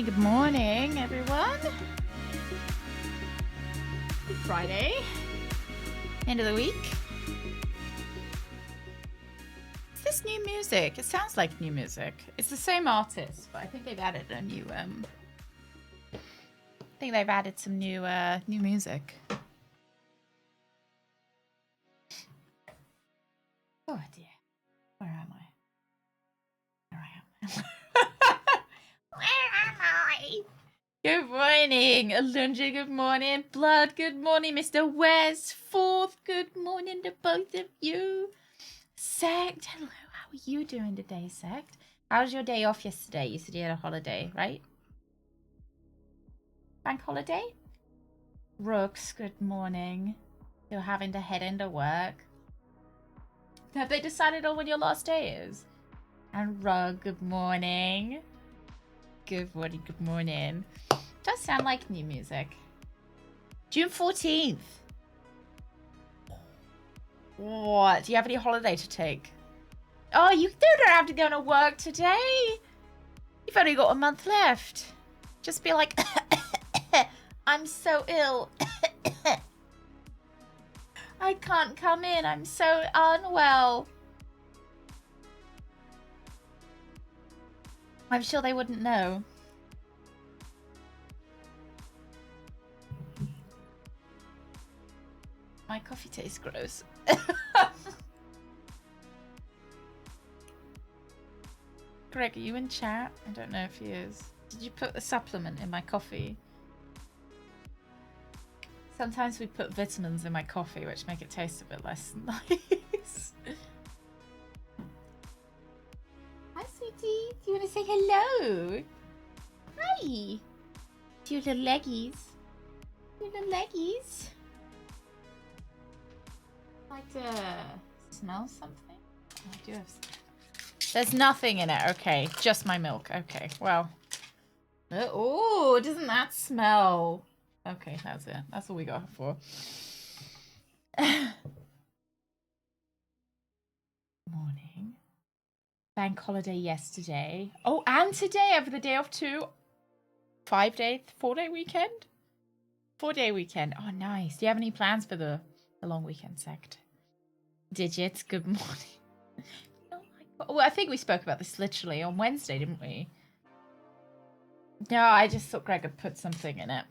good morning, everyone. Friday, end of the week. Is this new music? It sounds like new music. It's the same artist, but I think they've added a new. I think they've added some new music. Oh dear, where am I? There I am. Where am I? Good morning, Alundra. Good morning, Blood. Good morning, Mr. Wes. Fourth. Good morning to both of you. Sect, hello. How are you doing today, Sect? How was your day off yesterday? You said you had a holiday, right? Bank holiday? Rooks, good morning. You're having to head into work. Have they decided on when your last day is? And Rug, good morning. Good morning, good morning. Does sound like new music. June 14th. What? Do you have any holiday to take? Oh, you don't have to go to work today. You've only got a month left. Just be like, I'm so ill. I can't come in. I'm so unwell. I'm sure they wouldn't know. My coffee tastes gross. Greg, are you in chat? I don't know if he is. Did you put a supplement in my coffee? Sometimes we put vitamins in my coffee, which make it taste a bit less nice. Hi, sweetie. Do you want to say hello? Hi. To your little leggies. Your little leggies. Like to smell something? Oh, I do have some. There's nothing in it. Okay, just my milk. Okay, well. Oh, doesn't that smell? Okay, that's it. That's all we got for. Morning. Bank holiday yesterday. Oh, and today I have the day off too. 4-day weekend? 4-day weekend. Oh, nice. Do you have any plans for the long weekend, Sect? Digits, good morning. Oh my God. Well, I think we spoke about this literally on Wednesday, didn't we? No, I just thought Greg had put something in it.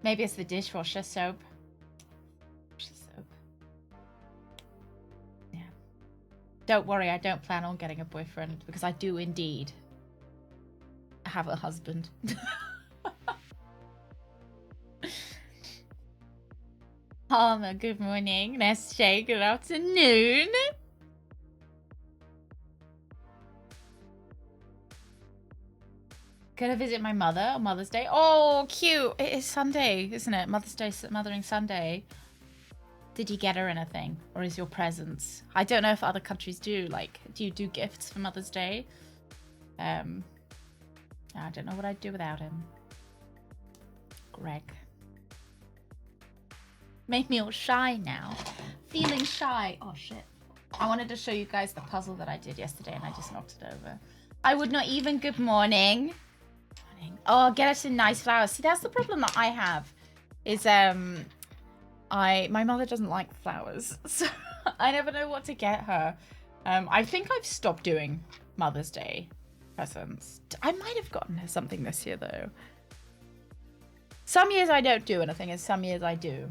Maybe it's the dishwasher soap. Yeah. Don't worry, I don't plan on getting a boyfriend because I do indeed have a husband. Palmer, good morning. Nestle, good afternoon. Gonna visit my mother on Mother's Day. Oh, cute. It is Sunday, isn't it? Mother's Day, Mothering Sunday. Did you get her anything? Or is your presents? I don't know if other countries do. Like, do you do gifts for Mother's Day? I don't know what I'd do without him. Greg. Made me all shy now. Feeling shy. Oh, shit. I wanted to show you guys the puzzle that I did yesterday and I just knocked it over. I would not even. Good morning. Oh, get us some nice flowers. See, that's the problem that I have. Is my mother doesn't like flowers, so I never know what to get her. I think I've stopped doing Mother's Day presents. I might have gotten her something this year though. Some years I don't do anything, and some years I do.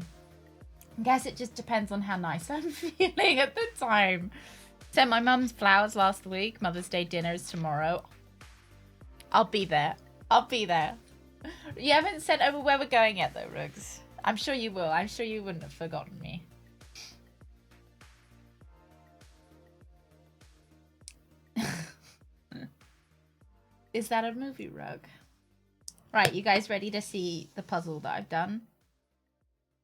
I guess it just depends on how nice I'm feeling at the time. Sent my mum's flowers last week. Mother's Day dinner is tomorrow. I'll be there. I'll be there. You haven't sent over where we're going yet though, Rugs. I'm sure you will. I'm sure you wouldn't have forgotten me. Is that a movie, Rug? Right, you guys ready to see the puzzle that I've done?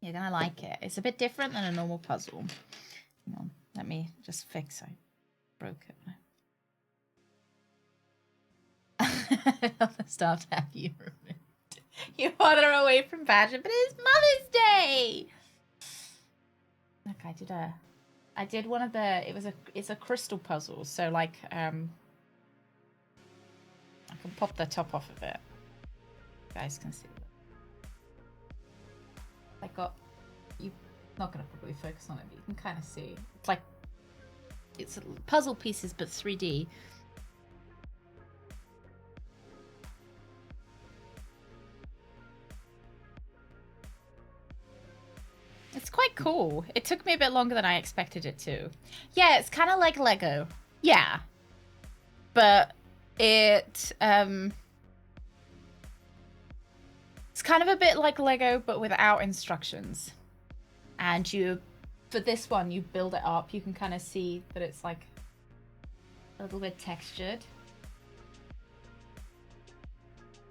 You're gonna like it. It's a bit different than a normal puzzle. Hang on, let me just fix it. I broke it. I'll start to have you removed. You want her away from Badger, but it's Mother's Day! Look, I did one of the, it's a crystal puzzle. So like, I can pop the top off of it. You guys can see. I got, you're not going to probably focus on it, but you can kind of see. It's like, it's puzzle pieces, but 3D. It's quite cool. It took me a bit longer than I expected it to. Yeah, it's kind of like Lego. Yeah. But it's kind of a bit like Lego, but without instructions. And for this one, you build it up. You can kind of see that it's like a little bit textured.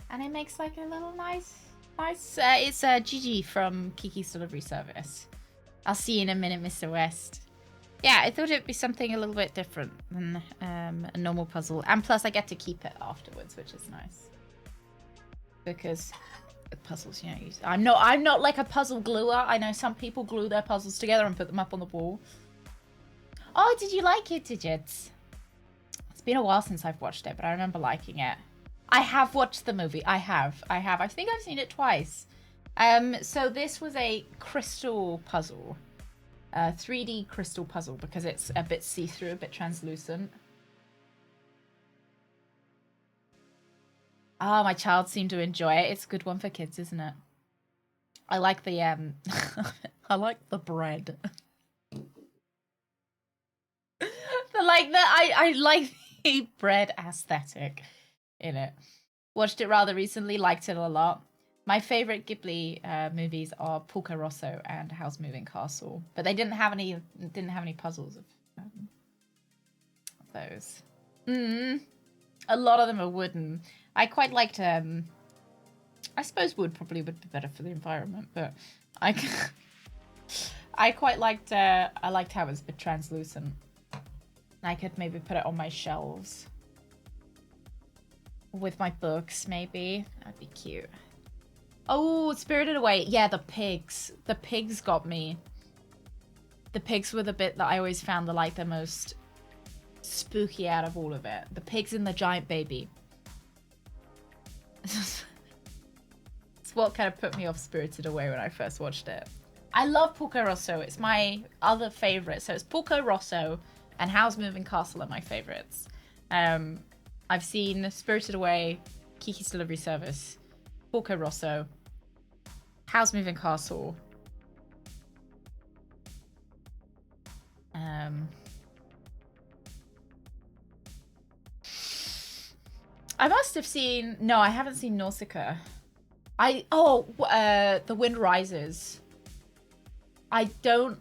And it makes like a little nice, it's Gigi from Kiki's Delivery Service. I'll see you in a minute, Mr. West. Yeah, I thought it'd be something a little bit different than a normal puzzle. And plus I get to keep it afterwards, which is nice. Because puzzles, you know, I'm not like a puzzle gluer. I know some people glue their puzzles together and put them up on the wall. Oh, did you like it, Digits? It's been a while since I've watched it, but I remember liking it. I have watched the movie. I have. I think I've seen it twice. So this was a crystal puzzle. 3D crystal puzzle because it's a bit see-through, a bit translucent. Oh, my child seemed to enjoy it. It's a good one for kids, isn't it? I like the I like the bread. I like the bread aesthetic in it. Watched it rather recently, liked it a lot. My favorite Ghibli movies are Porco Rosso and Howl's Moving Castle, but they didn't have any puzzles of those. A lot of them are wooden. I quite liked I suppose wood probably would be better for the environment, but I quite liked I liked how it was a bit translucent. I could maybe put it on my shelves with my books, maybe. That'd be cute. Oh, Spirited Away. Yeah, the pigs. The pigs got me. The pigs were the bit that I always found the most spooky out of all of it. The pigs and the giant baby. It's what kind of put me off Spirited Away when I first watched it. I love Porco Rosso. It's my other favorite. So it's Porco Rosso and Howl's Moving Castle are my favorites. I've seen Spirited Away, Kiki's Delivery Service, Porco Rosso, Howl's Moving Castle. I must have seen... No, I haven't seen Nausicaa. The Wind Rises. I don't...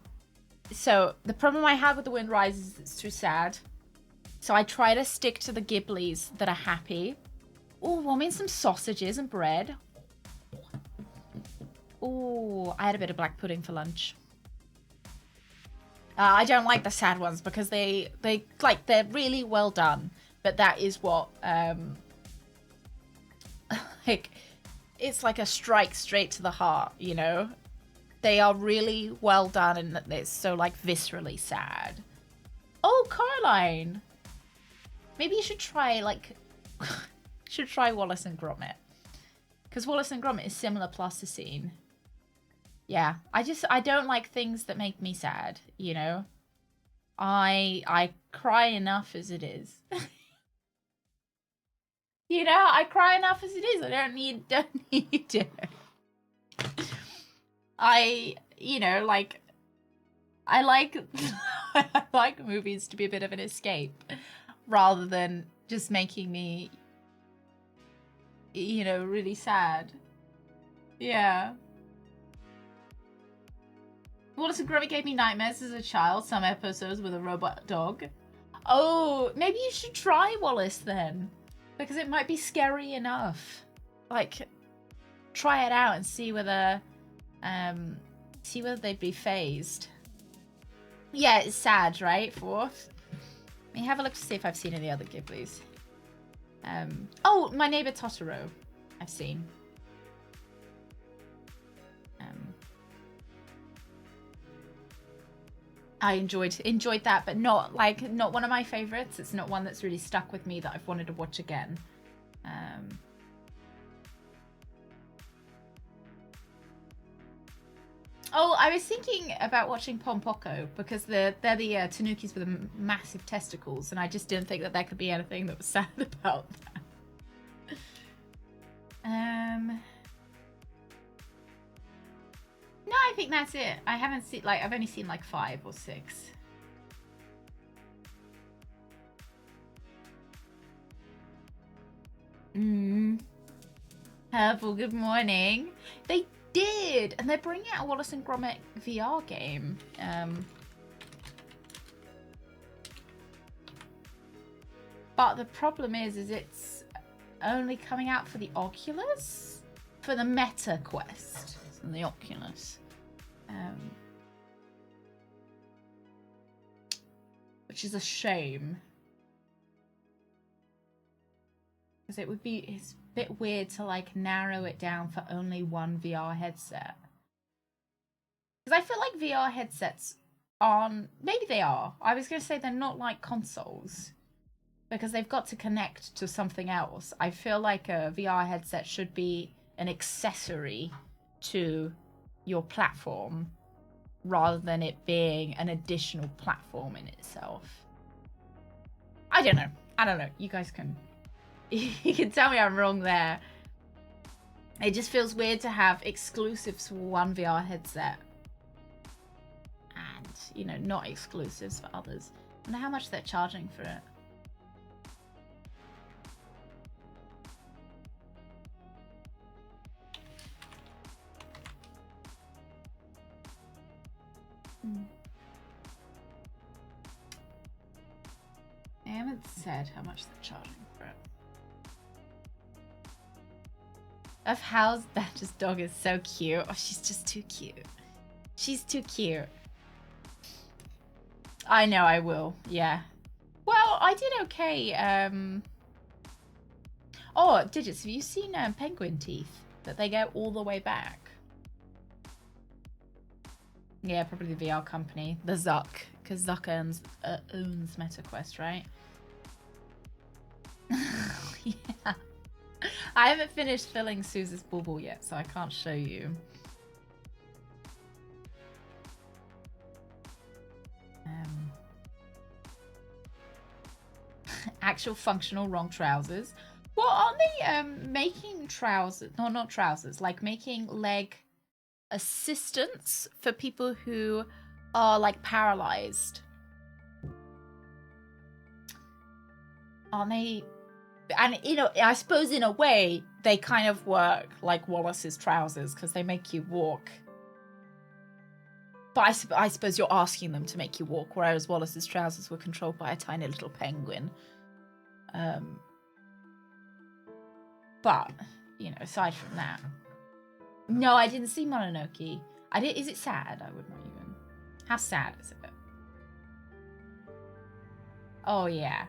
So, the problem I have with The Wind Rises is it's too sad. So I try to stick to the Ghiblis that are happy. Oh, want me some sausages and bread? Oh, I had a bit of black pudding for lunch. I don't like the sad ones because they're really well done. But that is what, like, it's like a strike straight to the heart, you know? They are really well done and it's so, like, viscerally sad. Oh, Caroline! Maybe you should try, like, Wallace and Gromit. Because Wallace and Gromit is similar plasticine. Yeah, I don't like things that make me sad, you know? I cry enough as it is. You know, I cry enough as it is. I don't need it. You know, like, I like I like movies to be a bit of an escape rather than just making me, you know, really sad. Yeah. Wallace and Gromit gave me nightmares as a child, some episodes with a robot dog. Oh, maybe you should try Wallace then. Because it might be scary enough. Like, try it out and see whether they'd be phased. Yeah, it's sad, right? Fourth. Let me have a look to see if I've seen any other Ghiblis. Oh, My Neighbor Totoro. I've seen. I enjoyed that, but not one of my favorites. It's not one that's really stuck with me that I've wanted to watch again. Oh, I was thinking about watching Pompoko because they're the tanukis with the massive testicles, and I just didn't think that there could be anything that was sad about that. No, I think that's it. I haven't seen I've only seen like 5 or 6. Herbal, good morning. They did, and they're bringing out a Wallace and Gromit VR game. But the problem is it's only coming out for the Oculus, for the Meta Quest, and the Oculus, which is a shame, because it's a bit weird to like narrow it down for only one VR headset. Because I feel like VR headsets aren't, maybe they are. I was going to say they're not like consoles, because they've got to connect to something else. I feel like a VR headset should be an accessory to your platform rather than it being an additional platform in itself. I don't know. You guys can you can tell me I'm wrong there. It just feels weird to have exclusives for one VR headset and, you know, not exclusives for others. I wonder how much they're charging for it. I haven't said how much they're charging for it. Of How's Badger's dog is so cute. Oh, she's just too cute. She's too cute. I know I will, yeah. Well, I did okay. Oh, Digits, have you seen Penguin Teeth? That they go all the way back. Yeah, probably the VR company. The Zuck. Because Zuck owns MetaQuest, right? Yeah. I haven't finished filling Suze's bubble yet, so I can't show you. Actual functional wrong trousers. Well, aren't they making trousers? No, not trousers. Like making leg assistance for people who are like paralyzed. Aren't they? And, you know, I suppose in a way they kind of work like Wallace's trousers because they make you walk. But I suppose you're asking them to make you walk, whereas Wallace's trousers were controlled by a tiny little penguin. But, you know, aside from that. No, I didn't see Mononoke. Is it sad? I wouldn't even. How sad is it? Oh, yeah.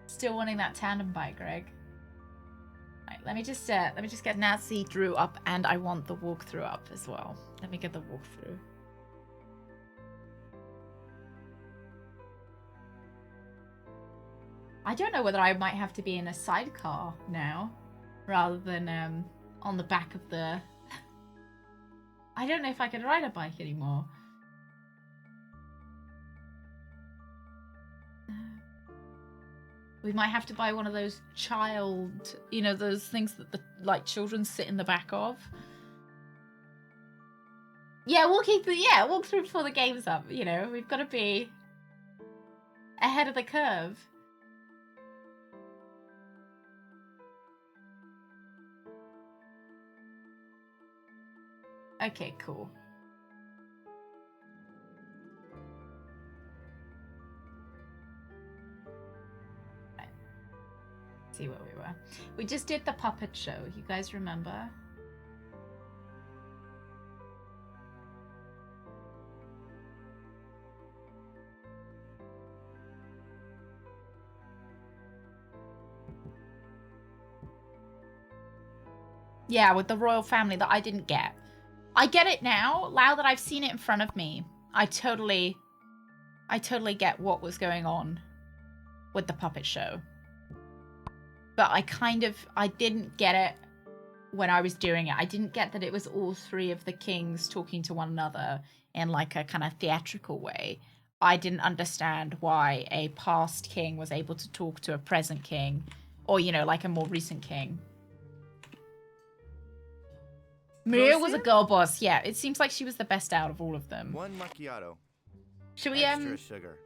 Still wanting that tandem bike, Greg. Right, let me just get Nancy Drew up, and I want the walkthrough up as well. Let me get the walkthrough. I don't know whether I might have to be in a sidecar now, rather than on the back of the. I don't know if I can ride a bike anymore. We might have to buy one of those you know, those things that the children sit in the back of. Yeah, walk through before the game's up. You know, we've got to be ahead of the curve. Okay, cool. See where we were. We just did the puppet show. You guys remember? Yeah, with the royal family that I didn't get. I get it now. Now that I've seen it in front of me, I totally I totally get what was going on with the puppet show. But I didn't get it when I was doing it. I didn't get that it was all three of the kings talking to one another in like a kind of theatrical way. I didn't understand why a past king was able to talk to a present king, or, you know, like a more recent king. Maria was a girl boss. Yeah, it seems like she was the best out of all of them. 1 macchiato. Should we, Extra sugar.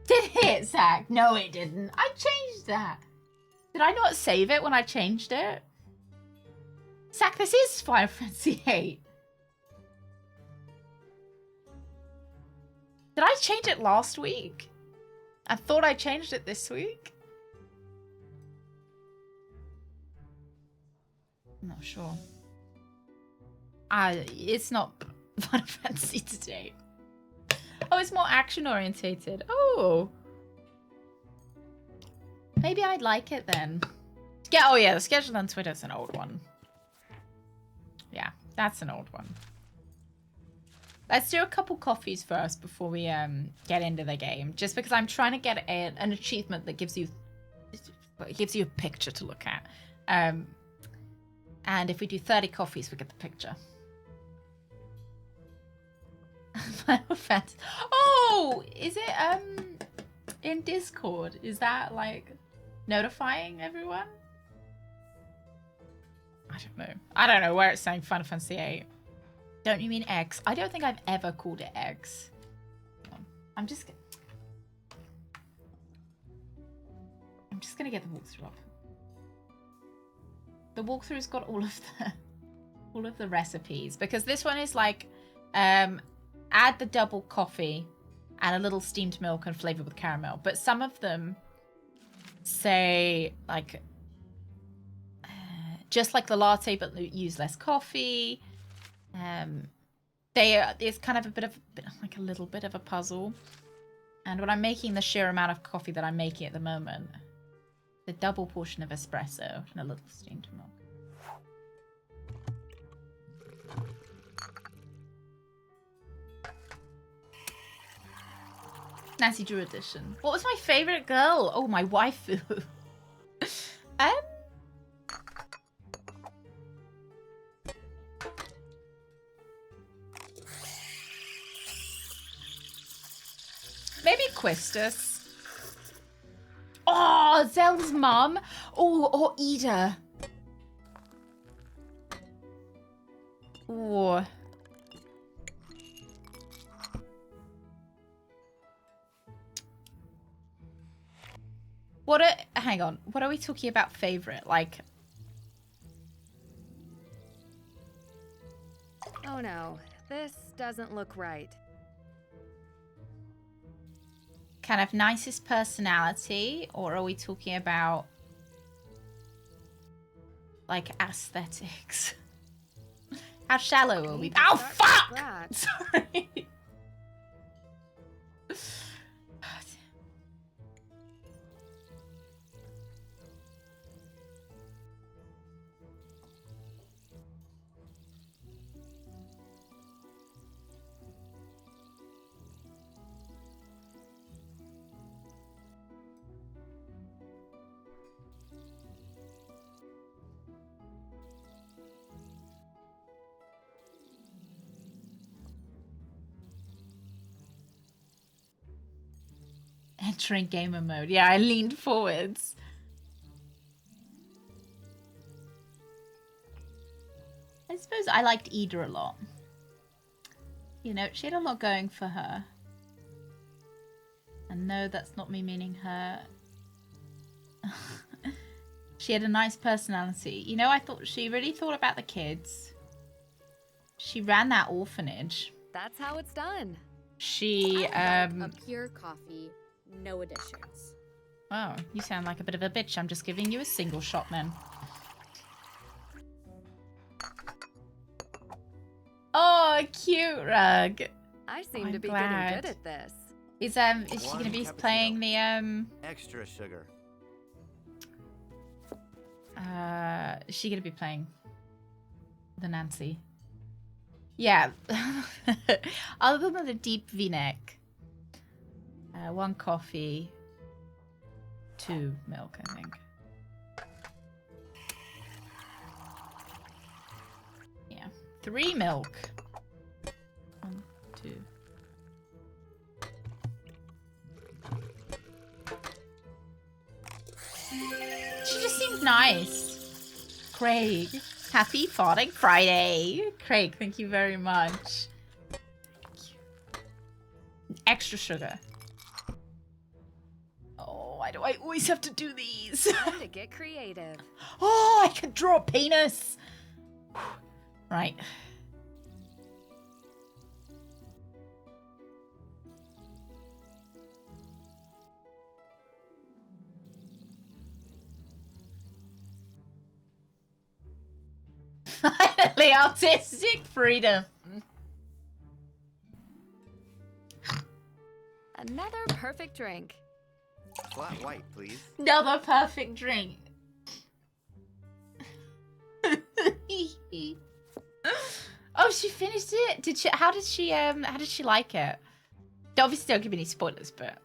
Did it, Zach? No, it didn't. I changed that. Did I not save it when I changed it? Zach, this is Final Fantasy VIII. Did I change it last week? I thought I changed it this week. I'm not sure. It's not Final Fantasy today. Oh, it's more action orientated. Oh. Maybe I'd like it then. Oh yeah, the schedule on Twitter's an old one. Yeah, that's an old one. Let's do a couple coffees first before we get into the game. Just because I'm trying to get an achievement that gives you a picture to look at. And if we do 30 coffees, we get the picture. Final Fantasy. Oh, is it in Discord? Is that like notifying everyone? I don't know where it's saying Final Fantasy VIII. Don't you mean X? I don't think I've ever called it X. I'm just gonna get the walkthrough up. The walkthrough's got all of the recipes, because this one is like add the double coffee and a little steamed milk and flavor with caramel. But some of them say like just like the latte, but use less coffee. It's kind of a little bit of a puzzle. And when I'm making the sheer amount of coffee that I'm making at the moment, the double portion of espresso and a little steamed milk. Nancy Drew edition. What was my favorite girl? Oh, my waifu. Maybe Quistis. Oh, Zel's mum. Oh, or Ida. Oh. Hang on. What are we talking about favorite? Like. Oh no, this doesn't look right. Kind of nicest personality, or are we talking about like aesthetics? How shallow are we? Oh fuck! Sorry. Entering gamer mode. Yeah, I leaned forwards. I suppose I liked Ida a lot. You know, she had a lot going for her. And no, that's not me meaning her. She had a nice personality. You know, I thought she really thought about the kids. She ran that orphanage. That's how it's done. She, a pure coffee. No additions. Oh, you sound like a bit of a bitch. I'm just giving you a single shot then. Oh, cute rug. I seem to be getting good at this. Is she gonna be playing the extra sugar? Is she gonna be playing the Nancy? Yeah. Other than the deep V-neck. 1 coffee, 2 milk, I think. Yeah, 3 milk. 1, 2. She just seemed nice. Craig, happy farting Friday. Craig, thank you very much. Extra sugar. Oh, why do I always have to do these? Time to get creative. Oh, I can draw a penis. Right. Finally, artistic freedom. Another perfect drink. Flat white, please. Another perfect drink. Oh, she finished it. Did she? How did she like it? Obviously, don't give me any spoilers, but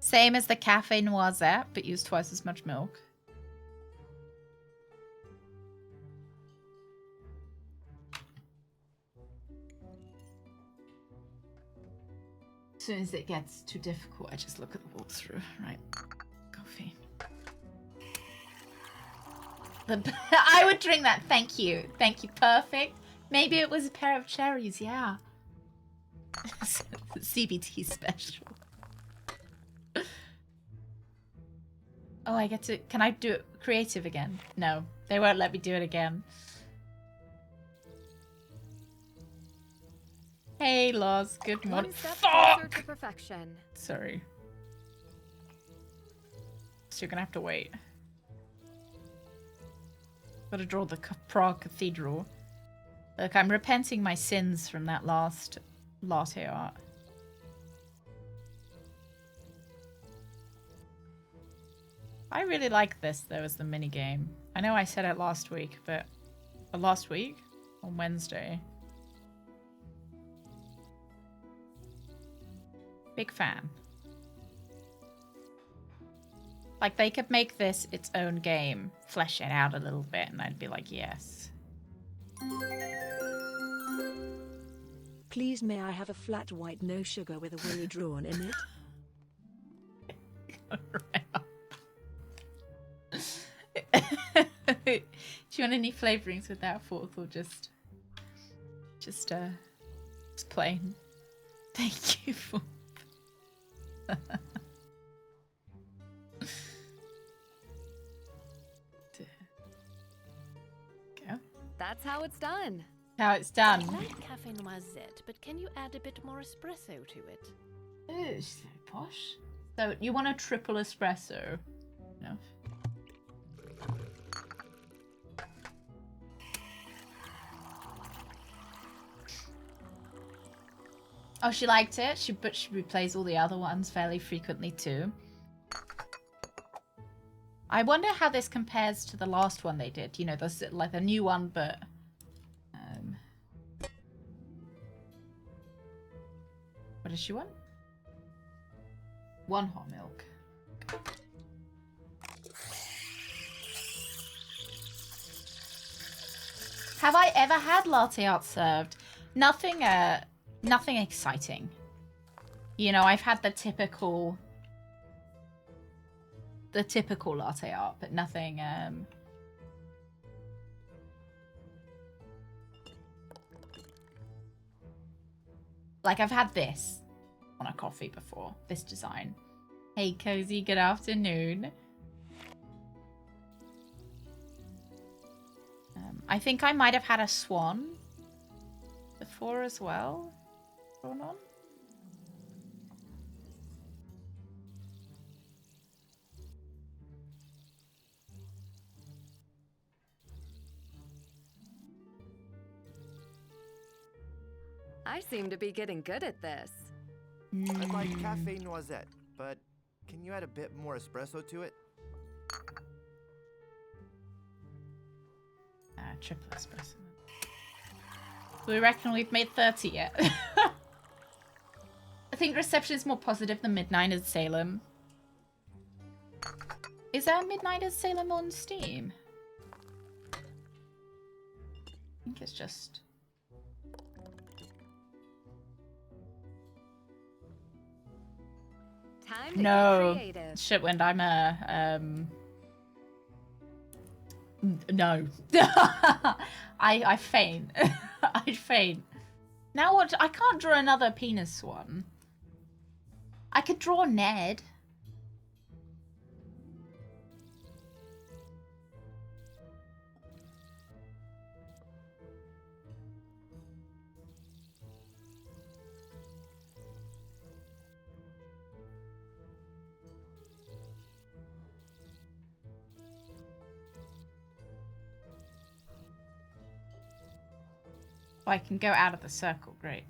same as the cafe noisette, but use twice as much milk. As soon as it gets too difficult, I just look at the walkthrough. Right, coffee. I would drink that. Thank you. Thank you. Perfect. Maybe it was a pair of cherries. Yeah. CBT special. Oh, I get to... Can I do it creative again? No. They won't let me do it again. Hey, Loz. Good morning. One step closer to perfection. Sorry. So you're gonna have to wait. Gotta draw the Prague Cathedral. Look, I'm repenting my sins from that last latte art. I really like this, though, as the minigame. I know I said it last week, but... last week? On Wednesday. Big fan. Like, they could make this its own game, flesh it out a little bit, and I'd be like, yes. Please, may I have a flat white no sugar with a willy drawn in it? Do you want any flavorings with that fourth, or just plain? Thank you for... That's how it's done. How it's done. I like cafe noisette, but can you add a bit more espresso to it? Oh, she's very posh. So you want a triple espresso? No. Oh, she liked it. But she replays all the other ones fairly frequently too. I wonder how this compares to the last one they did. You know, there's like a new one, but what does she want? 1 hot milk. Have I ever had latte art served? Nothing nothing exciting. You know, I've had the typical latte art, but nothing like I've had this on a coffee before, this design. Hey Cozy, good afternoon. I think I might have had a swan before as well. Drawn on. I seem to be getting good at this. I'd like cafe noisette, but can you add a bit more espresso to it? Triple espresso. Do we reckon we've made 30 yet? I think reception is more positive than Midnighter's Salem. Is there Midnighter's Salem on Steam? I think it's just... Time to No. get creative. Shitwind, I'm a... No. I faint. I'd faint. Now what? I can't draw another penis one. I could draw Ned. Oh, I can go out of the circle. Great.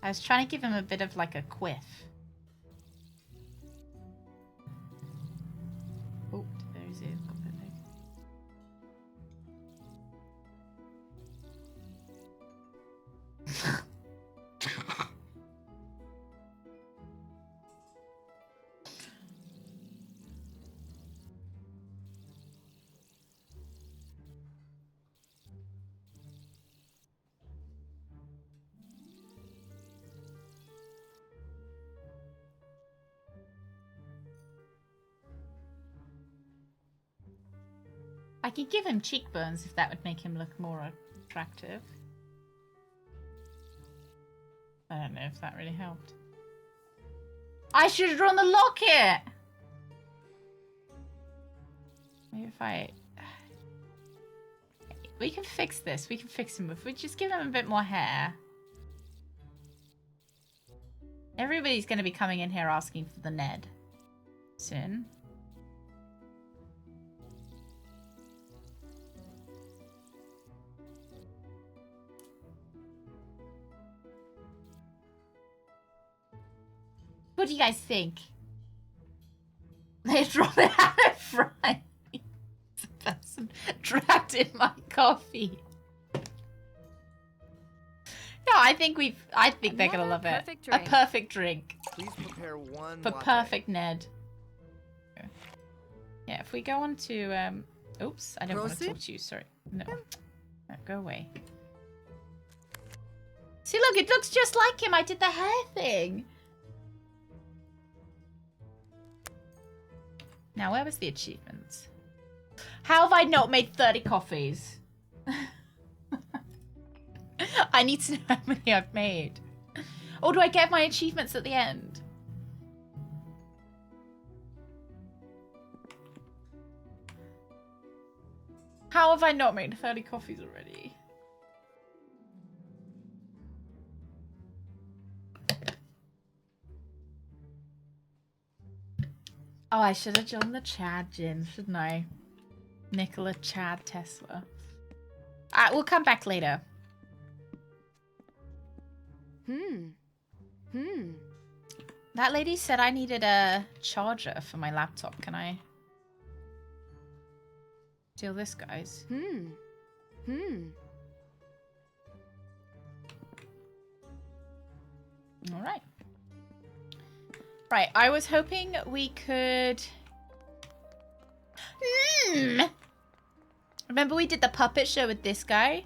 I was trying to give him a bit of like a quiff. Oh, there's it. Got a bit big. I could give him cheekbones if that would make him look more attractive. I don't know if that really helped. I should have drawn the locket! Maybe if I... We can fix this. We can fix him if we just give him a bit more hair. Everybody's going to be coming in here asking for the Ned soon. What do you guys think? They drop it out of fry. Person trapped in my coffee. No, I think they're gonna love it. A perfect drink. Please prepare one For latte. perfect Ned. Yeah, if we go on to oops, I don't want to Proceed. talk to you, sorry. No. No, go away. See, look, it looks just like him. I did the hair thing. Now, where was the achievements? How have I not made 30 coffees? I need to know how many I've made. Or do I get my achievements at the end? How have I not made 30 coffees already? Oh, I should have joined the Chad gym, shouldn't I? Nikola Chad Tesla. Alright, we'll come back later. That lady said I needed a charger for my laptop. Can I steal this, guys? Alright. Right, I was hoping we could... Remember we did the puppet show with this guy?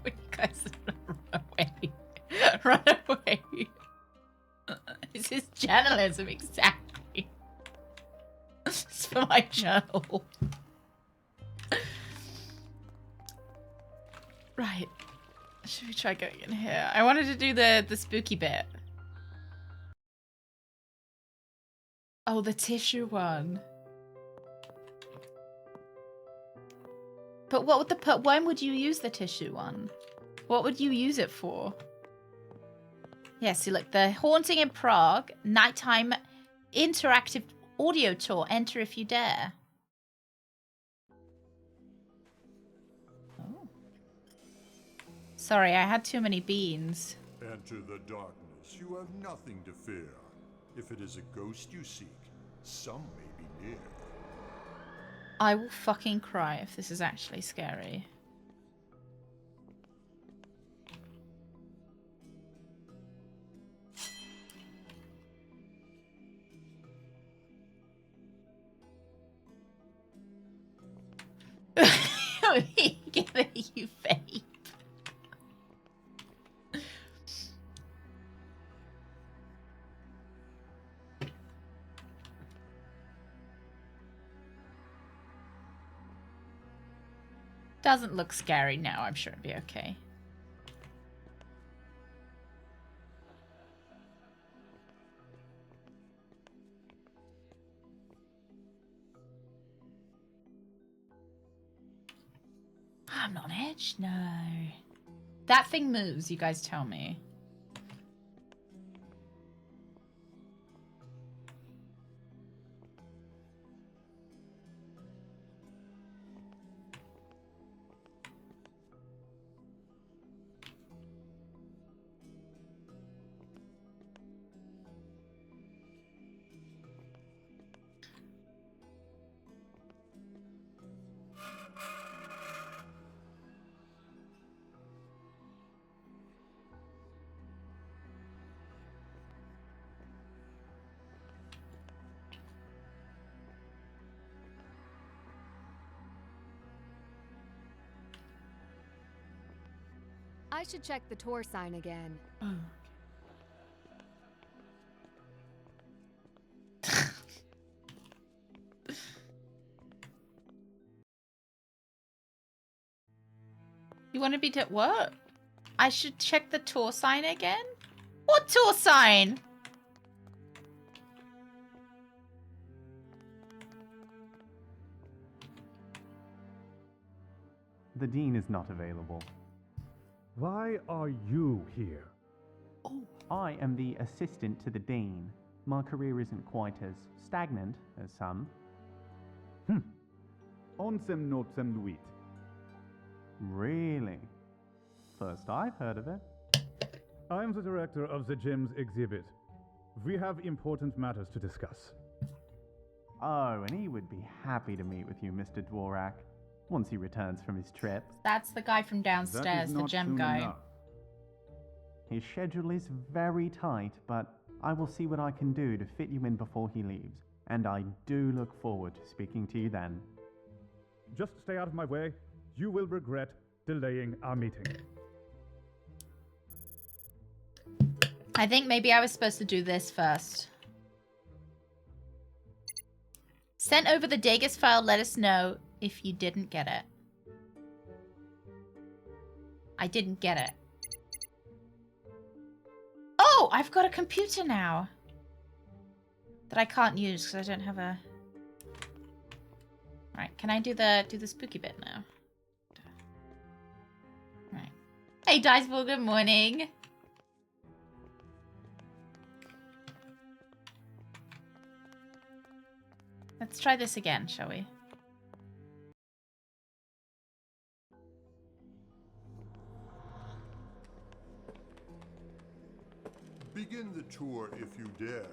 You guys are away. Run away. This is journalism, exactly. It's for my journal. Right. Should we try going in here? I wanted to do the spooky bit. Oh, the tissue one. But what would the when would you use the tissue one? What would you use it for? Yeah, see, look, the Haunting in Prague, nighttime interactive audio tour. Enter if you dare. Oh. Sorry, I had too many beans. Enter the darkness. You have nothing to fear. If it is a ghost you seek, some may be near. I will fucking cry if this is actually scary. Get it, you vape. Doesn't look scary now. I'm sure it'll be okay. I'm not on edge? No. That thing moves, you guys tell me. I should check the tour sign again. Oh. You want to be at what? I should check the tour sign again? What tour sign? The Dean is not available. Why are you here? Oh. I am the assistant to the Dean. My career isn't quite as stagnant as some. Onsem notsem nuit. Really? First I've heard of it. I am the director of the gym's exhibit. We have important matters to discuss. Oh, and he would be happy to meet with you, Mr. Dvorak, once he returns from his trip. That's the guy from downstairs, the gem guy. Enough. His schedule is very tight, but I will see what I can do to fit you in before he leaves. And I do look forward to speaking to you then. Just stay out of my way. You will regret delaying our meeting. I think maybe I was supposed to do this first. Sent over the Dagus file, let us know if you didn't get it. I didn't get it. Oh, I've got a computer now. That I can't use because I don't have a... Alright, can I do the spooky bit now? Right. Hey, Diceball, good morning. Let's try this again, shall we? Begin the tour if you dare.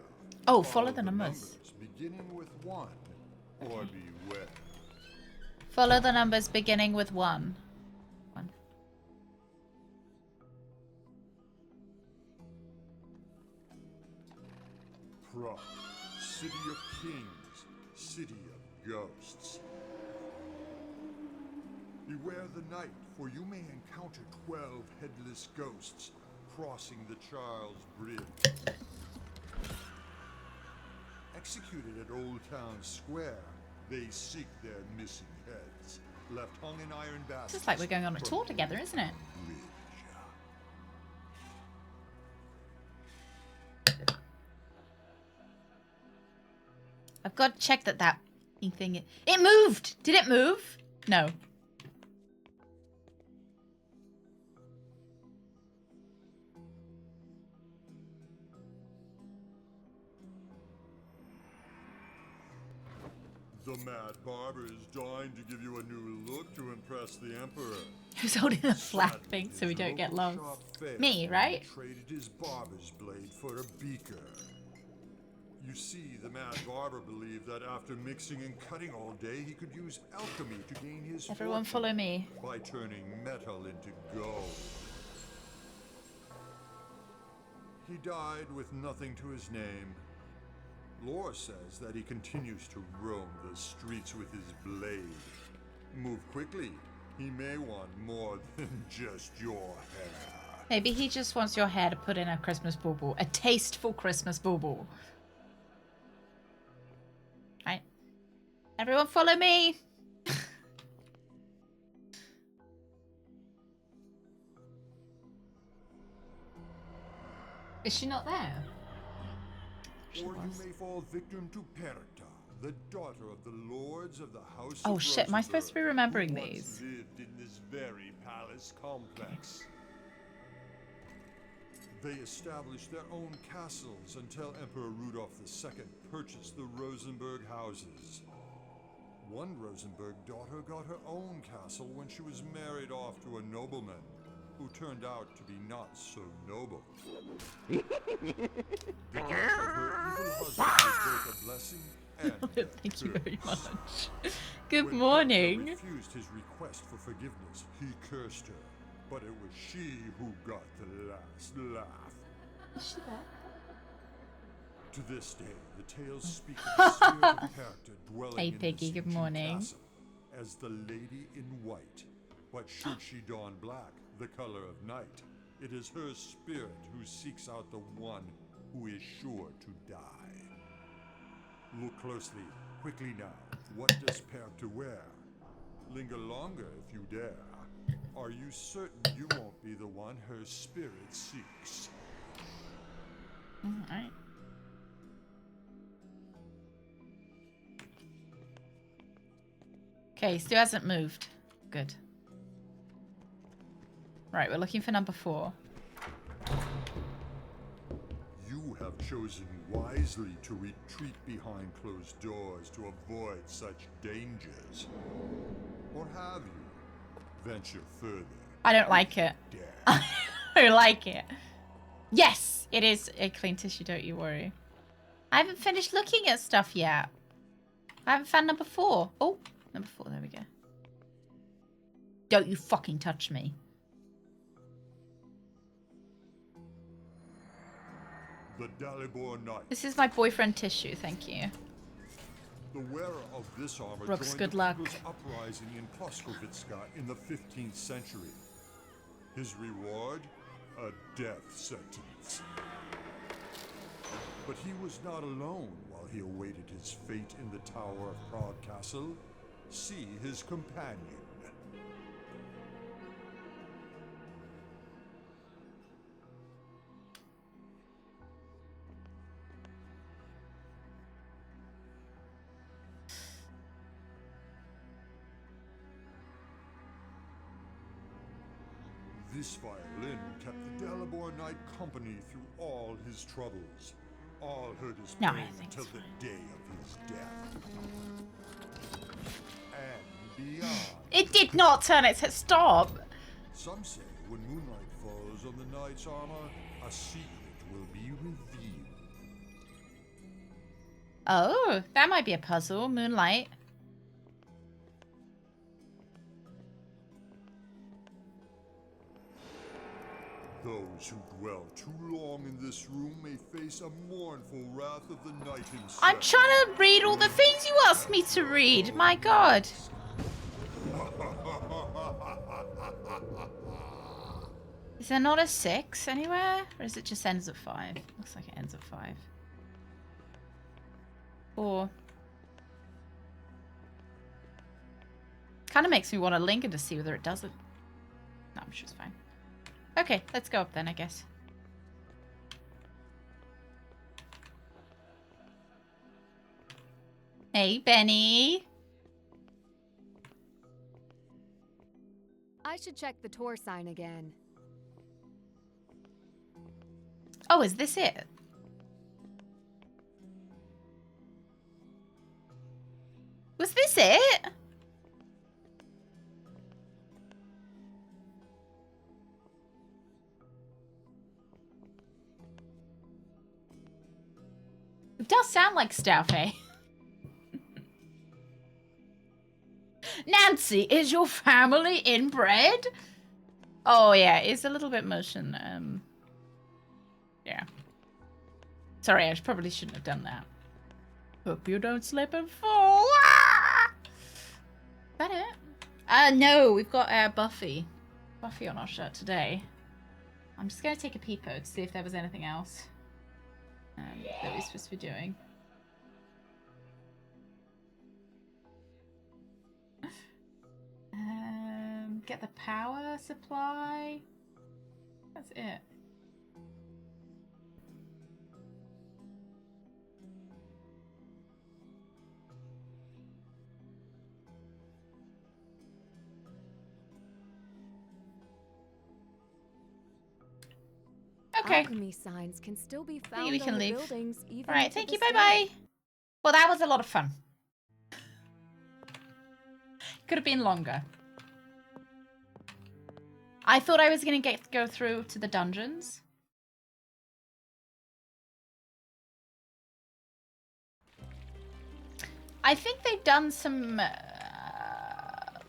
Oh, follow the numbers. Beginning with 1, or beware. Follow the numbers beginning with 1. 1. Prague, city of kings, city of ghosts. Beware the night, for you may encounter 12 headless ghosts, crossing the Charles Bridge. Executed at Old Town Square, they seek their missing heads, left hung in iron baskets. Just like we're going on a tour together, isn't it? I've got to check that thing. It moved! Did it move? No. The Mad Barber is dying to give you a new look to impress the Emperor. Who's holding a flat thing so we don't get lost? Me, right? Traded his barber's blade for a beaker. You see, the Mad Barber believed that after mixing and cutting all day, he could use alchemy to gain his Everyone fortune follow me. by turning metal into gold. He died with nothing to his name. Lore says that he continues to roam the streets with his blade. Move quickly. He may want more than just your hair. Maybe he just wants your hair to put in a Christmas bauble. A tasteful Christmas bauble. Right. Everyone follow me. Is she not there? Or you may fall victim to Perta, the daughter of the lords of the House Oh of shit, am I supposed to be remembering who once these? lived in this very palace complex. They established their own castles until Emperor Rudolph II purchased the Rosenberg houses. One Rosenberg daughter got her own castle when she was married off to a nobleman who turned out to be not so noble. The death of her evil husband was both a blessing and Thank you very curse. much. Good When morning. Perta refused his request for forgiveness, he cursed her. But it was she who got the last laugh. Is she there? To this day, the tales speak of the spirit of Perta dwelling Hey, in Piggy, this good ancient morning. castle as the Lady in White. But should she don black, the color of night, it is her spirit who seeks out the one who is sure to die. Look closely, quickly now. What does Perta wear? Linger longer if you dare. Are you certain you won't be the one her spirit seeks? Alright. Okay, Stu hasn't moved. Good. Right, we're looking for number 4. You have chosen wisely to retreat behind closed doors to avoid such dangers. Or have you? Venture further. I don't like it. Dare. I don't like it. Yes, it is a clean tissue, don't you worry. I haven't finished looking at stuff yet. I haven't found number 4. Oh, number 4, there we go. Don't you fucking touch me. The Dalibor Knight. This is my boyfriend tissue, thank you. The wearer of this armor Brooks, joined good the luck. People's Uprising in Plaskovitska in the 15th century. His reward? A death sentence. But he was not alone while he awaited his fate in the Tower of Prague Castle. See his companion. This violin kept the Dalibor Knight company through all his troubles. All heard his No, I pain think until it's the day of his death. And beyond. It did not turn its head. Stop. Some say when moonlight falls on the knight's armor, a secret will be revealed. Oh, that might be a puzzle. Moonlight. Those who dwell too long in this room may face a mournful wrath of the night himself. I'm trying to read all the things you asked me to read. My God. Is there not a 6 anywhere? Or is it just ends at 5? Looks like it ends at 5. Or... kind of makes me want to linger to see whether it does it. No, I'm sure it's fine. Okay, let's go up then, I guess. Hey, Benny. I should check the tour sign again. Oh, is this it? Was this it? It does sound like stuff, eh? Nancy, is your family inbred? Oh, yeah, it's a little bit motion. Yeah. Sorry, I probably shouldn't have done that. Hope you don't slip and fall. Ah! Is that it? No, we've got Buffy. Buffy on our shirt today. I'm just going to take a peep to see if there was anything else that we're supposed to be doing. Get the power supply. That's it. Okay. Alchemy signs can still be found we can on the leave. buildings even All right, to thank this you. Bye-bye. day. Well, that was a lot of fun. Could have been longer. I thought I was going to go through to the dungeons. I think they've done some,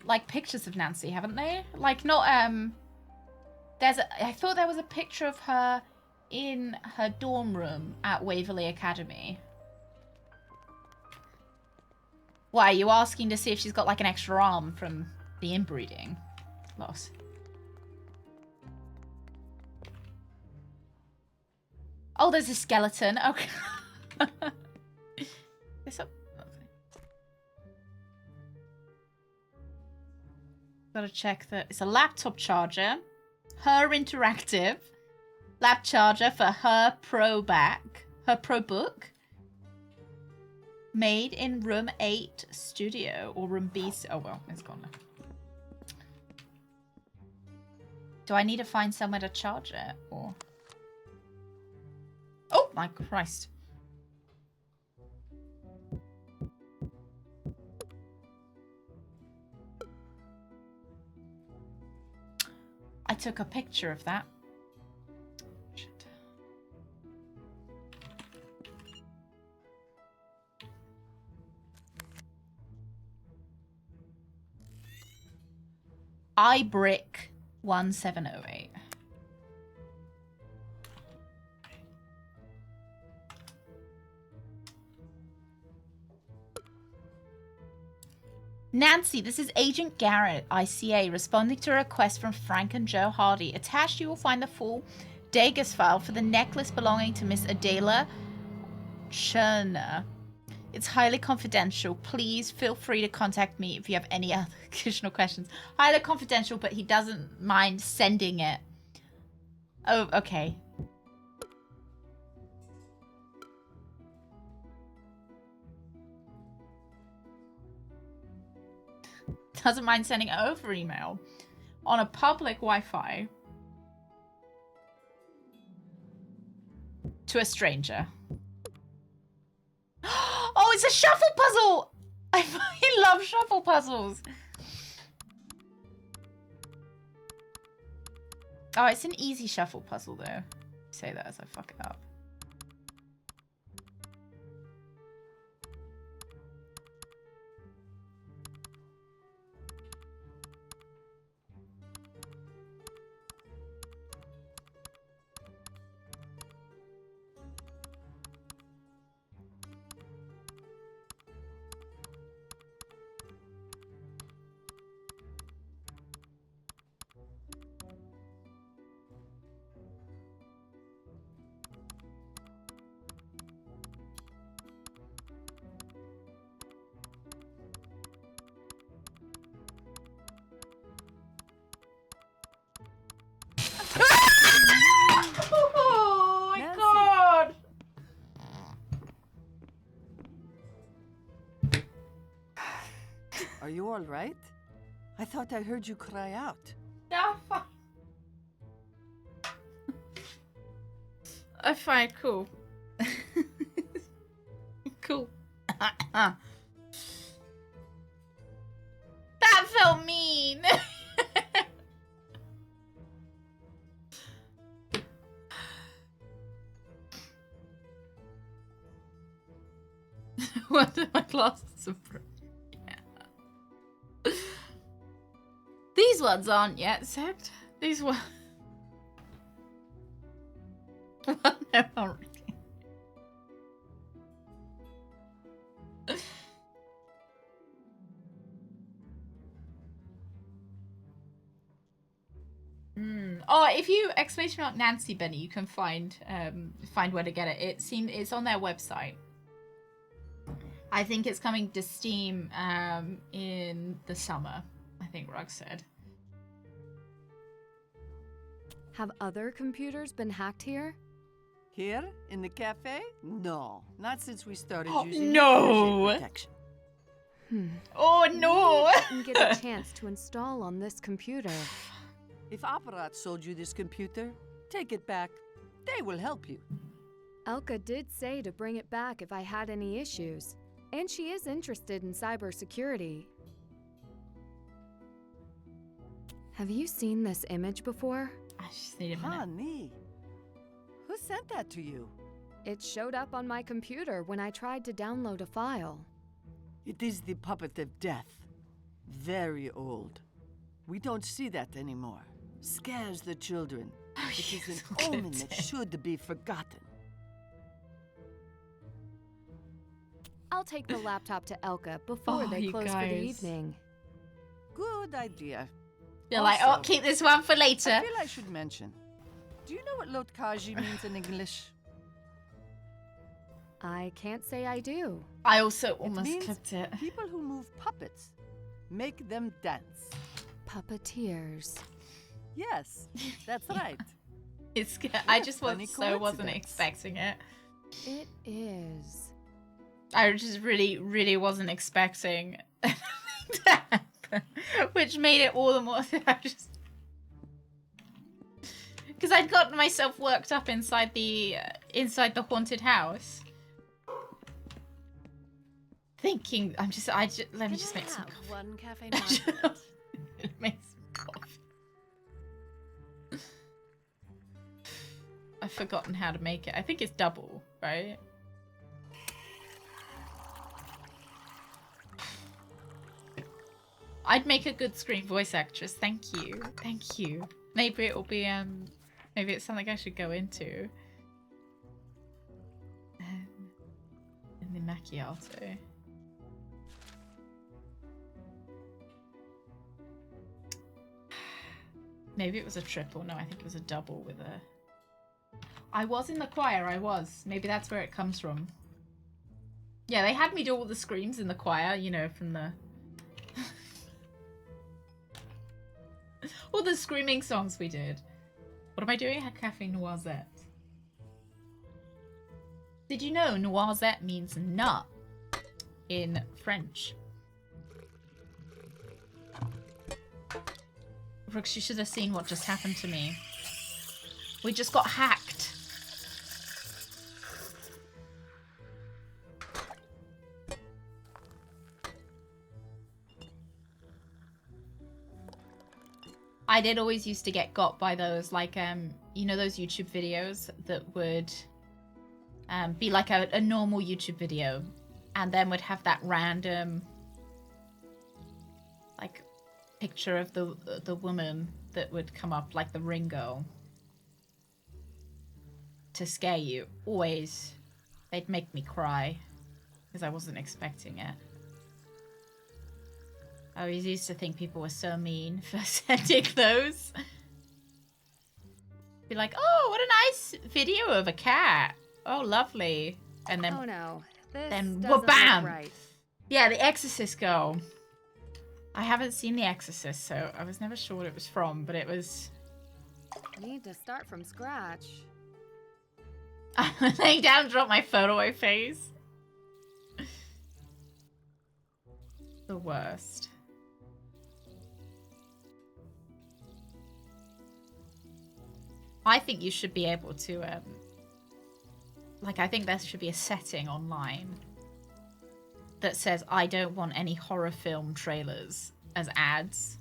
like, pictures of Nancy, haven't they? Like, not, I thought there was a picture of her in her dorm room at Waverley Academy. Why, are you asking to see if she's got, like, an extra arm from the inbreeding loss? Oh, there's a skeleton. Okay. This up. Gotta check that it's a laptop charger. Her interactive. Lap charger for her Pro book. Made in room 8 studio or room B. Oh well, it's gone now. Do I need to find somewhere to charge it or? Oh my Christ. I took a picture of that. Shit. iBrick 1708. Nancy, this is Agent Garrett, ICA, responding to a request from Frank and Joe Hardy. Attached, you will find the full Dagus file for the necklace belonging to Miss Adela Cherner. It's highly confidential. Please feel free to contact me if you have any other additional questions. Highly confidential, but he doesn't mind sending it. Oh, okay. Doesn't mind sending it over email on a public Wi-Fi to a stranger. Oh, it's a shuffle puzzle! I fucking love shuffle puzzles. Oh, it's an easy shuffle puzzle though. Say that as I fuck it up. You all right? I thought I heard you cry out. No, fine. I'm fine, cool. Cool. That felt mean. What are my glasses of fruit? Yeah. These ones aren't yet set. These ones. Well, no, not really. Oh, if you exclamation mark Nancy Benny, you can find where to get it. It's on their website. I think it's coming to Steam in the summer. I think Rug said. Have other computers been hacked here? Here in the cafe? No, not since we started Oh, using no. protection. Oh no! Didn't get a chance to install on this computer. If Aparat sold you this computer, take it back. They will help you. Elka did say to bring it back if I had any issues, and she is interested in cybersecurity. Have you seen this image before? I just need a minute. Honey, who sent that to you? It showed up on my computer when I tried to download a file. It is the puppet of death. Very old. We don't see that anymore. Scares the children. It is an omen that should be forgotten. I'll take the laptop to Elka before they close for the evening. Good idea. You're like, oh, keep this one for later. I feel I should mention. Do you know what Lotkaji means in English? I can't say I do. I also It almost means clipped it. people who move puppets. Make them dance. Puppeteers. Yes, that's right. It's. I just Funny wasn't coincidence. expecting it. It is. I just really wasn't expecting to happen, which made it all the more. Because I'd gotten myself worked up inside the haunted house, thinking let me just make some coffee. One cafe noisette. Make some coffee. I've forgotten how to make it. I think it's double, right? I'd make a good screen voice actress. Thank you. Thank you. Maybe it'll be maybe it's something I should go into. In the macchiato. Maybe it was a triple. No, I think it was a double with a... I was in the choir, I was. Maybe that's where it comes from. Yeah, they had me do all the screams in the choir, you know, from the... all the screaming songs we did. What am I doing? Cafe Noisette. Did you know noisette means nut in French? Brooks, you should have seen what just happened to me. We just got hacked. I did always used to get got by those, like, you know, those YouTube videos that would be like a normal YouTube video and then would have that random, like, picture of the woman that would come up, like the ring girl, to scare you. Always, they'd make me cry because I wasn't expecting it. I always used to think people were so mean for sending those. Be like, oh, what a nice video of a cat. Oh, lovely. And then, oh no, this then doesn't bam! look right. Yeah, The Exorcist girl. I haven't seen The Exorcist, so I was never sure what it was from, but it was... Need to start from scratch. I'm laying down and drop my phone away face. The worst. I think you should be able to, like, I think there should be a setting online that says, I don't want any horror film trailers as ads.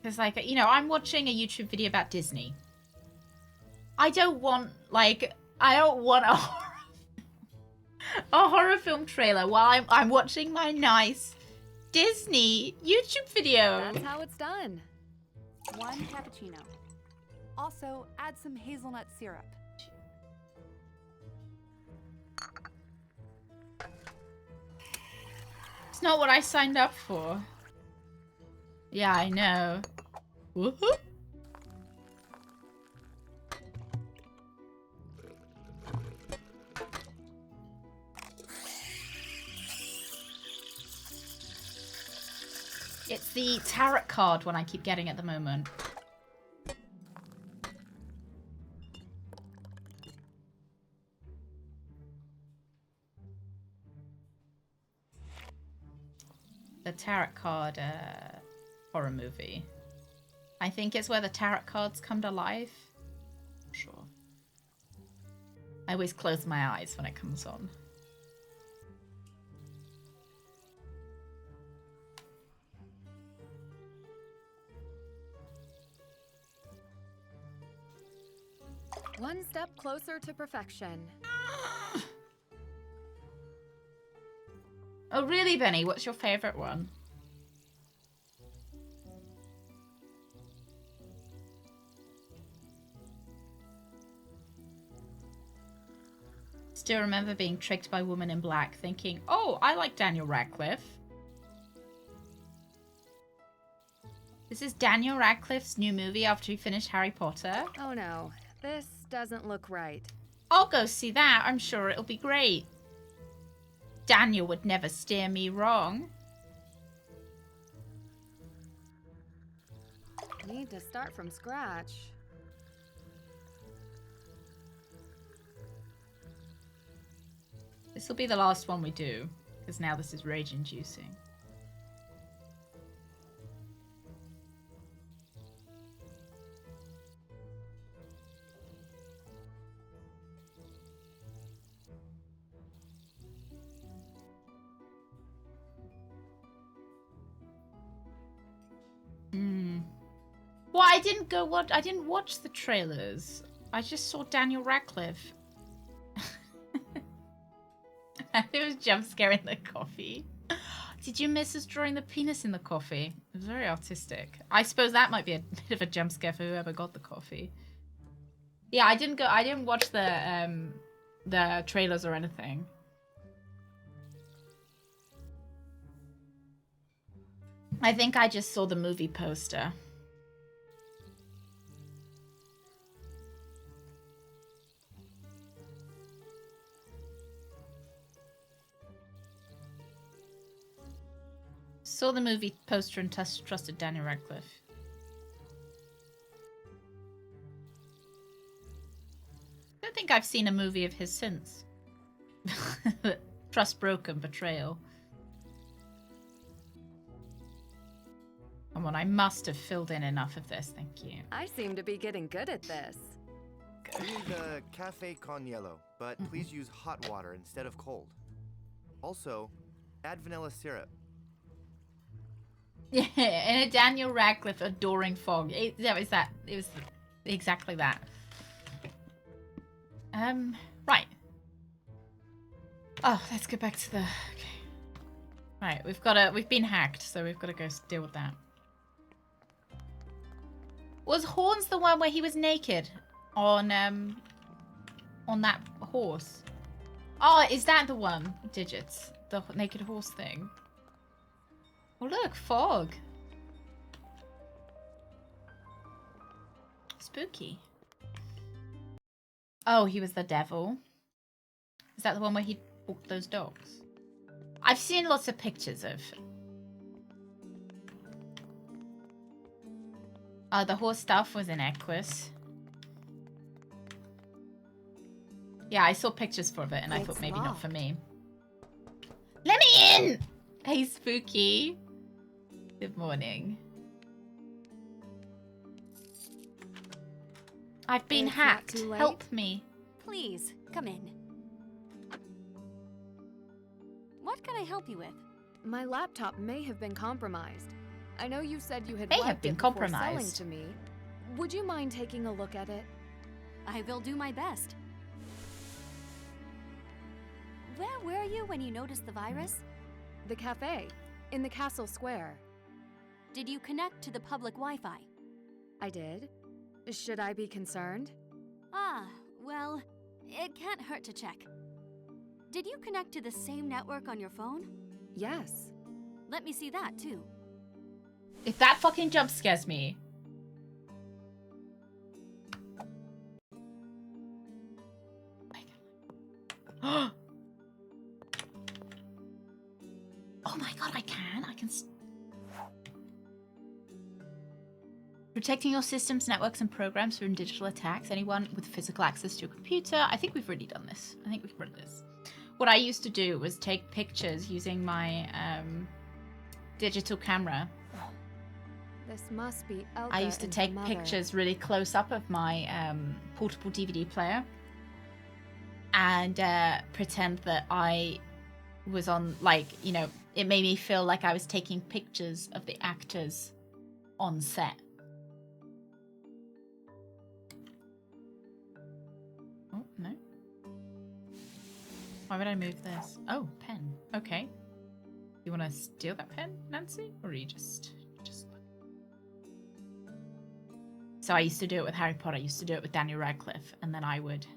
Because, like, you know, I'm watching a YouTube video about Disney. I don't want, like, I don't want a horror film trailer while I'm watching my nice Disney YouTube video. That's how it's done. 1 cappuccino. Also, add some hazelnut syrup. It's not what I signed up for. Yeah, I know. Woohoo! It's the tarot card one I keep getting at the moment. The tarot card horror movie. I think it's where the tarot cards come to life. I'm sure. I always close my eyes when it comes on. One step closer to perfection. Oh, really, Benny? What's your favorite one? Still remember being tricked by Woman in Black, thinking, oh, I like Daniel Radcliffe. This is Daniel Radcliffe's new movie after he finished Harry Potter. Oh no, this doesn't look right. I'll go see that. I'm sure it'll be great. Daniel would never steer me wrong. Need to start from scratch. This will be the last one we do, because now this is rage-inducing. Well, I didn't watch the trailers. I just saw Daniel Radcliffe. There was jump scare in the coffee. Did you miss us drawing the penis in the coffee? It was very artistic. I suppose that might be a bit of a jump scare for whoever got the coffee. Yeah, I didn't watch the trailers or anything. I think I just saw the movie poster. Saw the movie poster and trusted Daniel Radcliffe. I don't think I've seen a movie of his since. Trust broken, betrayal. Come on, I must have filled in enough of this, thank you. I seem to be getting good at this. We need the cafe con hielo, but please use hot water instead of cold. Also, add vanilla syrup. Yeah, and a Daniel Radcliffe adoring fog. It was exactly that. Right. Oh, let's go back to the... Okay. Right, we've been hacked, so we've got to go deal with that. Was Horns the one where he was naked on that horse? Oh, is that the one? Digits. The naked horse thing. Oh look, fog. Spooky. Oh, he was the devil. Is that the one where he walked those dogs? I've seen lots of pictures of... the horse stuff was in Equus. Yeah, I saw pictures for it and I thought maybe not for me. Let me in! Hey, Spooky. Good morning. I've been It's not hacked. too late. Help me. Please, come in. What can I help you with? My laptop may have been compromised. I know you said you had May have wiped been it before selling compromised. to me. Would you mind taking a look at it? I will do my best. Where were you when you noticed the virus? The cafe, in the castle square. Did you connect to the public Wi-Fi? I did. Should I be concerned? Ah, well, it can't hurt to check. Did you connect to the same network on your phone? Yes. Let me see that too. If that fucking jump scares me. Oh my god, I can. Protecting your systems, networks, and programs from digital attacks. Anyone with physical access to your computer. I think we've already done this. I think we've run this. What I used to do was take pictures using my digital camera. This must be Elga I used to and take her mother. pictures really close up of my portable DVD player and pretend that I was on, like, you know, it made me feel like I was taking pictures of the actors on set. Oh, no. Why would I move this? Oh, pen. Okay. You want to steal that pen, Nancy? Or are you just... So I used to do it with Harry Potter. I used to do it with Daniel Radcliffe. And then I would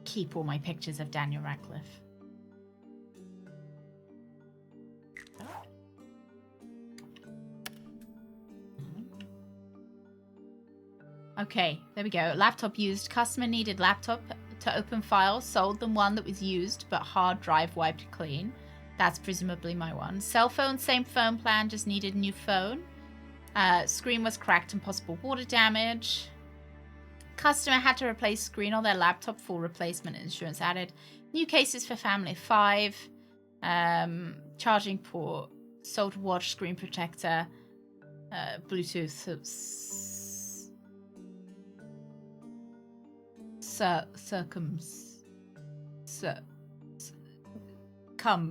keep all my pictures of Daniel Radcliffe. Okay, there we go. Laptop used. Customer needed laptop to open files. Sold them one that was used, but hard drive wiped clean. That's presumably my one. Cell phone, same phone plan, just needed new phone. Screen was cracked and possible water damage. Customer had to replace screen on their laptop. Full replacement insurance added. New cases for family 5. Charging port. Sold watch, screen protector. Bluetooth.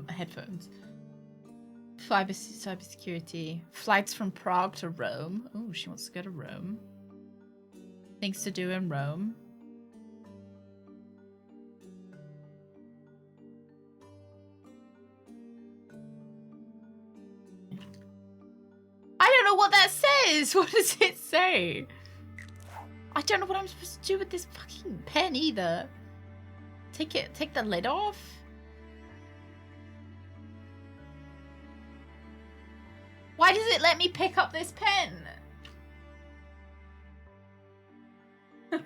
Headphones. Cybersecurity. Flights from Prague to Rome. Oh, she wants to go to Rome. Things to do in Rome. I don't know what that says. What does it say? I don't know what I'm supposed to do with this fucking pen either. Take the lid off? Why does it let me pick up this pen?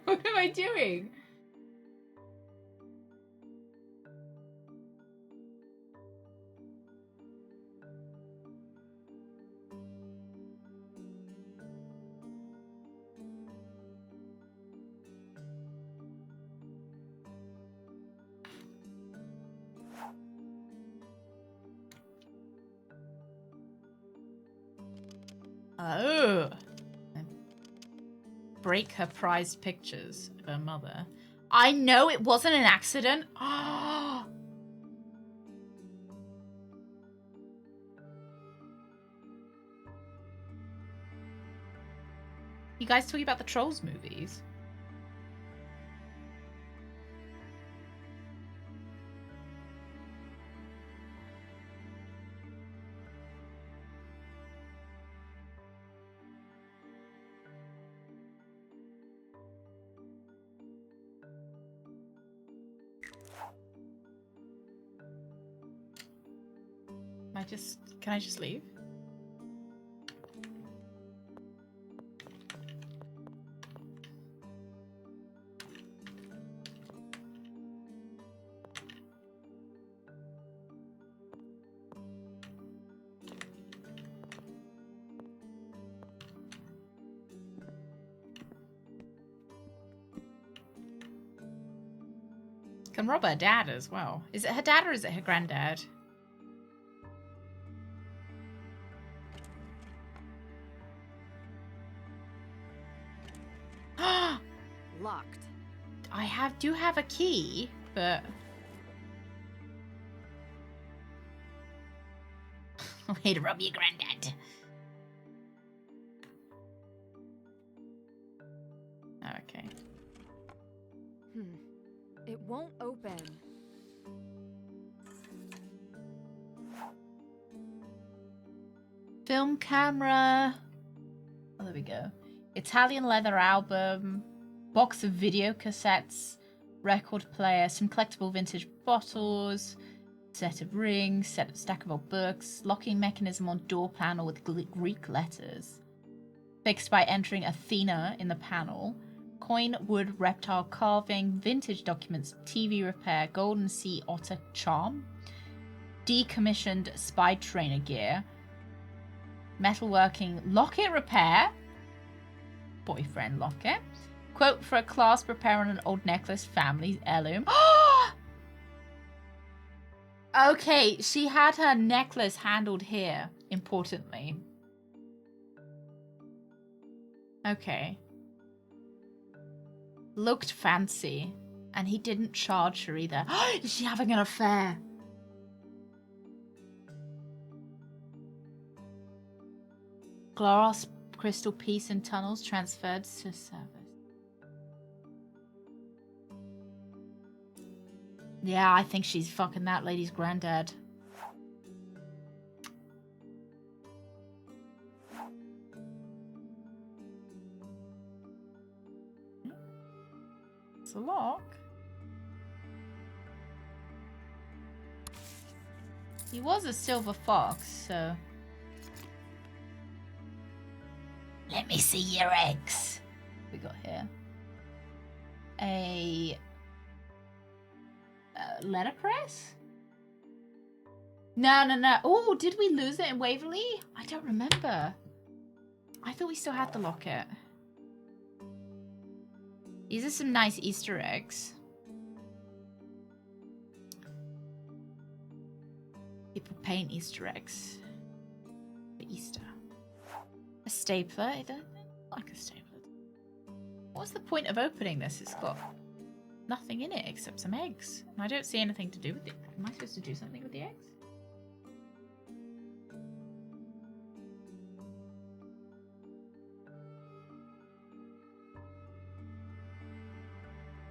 What am I doing? Oh. Break her prized pictures of her mother. I know it wasn't an accident. You guys talking about the Trolls movies? Can I just leave? Can rob her dad as well. Is it her dad or is it her granddad? I do have a key, but way to rub your granddad. Okay. It won't open. Film camera. Oh, there we go. Italian leather album. Box of video cassettes. Record player. Some collectible vintage bottles. Set of rings. Stack of old books. Locking mechanism on door panel with Greek letters. Fixed by entering Athena in the panel. Coin, wood, reptile carving. Vintage documents. TV repair. Golden sea otter charm. Decommissioned spy trainer gear. Metalworking locket repair. Boyfriend locket. Quote for a clasp repair on an old necklace. Family heirloom. Okay, she had her necklace handled here, importantly. Okay. Looked fancy. And he didn't charge her either. Is she having an affair? Glass crystal piece and tunnels transferred to service. Yeah, I think she's fucking that lady's granddad. It's a lock. He was a silver fox, so... Let me see your eggs. We got here a letterpress. No. Oh, did we lose it in Waverly? I don't remember. I thought we still had the locket. These are some nice Easter eggs. People paint Easter eggs for Easter. A stapler. I don't like a stapler. What's the point of opening this? It's got nothing in it except some eggs. And I don't see anything to do with it. Am I supposed to do something with the eggs?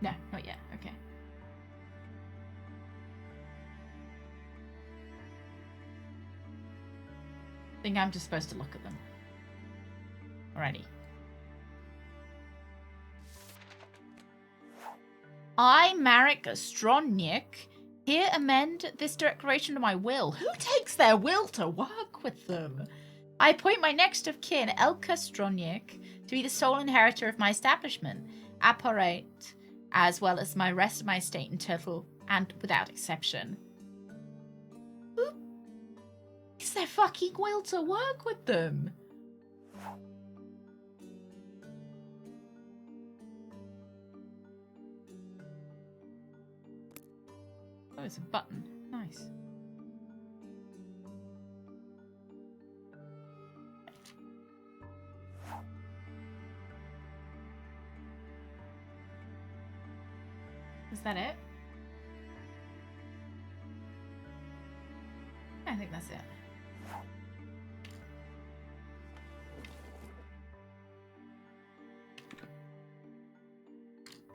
No, not yet. Okay. I think I'm just supposed to look at them. Alrighty. I, Marek Stronnik, here amend this declaration to my will. Who takes their will to work with them? I appoint my next of kin, Elka Stronnik, to be the sole inheritor of my establishment, apparate, as well as my rest of my estate in total and without exception. Who takes their fucking will to work with them? Oh, it's a button. Nice. Is that it? I think that's it.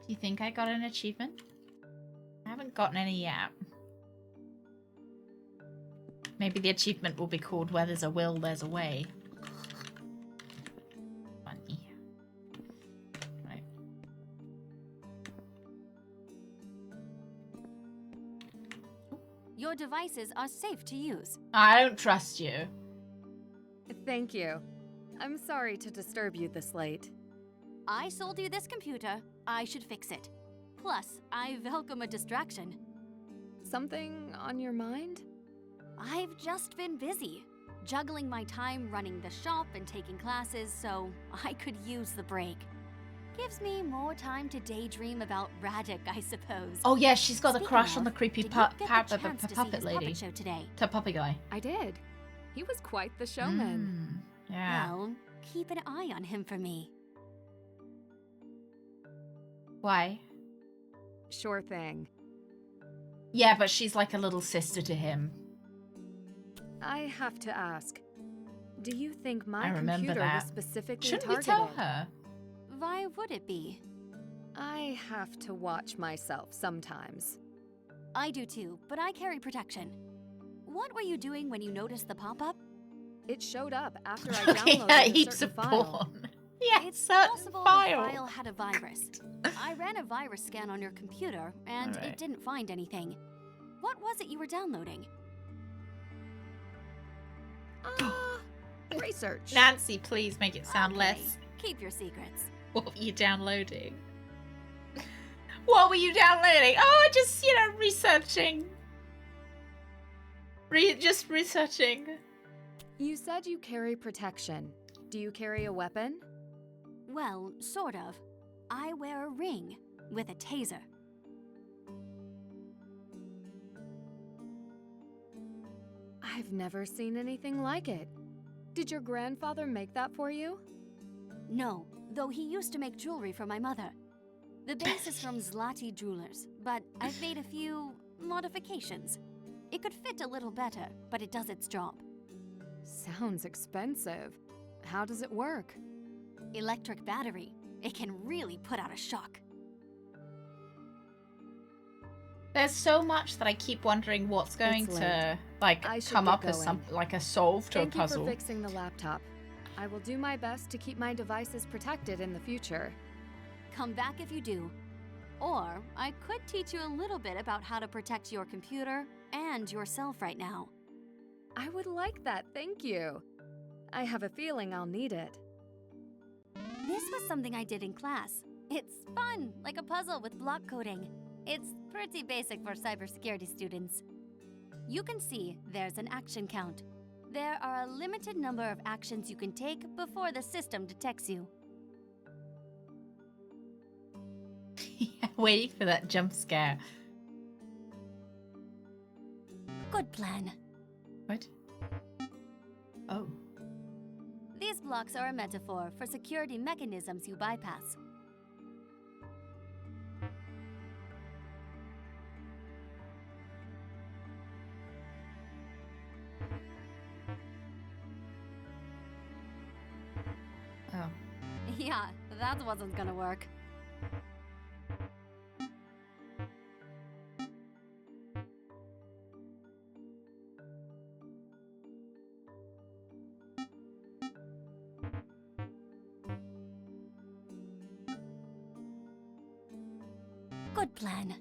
Do you think I got an achievement? I haven't gotten any yet. Maybe the achievement will be called Where There's a Will, There's a Way. Funny. Right. Your devices are safe to use. I don't trust you. Thank you. I'm sorry to disturb you this late. I sold you this computer. I should fix it. Plus, I welcome a distraction. Something on your mind? I've just been busy, juggling my time running the shop and taking classes, so I could use the break. Gives me more time to daydream about Radek, I suppose. Oh yeah, she's got a Speaking crush of, on the creepy did you get the chance to see puppet his lady. puppet show today? The puppy guy. I did. He was quite the showman. Yeah. Well, keep an eye on him for me. Why? Sure thing. Yeah, but she's like a little sister to him. I have to ask, do you think my I remember computer that. was specifically Shouldn't targeted? we tell her? Why would it be? I have to watch myself sometimes. I do too, but I carry protection. What were you doing when you noticed the pop-up? It showed up after I Okay, downloaded yeah, a heaps certain of file. porn. Yeah, It's certain possible file. the file had a virus. I ran a virus scan on your computer, and Alright. it didn't find anything. What was it you were downloading? Research. Nancy, please make it sound Okay, less. keep your secrets. What were you downloading? What were you downloading? Oh, just, researching. Just researching. You said you carry protection. Do you carry a weapon? Well, sort of. I wear a ring with a taser. I've never seen anything like it. Did your grandfather make that for you? No, though he used to make jewelry for my mother. The base is from Zloty Jewelers, but I've made a few modifications. It could fit a little better, but it does its job. Sounds expensive. How does it work? Electric battery. It can really put out a shock. There's so much that I keep wondering what's going It's to I should come get up as going. some like a solve to Thank a you puzzle. for fixing the laptop. I will do my best to keep my devices protected in the future. Come back if you do. Or I could teach you a little bit about how to protect your computer and yourself right now. I would like that, thank you. I have a feeling I'll need it. This was something I did in class. It's fun, like a puzzle with block coding. It's pretty basic for cybersecurity students. You can see there's an action count. There are a limited number of actions you can take before the system detects you. Waiting for that jump scare. Good plan. What? Oh. These blocks are a metaphor for security mechanisms you bypass. Oh. Yeah, that wasn't gonna work. Good plan.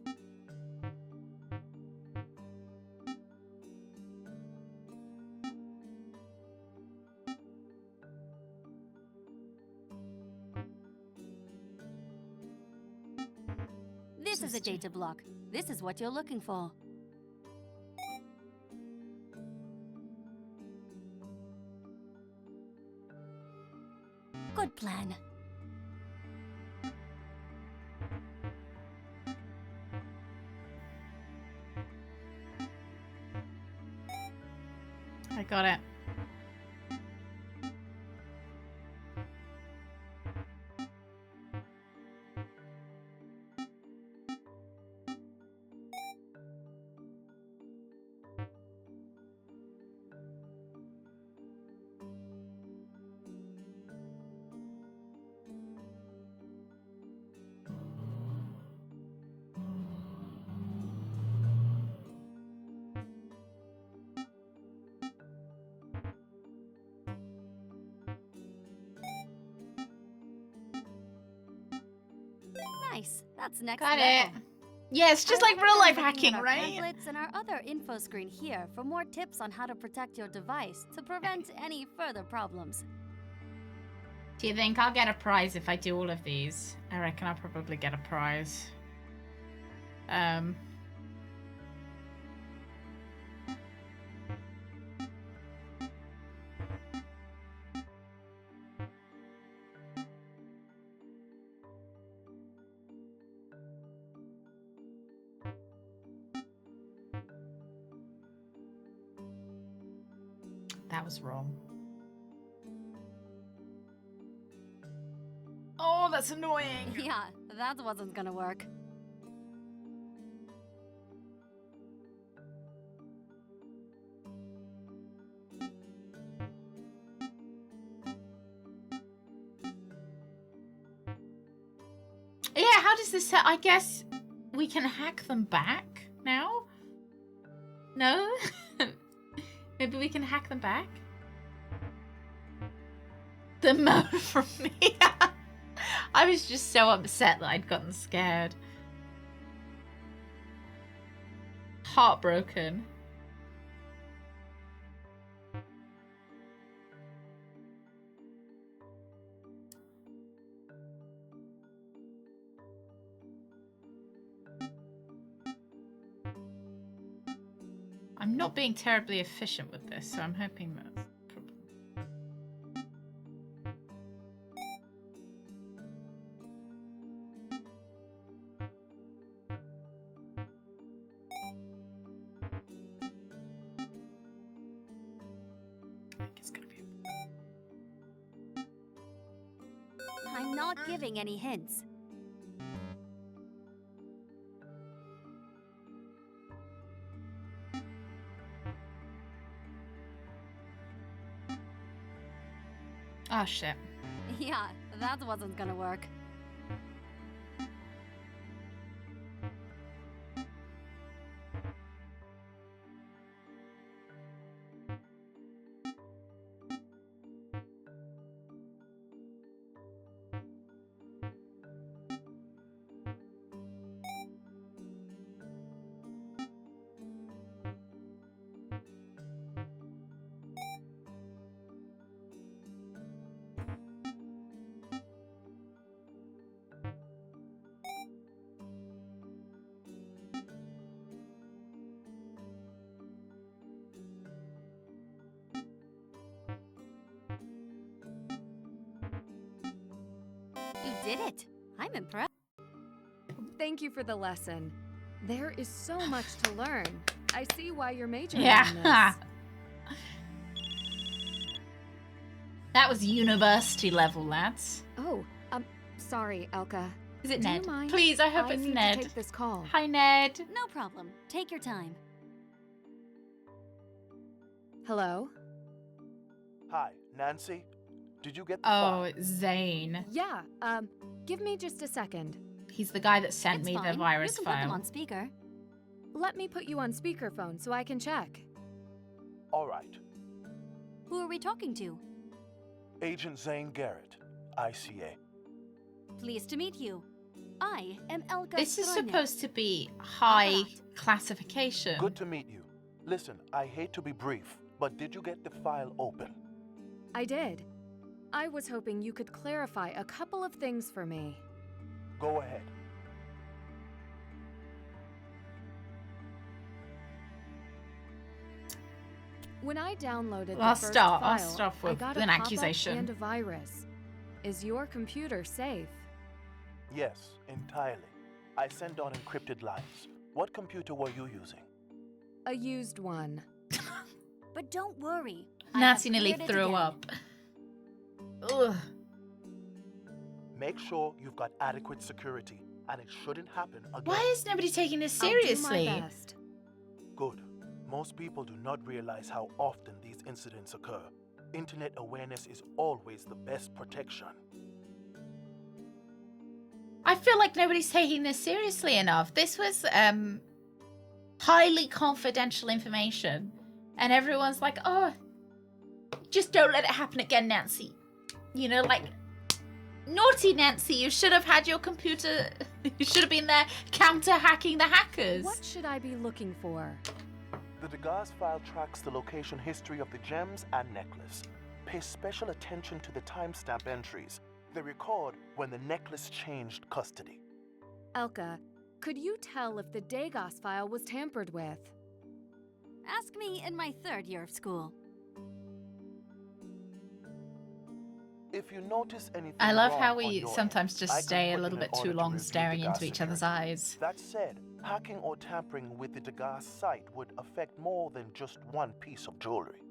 This is a data block. This is what you're looking for. Good plan. I got it. Nice. That's next Got level. it. Yeah, it's just like real life hacking, Our right? pamphlets and our other info screen here for more tips on how to protect your device to prevent any further problems. Do you think I'll get a prize if I do all of these? I reckon I'll probably get a prize. That was wrong. Oh, that's annoying. Yeah, that wasn't gonna work. Yeah, how does this... I guess we can hack them back now? No? Maybe we can hack them back? The moan from me. I was just so upset that I'd gotten scared. Heartbroken. I'm not being terribly efficient with this, so I'm hoping that's... I'm not giving any hints. Oh, shit. Yeah, that wasn't gonna work. You did it. I'm impressed. Thank you for the lesson. There is so much to learn. I see why you're majoring in Yeah. this. That was university level, lads. Oh, sorry, Elka. Is it Do you Ned? mind? Please, I hope I it's need Ned. to take this call. Hi, Ned. No problem. Take your time. Hello? Hi, Nancy. Did you get the Oh, file? it's Zane. Yeah, give me just a second. He's the guy that sent It's me fine. the virus You can put them file. on speaker. Let me put you on speakerphone so I can check. All right. Who are we talking to? Agent Zane Garrett, ICA. Pleased to meet you. I am Elka This is Stronic. supposed to be high classification. Good to meet you. Listen, I hate to be brief, but did you get the file open? I did. I was hoping you could clarify a couple of things for me. Go ahead. When I downloaded I'll the first start file, off I with got an a pop-up accusation. and a virus. Is your computer safe? Yes, entirely. I sent on encrypted lines. What computer were you using? A used one. But don't worry. I Nancy have nearly cleared it threw again. up. Ugh. Make sure you've got adequate security, and it shouldn't happen again. Why is nobody taking this I'll do seriously? my best. Good. Most people do not realize how often these incidents occur. Internet awareness is always the best protection. I feel like nobody's taking this seriously enough. This was highly confidential information. And everyone's like, oh, just don't let it happen again, Nancy. You know, like, naughty Nancy, you should have had your computer, you should have been there counter-hacking the hackers. What should I be looking for? The Degas file tracks the location history of the gems and necklace. Pay special attention to the timestamp entries. They record when the necklace changed custody. Elka, could you tell if the Degas file was tampered with? Ask me in my 3rd year of school. If you notice anything I love wrong how on we your sometimes end, just I can stay a put little in an bit too order to long review staring Degas into each other's security. eyes. That said, hacking or tampering with the Degas site would affect more than just one piece of jewelry.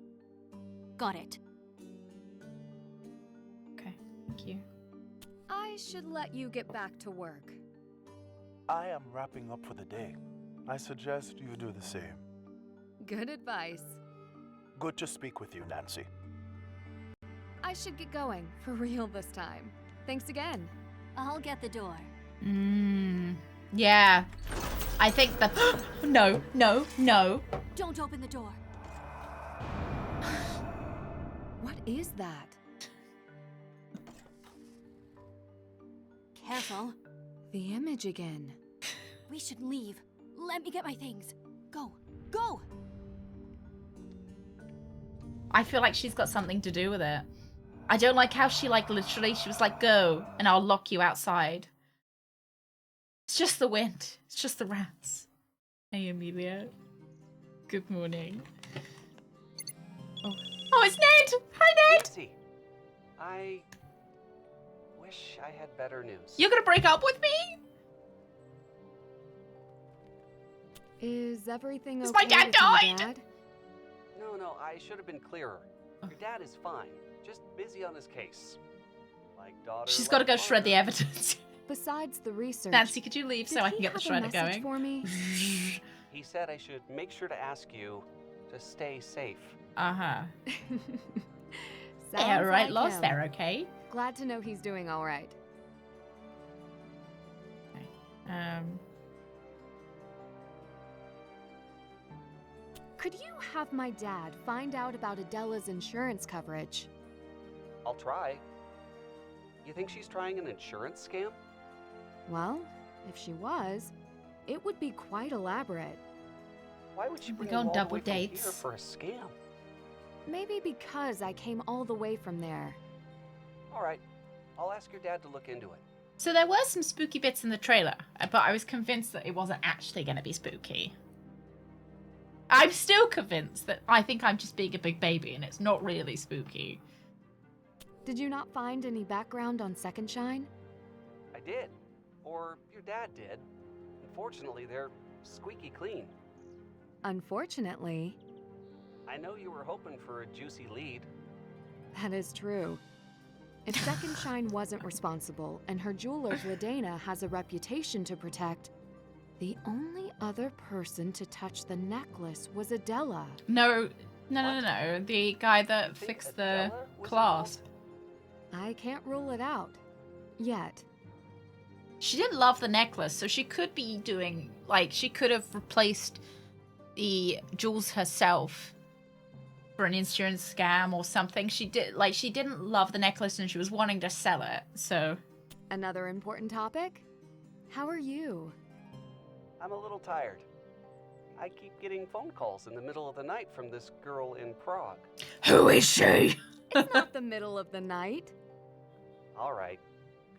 Got it. Okay, thank you. I should let you get back to work. I am wrapping up for the day. I suggest you do the same. Good advice. Good to speak with you, Nancy. I should get going, for real this time. Thanks again. I'll get the door. Yeah. I think the... No. Don't open the door. What is that? Careful. The image again. We should leave. Let me get my things. Go. Go! I feel like she's got something to do with it. I don't like how she, like, literally, she was like, go, and I'll lock you outside. It's just the wind. It's just the rats. Hey, Amelia. Good morning. Oh, it's Ned! Hi, Ned! Nancy, I wish I had better news. You're gonna break up with me? Is everything okay? My dad with your died! dad? No, I should have been clearer. Your dad is fine, just busy on his case. Like daughter. She's gotta go shred the evidence. Besides the research. Nancy, could you leave so I can get the shredder going? For me? He said I should make sure to ask you to stay safe. Uh-huh. Sounds Yeah, right, like lost him. there, okay? Glad to know he's doing all right. Could you have my dad find out about Adela's insurance coverage? I'll try. You think she's trying an insurance scam? Well, if she was, it would be quite elaborate. Why would she bring go on you all the double way from here dates. for a scam? Maybe because I came all the way from there. All right, I'll ask your dad to look into it. So there were some spooky bits in the trailer, but I was convinced that it wasn't actually going to be spooky. I'm still convinced that I think I'm just being a big baby and it's not really spooky. Did you not find any background on Second Shine? I did. Or your dad did. Unfortunately, they're squeaky clean. Unfortunately, I know you were hoping for a juicy lead. that is true. If Second Shine wasn't responsible and her jeweler Vladena has a reputation to protect, the only other person to touch the necklace was Adela. No. The guy that fixed the clasp. I can't rule it out. Yet. She didn't love the necklace, so she could be doing, like, she could have replaced the jewels herself for an insurance scam or something. She didn't love the necklace and she was wanting to sell it, so. Another important topic? How are you? I'm a little tired. I keep getting phone calls in the middle of the night from this girl in Prague. Who is she? It's not the middle of the night. All right.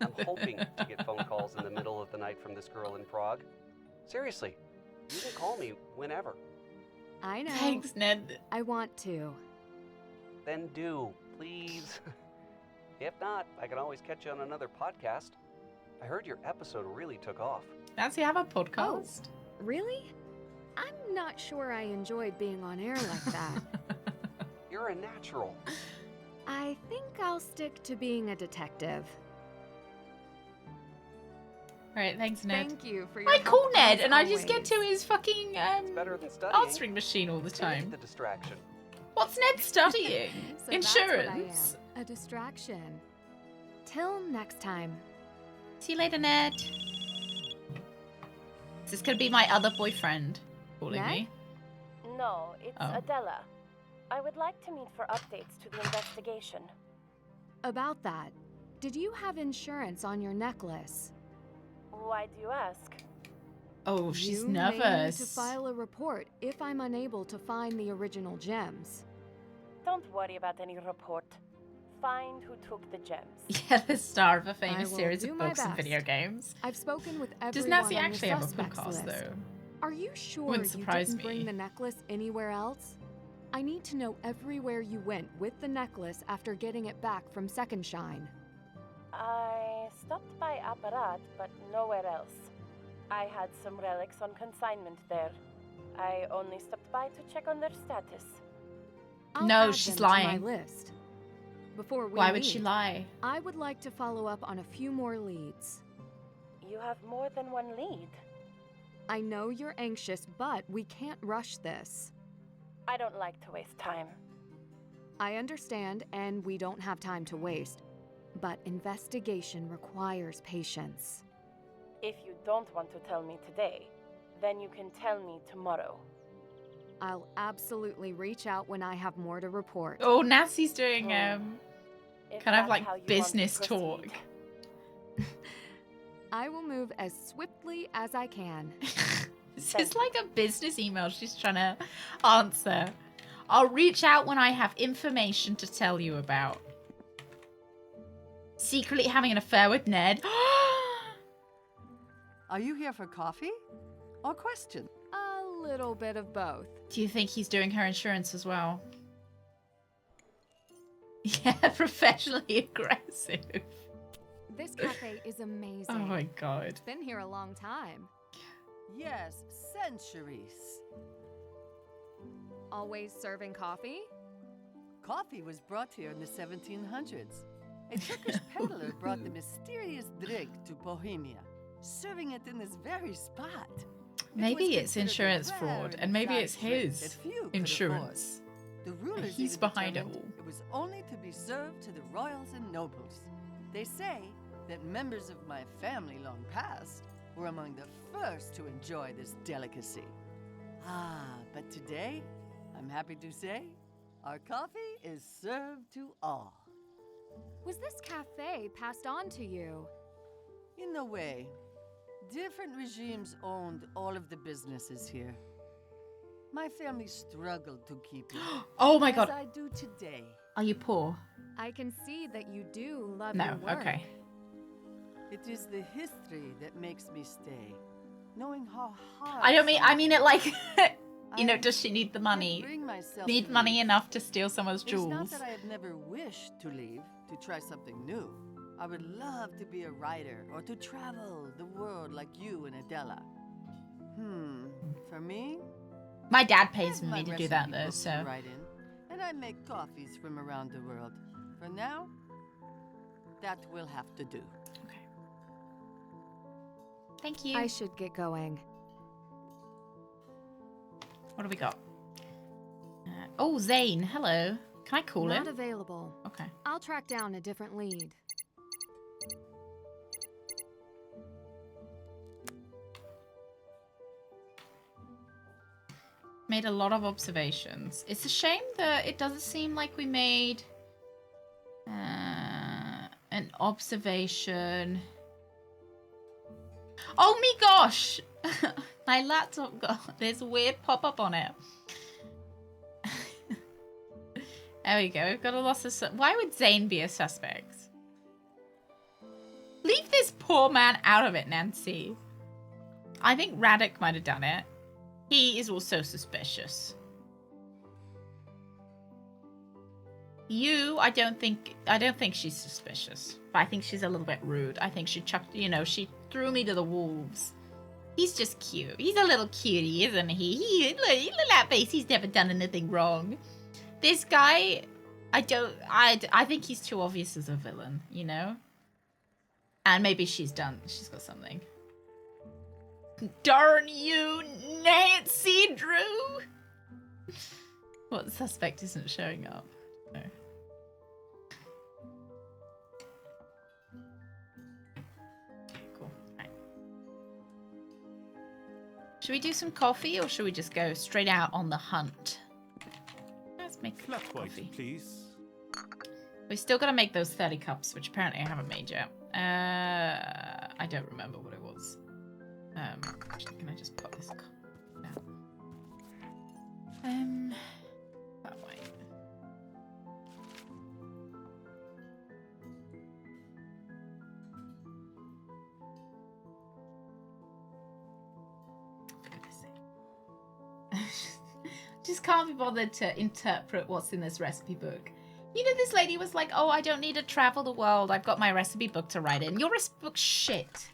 I'm hoping to get phone calls in the middle of the night from this girl in Prague. Seriously, you can call me whenever. I know. Thanks, Ned. I want to. Then do, please. If not, I can always catch you on another podcast. I heard your episode really took off. Nancy, have a podcast. Oh, really? I'm not sure I enjoyed being on air like that. You're a natural. I think I'll stick to being a detective. Right, thanks, Ned. Thank you for your I call help Ned, as and I just get always. to his fucking Better than studying. answering machine all the time. The distraction. What's Ned studying? So that's what I Insurance. am, a distraction. Till next time. See you later, Ned. Is this gonna be my other boyfriend calling Ned? me? No, it's Oh. Adela. I would like to meet for updates to the investigation. About that, did you have insurance on your necklace? Why do you ask? Oh, she's you may need nervous. to file a report if I'm unable to find the original gems. Don't worry about any report. Find who took the gems. Yeah, the star of a I famous will series do of my books and best. video games. I've spoken with everyone Does Nancy on the actually have a suspects podcast, list. though? Are you sure Wouldn't you surprise didn't bring me. the necklace anywhere else? I need to know everywhere you went with the necklace after getting it back from Second Shine. I stopped by Apparat, but nowhere else. I had some relics on consignment there. I only stopped by to check on their status. I'll No, add she's them to my lying. list. Before we Why would she meet, lie? I would like to follow up on a few more leads. You have more than one lead. I know you're anxious, but we can't rush this. I don't like to waste time. I understand, and we don't have time to waste. But investigation requires patience. If you don't want to tell me today, then you can tell me tomorrow. I'll absolutely reach out when I have more to report. Oh, Nancy's doing If kind of that's how you want like to business proceed. talk. I will move as swiftly as I can. This is like a business email she's trying to answer. I'll reach out when I have information to tell you about. Secretly having an affair with Ned. Are you here for coffee or question? A little bit of both. Do you think he's doing her insurance as well? Yeah, professionally aggressive. This cafe is amazing. Oh my god. It's been here a long time. Yes, centuries. Always serving coffee? Coffee was brought here in the 1700s. A Turkish peddler brought the mysterious drink to Bohemia, serving it in this very spot. Maybe it's insurance fraud, and maybe it's his insurance. The rulers He's even behind it determined all. It was only to be served to the royals and nobles. They say that members of my family long past were among the first to enjoy this delicacy. But today, I'm happy to say, our coffee is served to all. Was this cafe passed on to you? In a way, different regimes owned all of the businesses here. My family struggled to keep it. Oh my god. As I do today. Are you poor? I can see that you do love No, your work. okay. It is the history that makes me stay. Knowing how hard I mean it like, you know, does she need the money? bring myself Need to money leave. enough to steal someone's It's not jewels? that I have never wished to leave, to try something new. I would love to be a writer or to travel the world like you and Adela. For me, My dad pays my me to do recipe that though, books to so. write in, and I make coffees from around the world. For now, that will have to do. Thank you. I should get going. What do we got? Oh, Zane, hello. Can I call Not him? available. Okay. I'll track down a different lead. Made a lot of observations. It's a shame that it doesn't seem like we made an observation. Oh my gosh! My laptop got this weird pop-up on it. There we go. We've got a lot of... Why would Zane be a suspect? Leave this poor man out of it, Nancy. I think Radek might have done it. He is also suspicious. You, I don't think she's suspicious. But I think she's a little bit rude. I think she chucked, you know, she threw me to the wolves. He's just cute. He's a little cutie, isn't he? Look at that face. He's never done anything wrong. This guy, I think he's too obvious as a villain, you know? And maybe she's got something. Darn you, Nancy Drew! What suspect isn't showing up? No. Cool. Right. Should we do some coffee or should we just go straight out on the hunt? Let's make Flat white, coffee. please. We still got to make those 30 cups, which apparently I haven't made yet. I don't remember what it was. Actually, can I just put this cup down? That way. For goodness sake. Just can't be bothered to interpret what's in this recipe book. You know, this lady was like, oh, I don't need to travel the world. I've got my recipe book to write in. Your recipe book's shit.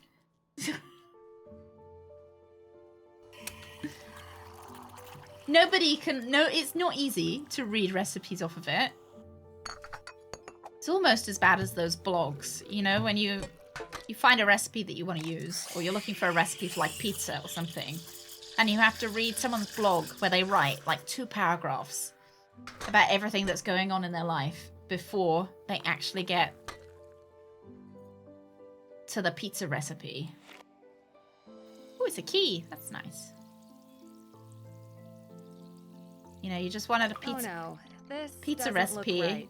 Nobody can... No, it's not easy to read recipes off of it. It's almost as bad as those blogs. You know, when you find a recipe that you want to use, or you're looking for a recipe for, like, pizza or something, and you have to read someone's blog where they write, like, 2 paragraphs about everything that's going on in their life before they actually get to the pizza recipe. Oh, it's a key. That's nice. You know, you just wanted a pizza, Oh no, this pizza doesn't recipe, look right.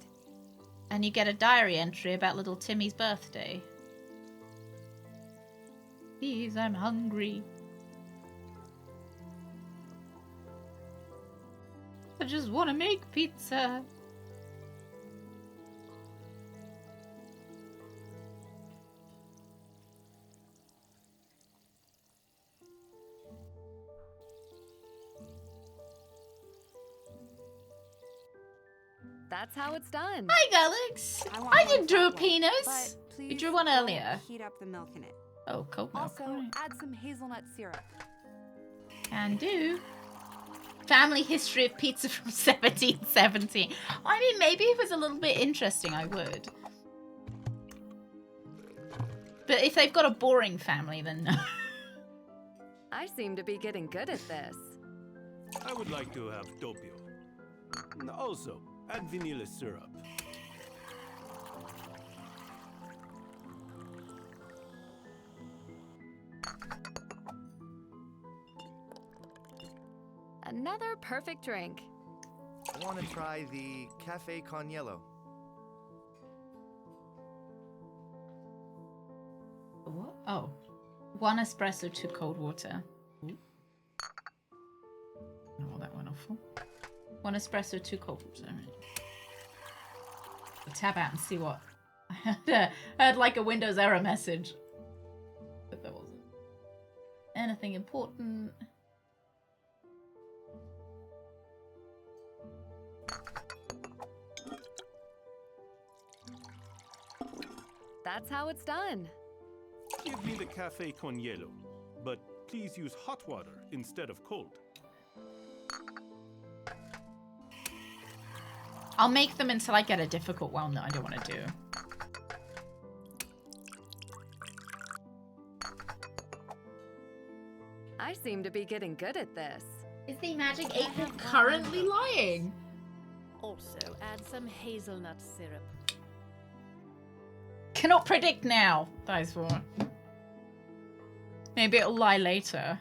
and you get a diary entry about little Timmy's birthday. Please, I'm hungry. I just want to make pizza. That's how it's done. Hi, Alex. I didn't draw a penis. You drew one earlier. Heat up the milk in it. Oh, cold milk. Also, Right. add some hazelnut syrup. Can do. Family history of pizza from 1770. I mean, maybe if it was a little bit interesting, I would. But if they've got a boring family, then no. I seem to be getting good at this. I would like to have doppio. Also, add vanilla syrup. Another perfect drink. I want to try the Cafe con Hielo. What? Oh. 1 espresso, 2 cold water. Ooh. Oh, that went awful. 1 espresso, 2 cold water. I'll tab out and see what. I heard like a Windows error message. But there wasn't. Anything important? That's how it's done. Give me the cafe con hielo, but please use hot water instead of cold. I'll make them until I get a difficult one that I don't want to do. I seem to be getting good at this. Is the magic 8 currently lying? Also, add some hazelnut syrup. Cannot predict now, Dice War. Maybe it'll lie later.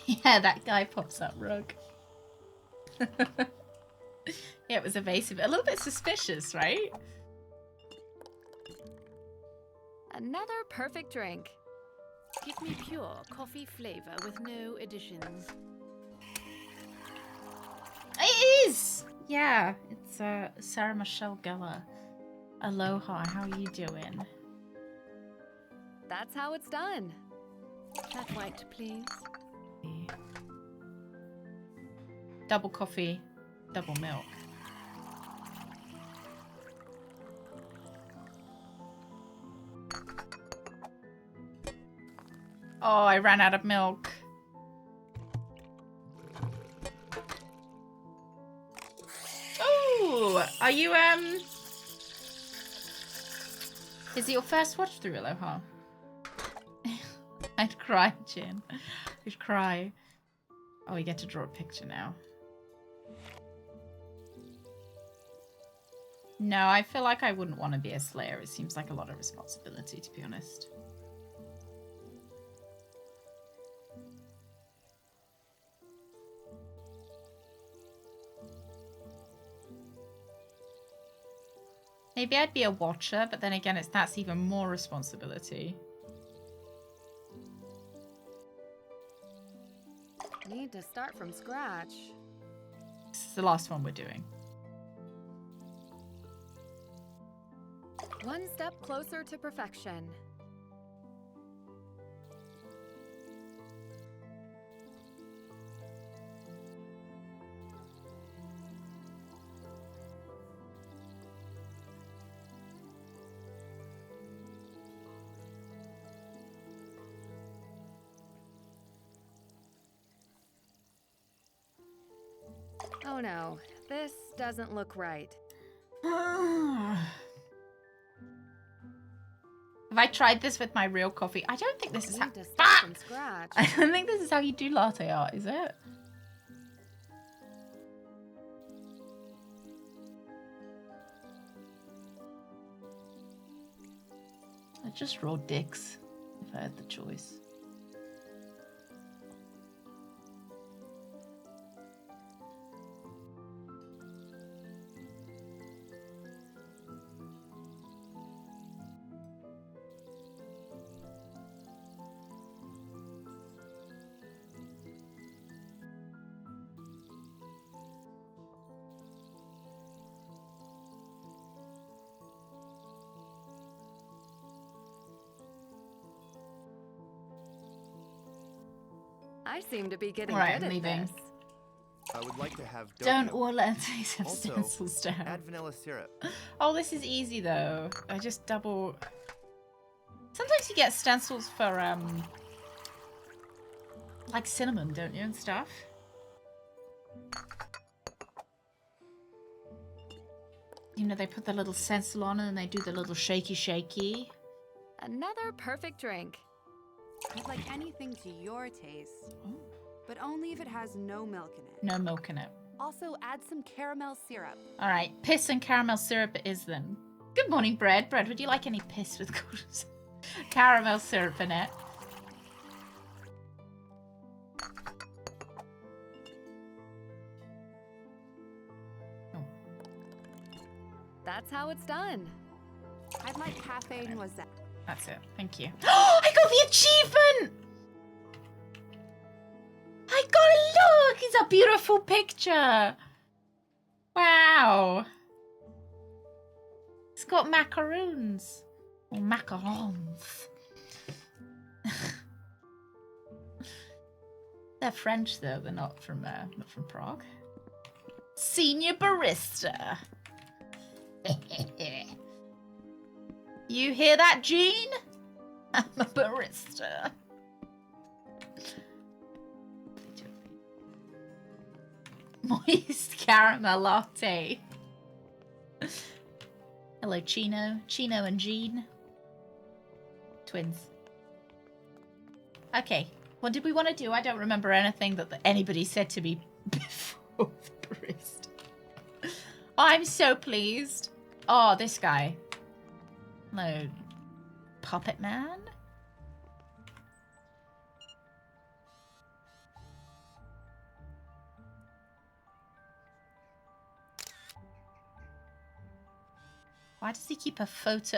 Yeah, that guy pops up, Rug. Yeah, it was evasive. A little bit suspicious, right? Another perfect drink. Give me pure coffee flavor with no additions. It is! Yeah, it's Sarah Michelle Gellar. Aloha, how are you doing? That's how it's done. Flat white, please. Double coffee, double milk. Oh, I ran out of milk. Oh, are you, is it your first watch through, Aloha? I'd cry, Jin. I'd cry. Oh, we get to draw a picture now. No, I feel like I wouldn't want to be a slayer. It seems like a lot of responsibility, to be honest. Maybe I'd be a watcher, but then again, that's even more responsibility. Need to start from scratch. This is the last one we're doing. One step closer to perfection. Oh no, this doesn't look right. Have I tried this with my real coffee? I don't think this is how... Need to start from scratch. I don't think this is how you do latte art, is it? I'd just roll dicks if I had the choice. I seem to be getting All right, good I'm at leaving. this. I would like to have Don't dough. all lenses have Also, stencils down. add vanilla syrup. Oh, this is easy though. I just double. Sometimes you get stencils for like cinnamon, don't you, and stuff. You know, they put the little stencil on it and they do the little shaky. Another perfect drink. I'd like anything to your taste, but only if it has no milk in it. No milk in it. Also, add some caramel syrup. All right, piss and caramel syrup it is then. Good morning, Bread. Bread, would you like any piss with caramel syrup in it? That's how it's done. I'd like cafe noisette. That's it. Thank you. I got the achievement! I got it! Look! It's a beautiful picture. Wow. It's got macaroons. Or macarons. They're French though. They're not from Prague. Senior barista. You hear that, Jean? I'm a barista. Moist caramel latte. Hello, Chino. Chino and Jean. Twins. Okay. What did we want to do? I don't remember anything that anybody said to me before the barista. I'm so pleased. Oh, this guy. No. Puppet Man? Why does he keep a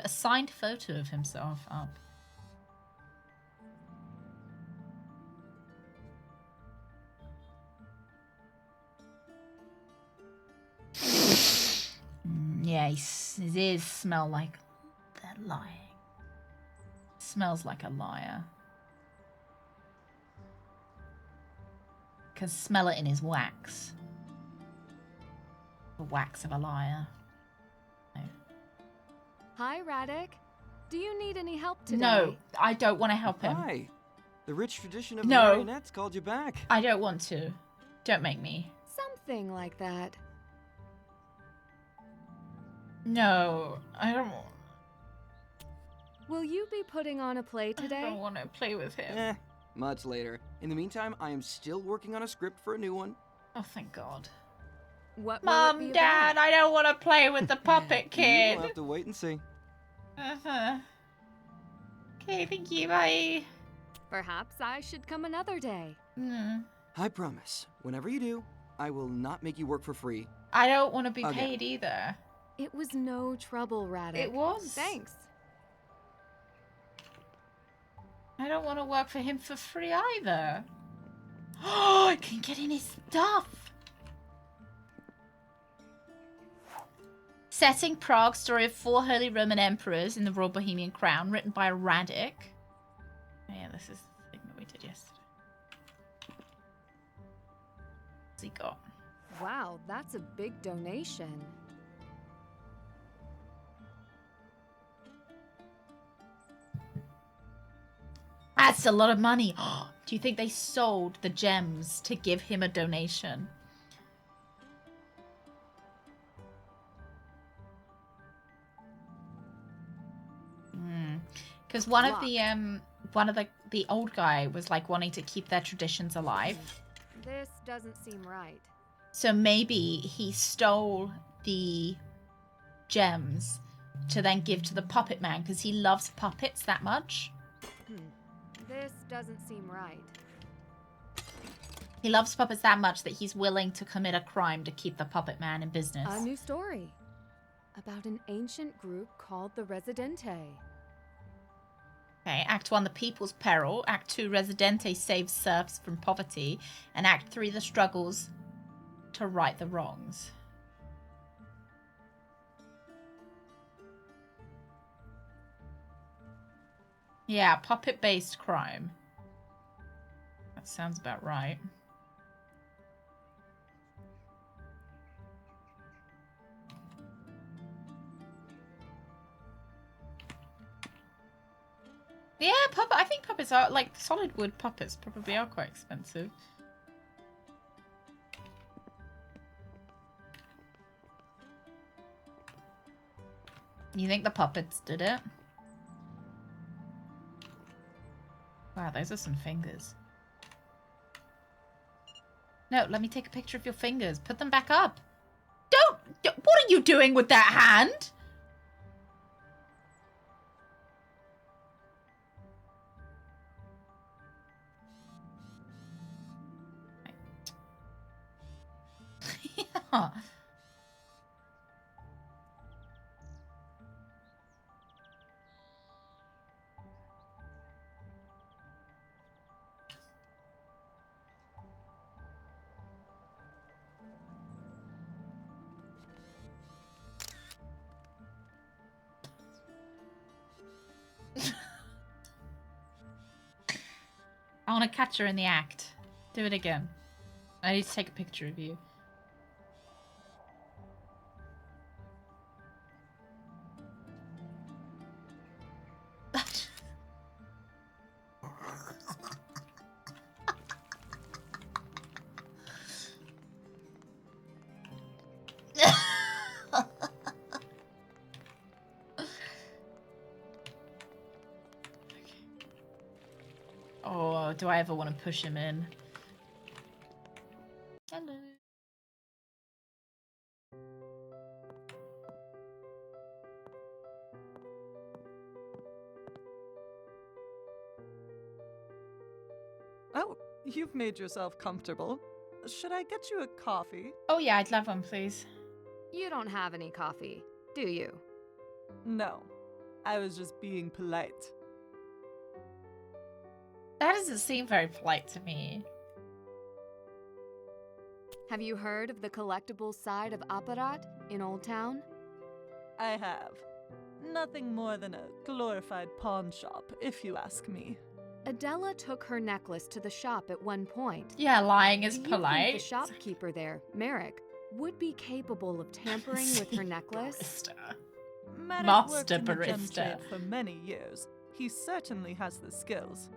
signed photo of himself up? Yeah, his ears smell like they're lying. Smells like a liar. Can smell it in his wax. The wax of a liar. No. Hi, Radek. Do you need any help today? No, I don't want to help him. Hi. The rich tradition of No. marionettes called you back. I don't want to. Don't make me. Something like that. No, I don't. Will you be putting on a play today? I don't want to play with him. Much later. In the meantime, I am still working on a script for a new one. Oh, thank God. What Mom, Dad, I don't want to play with the puppet kid. We'll have to wait and see. Uh-huh. Okay, thank you, bye. Perhaps I should come another day. I promise. Whenever you do, I will not make you work for free. I don't want to be Again. paid either. It was no trouble, Radek. It was. Thanks. I don't want to work for him for free either. Oh, I can get in his stuff. Setting Prague, story of 4 Holy Roman emperors in the Royal Bohemian Crown, written by Radek. Oh, yeah, this is the thing that we did yesterday. What's he got? Wow, that's a big donation. That's a lot of money. Do you think they sold the gems to give him a donation? Because one of the old guy was like wanting to keep their traditions alive. This doesn't seem right. So maybe he stole the gems to then give to the puppet man because he loves puppets that much. This doesn't seem right. He loves puppets that much that he's willing to commit a crime to keep the puppet man in business. A new story about an ancient group called the Residente. Okay, Act 1, The People's Peril. Act 2, Residente saves serfs from poverty. And Act 3, The Struggles to right the wrongs. Yeah, puppet-based crime. That sounds about right. Yeah, I think puppets are, like, solid wood puppets probably are quite expensive. You think the puppets did it? Wow, those are some fingers. No, let me take a picture of your fingers. Put them back up. Don't! What are you doing with that hand? Yeah. I want to catch her in the act. Do it again. I need to take a picture of you. Oh, do I ever want to push him in? Hello. Oh, you've made yourself comfortable. Should I get you a coffee? Oh yeah, I'd love one, please. You don't have any coffee, do you? No, I was just being polite. That doesn't seem very polite to me. Have you heard of the collectibles side of Apparat in Old Town? I have. Nothing more than a glorified pawn shop, if you ask me. Adela took her necklace to the shop at one point. Yeah, lying is Do you polite. think the shopkeeper there, Merrick, would be capable of tampering with her necklace? Merrick Master worked in the gem barista. trade for many years. He certainly has the skills.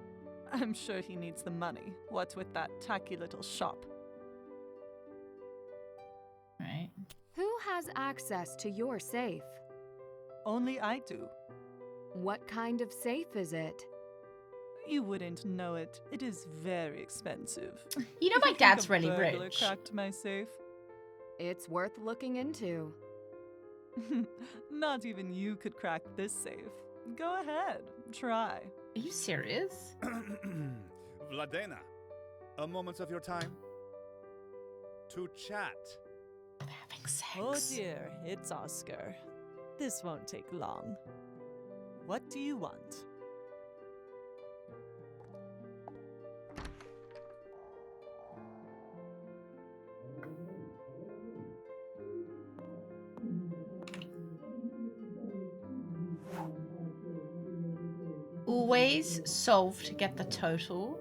I'm sure he needs the money, what with that tacky little shop. Right. Who has access to your safe? Only I do. What kind of safe is it? You wouldn't know it. It is very expensive. You know, If my think dad's a really burglar rich. cracked my safe. It's worth looking into. Not even you could crack this safe. Go ahead, try. Are you serious? Vladena, a moment of your time to chat. Having sex. Oh dear, it's Oscar. This won't take long. What do you want? Always solve to get the total.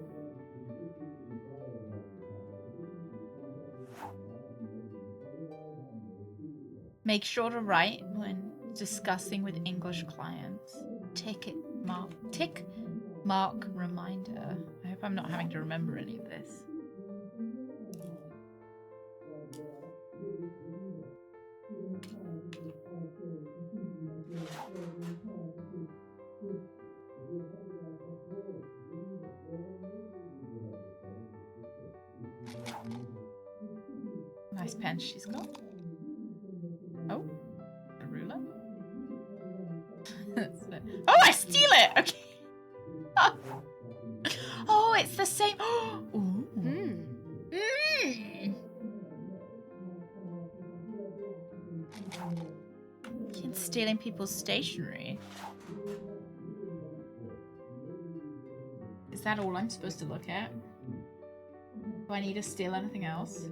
Make sure to write when discussing with English clients. Tick mark reminder. I hope I'm not having to remember any of this. Nice pen she's got. Oh, a ruler. it's the same. Ooh. Kids stealing people's stationery. Is that all I'm supposed to look at? Do I need to steal anything else?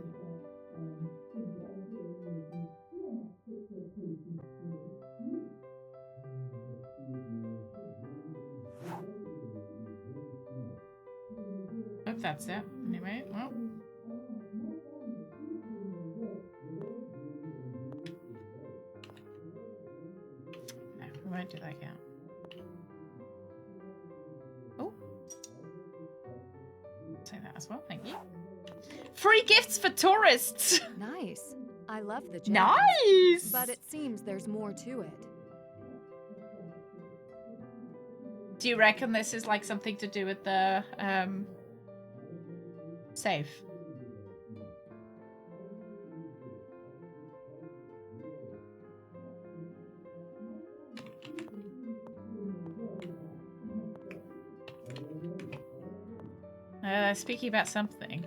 Hope that's it. Anyway, well. No, we won't do that yet. Oh. Say that as well, thank you. Free gifts for tourists! Nice. I love the gems. Nice! But it seems there's more to it. Do you reckon this is like something to do with the safe? Speaking about something.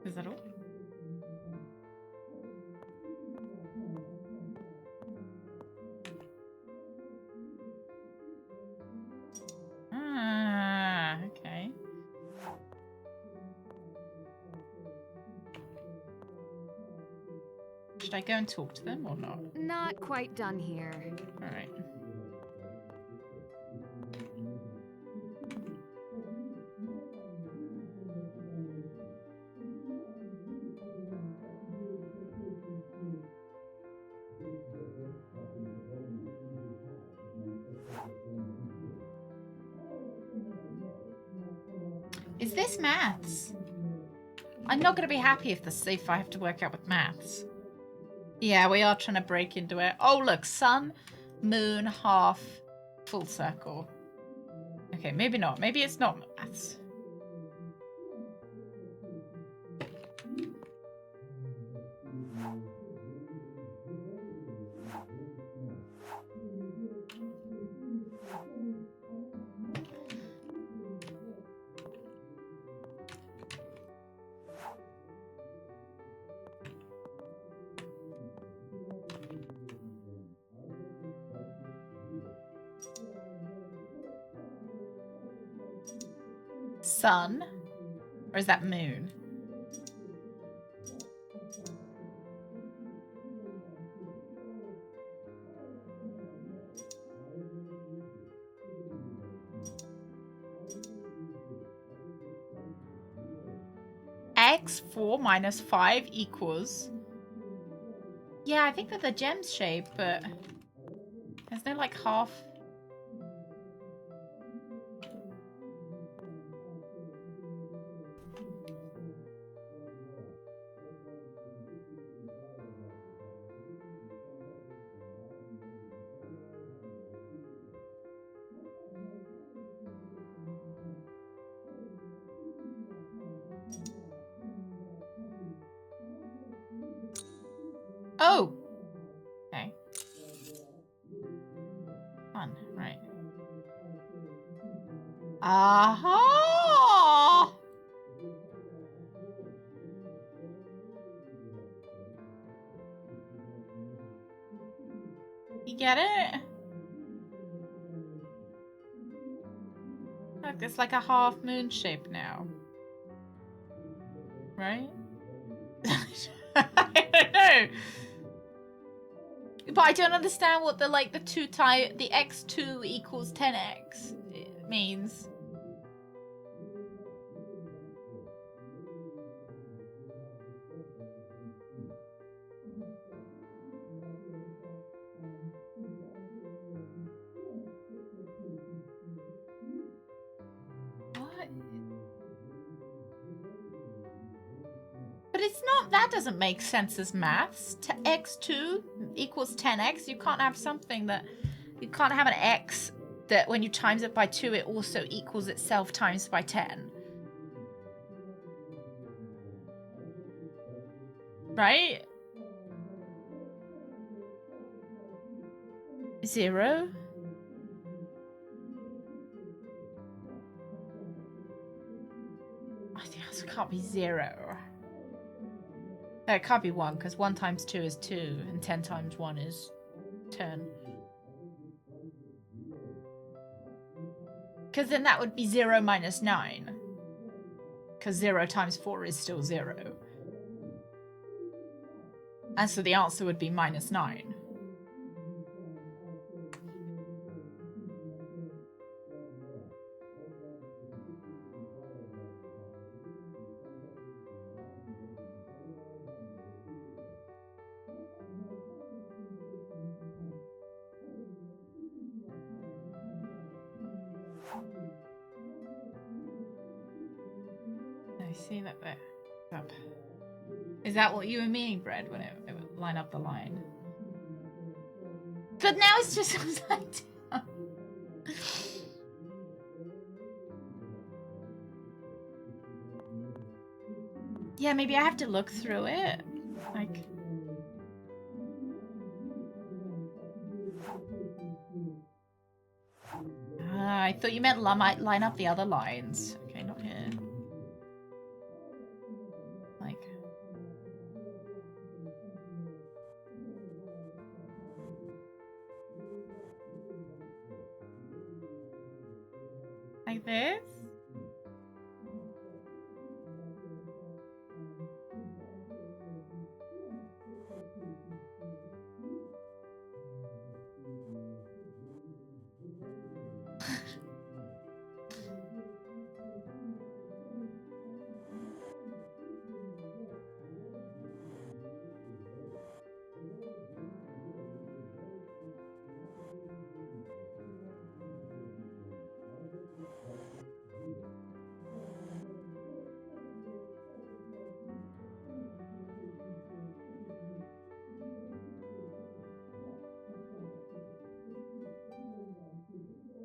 Is that all? Ah, okay. Should I go and talk to them or not? Not quite done here. All right. Is this maths? I'm not going to be happy if I have to work out with maths. Yeah, we are trying to break into it. Oh, look. Sun, moon, half, full circle. Okay, maybe not. Maybe it's not maths. Sun? Or is that moon? X4 minus 5 equals... Yeah, I think they're the gems shape, but... There's no, like, half... Oh! Okay. Fun, right. Aha! You get it? Look, it's like a half moon shape now. Right? I don't know. But I don't understand what the the x2 equals 10x means. What? But it's not, that doesn't make sense as maths. X2 equals 10x. You can't have something that, you can't have an x that when you times it by 2, it also equals itself times by 10. Right? 0? I think it can't be 0. No, it can't be 1, because 1 times 2 is 2, and 10 times 1 is 10. Because then that would be 0 minus 9. Because 0 times 4 is still 0. And so the answer would be minus 9. I see that there. Up. Is that what you were meaning, Bread, when it would line up the line? But now it's just upside down. Yeah, maybe I have to look through it. Like... I thought you meant line up the other lines. Okay, not here. Like... Like this?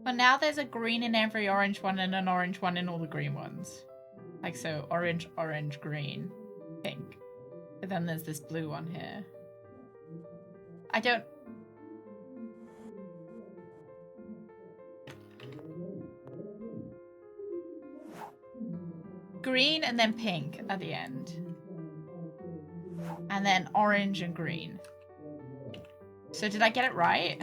But now there's a green in every orange one and an orange one in all the green ones. Like so, orange, orange, green, pink. But then there's this blue one here. I don't... Green and then pink at the end. And then orange and green. So did I get it right?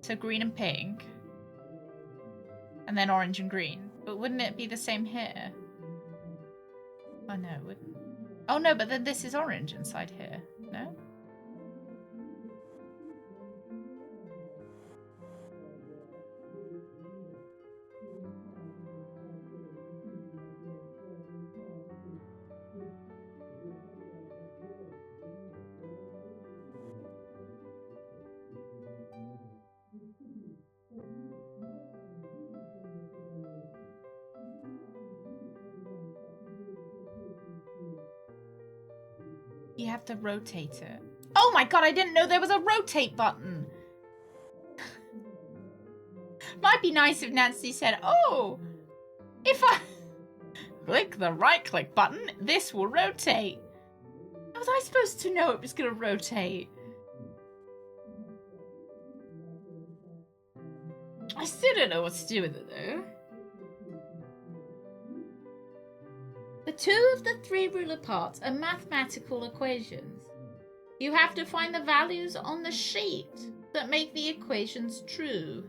So green and pink. And then orange and green. But wouldn't it be the same here? Oh no, it wouldn't. Oh no, but then this is orange inside here. No? You have to rotate it. Oh my god, I didn't know there was a rotate button. Might be nice if Nancy said, oh, if I click the right click button, this will rotate. How was I supposed to know it was going to rotate? I still don't know what to do with it though. The 2 of the 3 ruler parts are mathematical equations. You have to find the values on the sheet that make the equations true.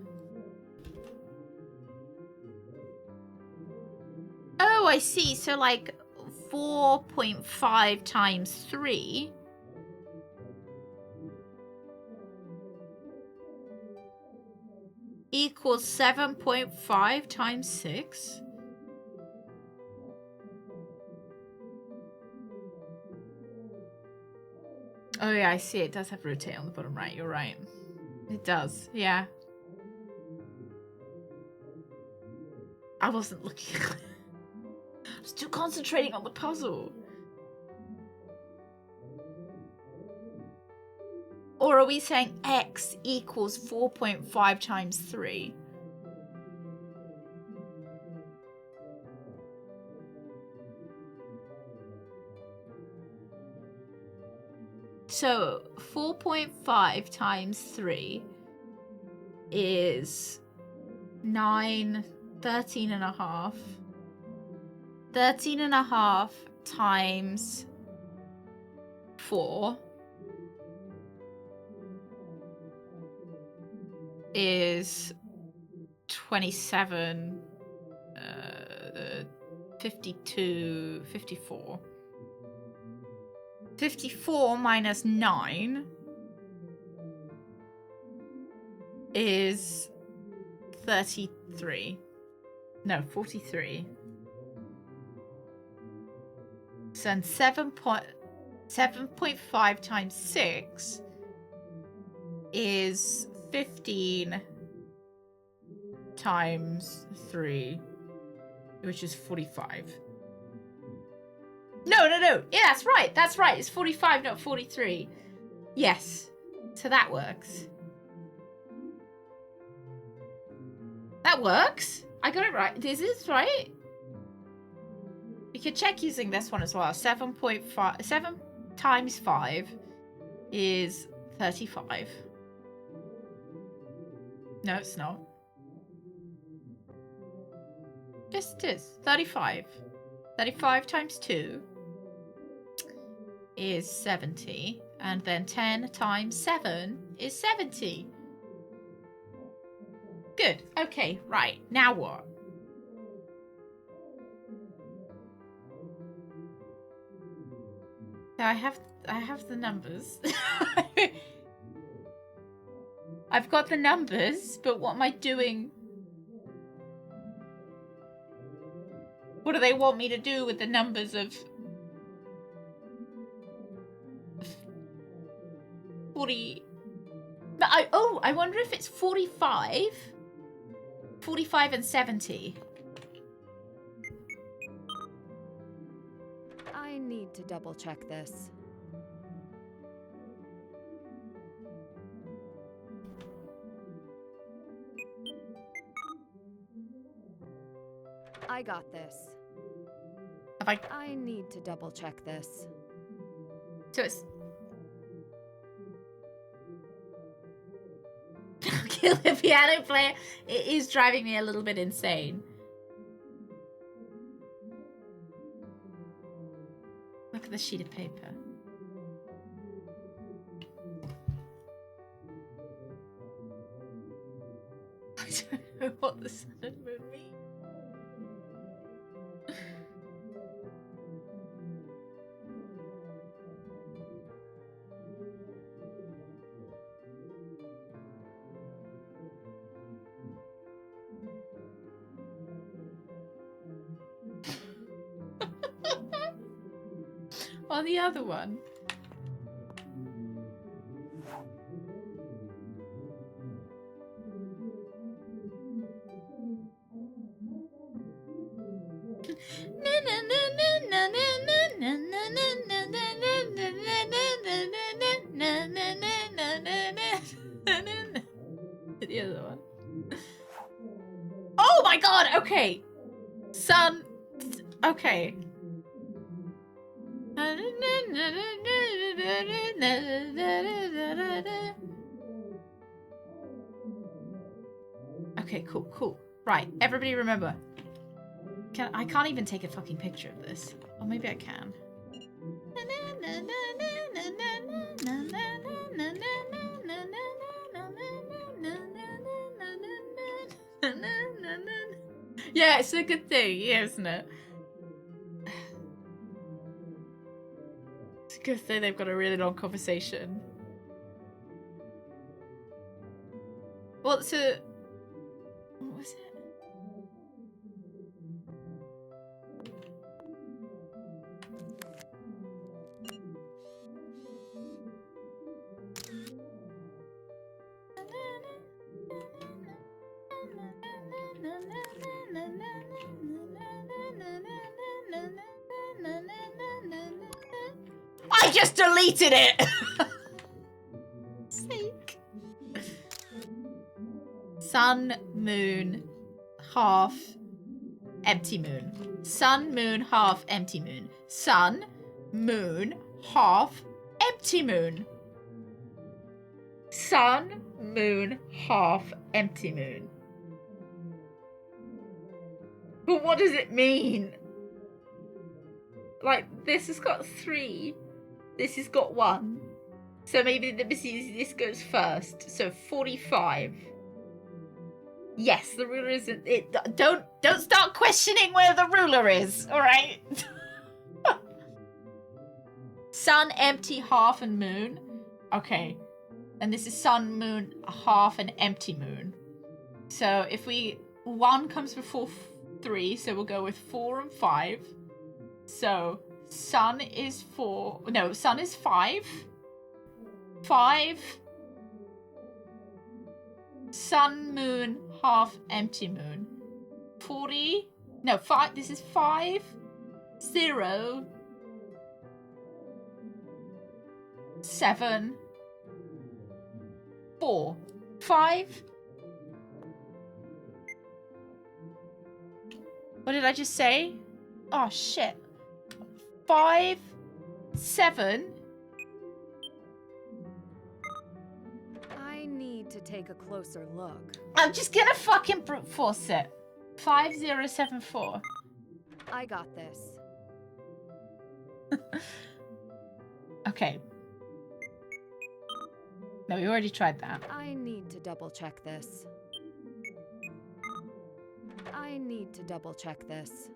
Oh, I see. So like 4.5 times 3 equals 7.5 times 6. Oh yeah, I see. It does have rotate on the bottom right. You're right. It does. Yeah. I wasn't looking. I was too concentrating on the puzzle. Or are we saying x equals 4.5 times 3? So 4.5 times 3 is 9, 13 and a half. 13 and a half times 4 is 27, 52, 54. 54 minus 9 is 33. No, 43. So then 7.5 times 6 is 15 times 3, which is 45. No. Yeah, that's right. That's right. It's 45, not 43. Yes. So that works. That works. I got it right. Is this right? You can check using this one as well. 7 times 5 is 35. No, it's not. Yes, it is. 35. 35 times 2 is 70. And then 10 times 7 is 70. Good. Okay, right. Now what? So I have the numbers. I've got the numbers, but what am I doing? What do they want me to do with the numbers of 40? But I wonder if it's 45. 45 and 70. I need to double check this. I got this. I need to double check this. So it's kill the piano player. It is driving me a little bit insane. Look at the sheet of paper. I don't know what the sun and moon mean. On the other one. The other one. Oh my god, okay. Sun. Okay. Okay, cool. Right, everybody remember. I can't even take a fucking picture of this. Or maybe I can. Yeah, it's a good thing, yeah, isn't it? It's a good thing they've got a really long conversation. What's it? What was it? I just deleted it! Sake. Sun, moon, half, empty moon. Sun, moon, half, empty moon. Sun, moon, half, empty empty moon. Sun, moon, half, empty moon. But what does it mean? Like, this has got 3. This has got 1. So maybe this goes first. So 45. Yes, the ruler isn't it. Don't start questioning where the ruler is, alright? Sun, empty, half, and moon. Okay. And this is sun, moon, half, and empty moon. So if 1 comes before 3, so we'll go with 4 and 5. So sun is 4. No, sun is 5. 5. Sun, moon, half, empty moon. 40. No, 5. This is 5. 0. 7. 4. 5. What did I just say? Oh, shit. 5. 7. I need to take a closer look. I'm just gonna fucking brute force it. 5074. I got this. Okay. No, we already tried that. I need to double check this. I need to double check this.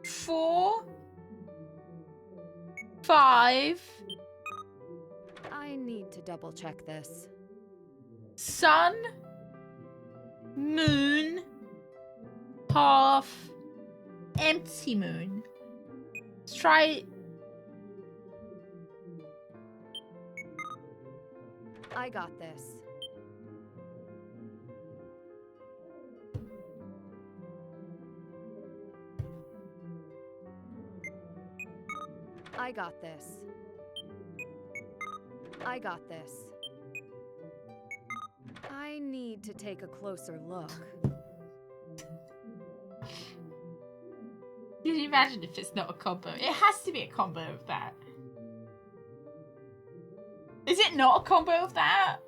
4. 5. I need to double check this. Sun. Moon. Half. Empty moon. Let's try. I got this. I got this. I got this. I need to take a closer look. Can you imagine if it's not a combo? It has to be a combo of that. Is it not a combo of that?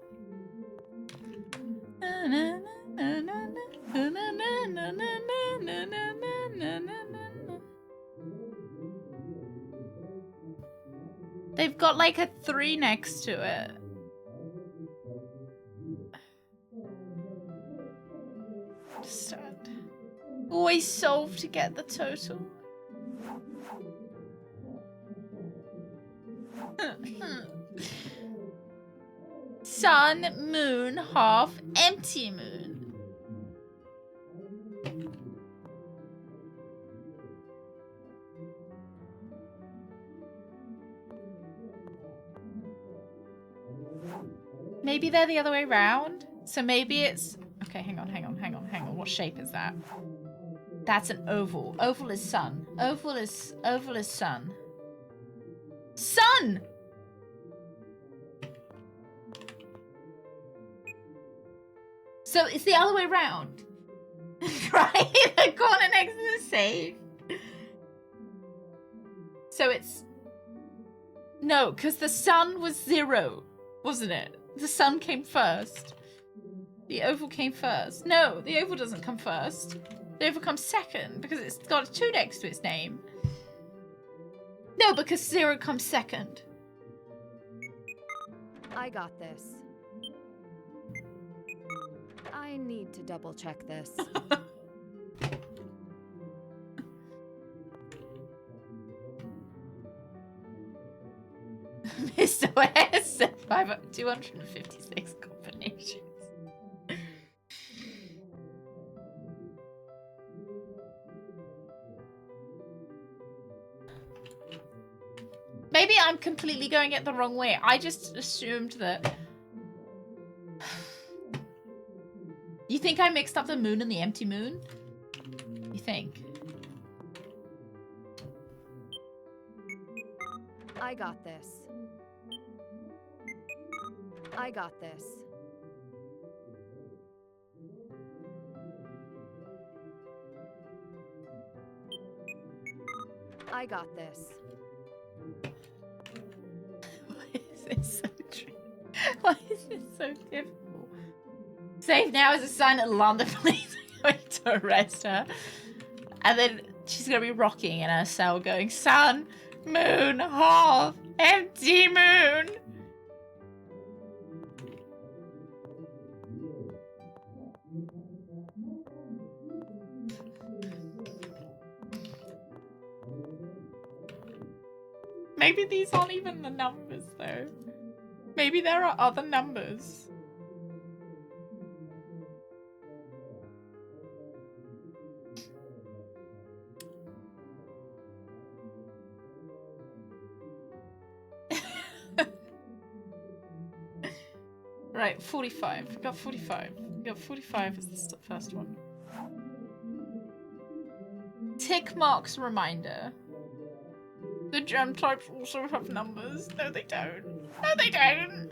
They've got like a 3 next to it. Understand. Always solve to get the total. Sun, moon, half, empty moon. Maybe they're the other way around. So maybe it's... Okay, hang on. What shape is that? That's an oval. Oval is sun. Oval is sun. Sun! So it's the other way around. Right? The corner next to the safe. So it's... No, because the sun was 0, wasn't it? The sun came first. The oval came first. No, the oval doesn't come first. The oval comes second because it's got a 2 next to its name. No, because 0 comes second. I got this. I need to double check this. Mr. West said 256 combinations. Maybe I'm completely going it the wrong way. I just assumed that... You think I mixed up the moon and the empty moon? You think? I got this. I got this. I got this. Why is this so true? Why is this so difficult? Save now is a sign that London police are going to arrest her. And then she's going to be rocking in her cell going, sun, moon, half, empty moon. Maybe these aren't even the numbers, though. Maybe there are other numbers. Right, 45. We got 45. We got 45 as the first one. Tick marks reminder. The gem types also have numbers. No, they don't. No, they don't.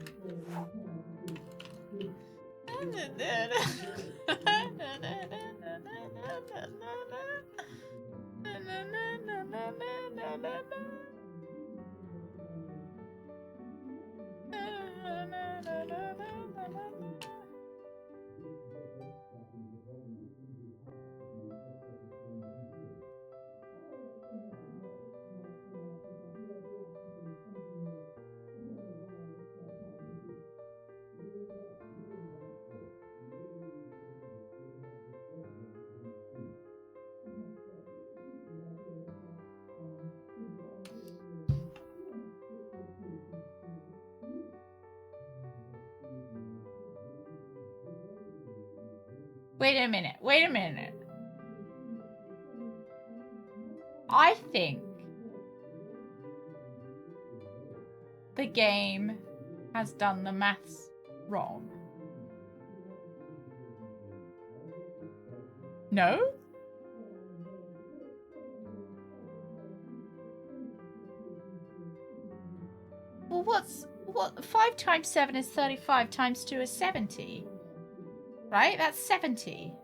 Wait a minute. Wait a minute. I think the game has done the maths wrong. No? Well, what 5 times 7 is 35 times 2 is 70. Right? That's 70.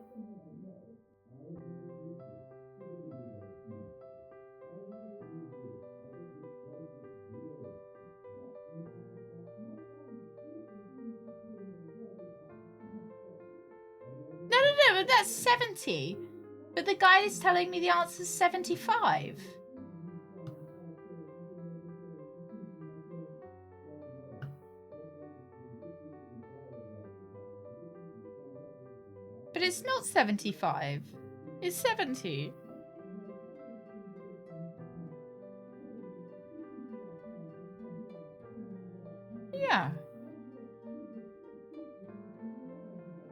No, but that's 70. But the guy is telling me the answer is 75. But it's not 75. It's 70. Yeah.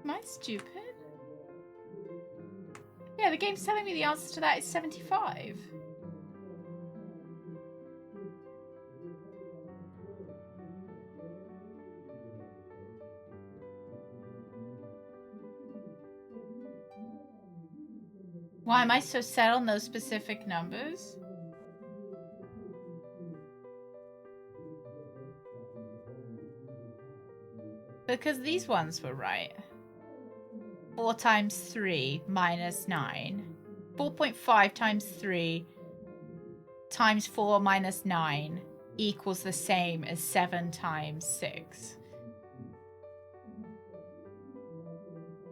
Am I stupid? Yeah, the game's telling me the answer to that is 75. Why am I so set on those specific numbers? Because these ones were right. 4 times 3 minus 9. 4.5 times 3 times 4 minus 9 equals the same as 7 times 6.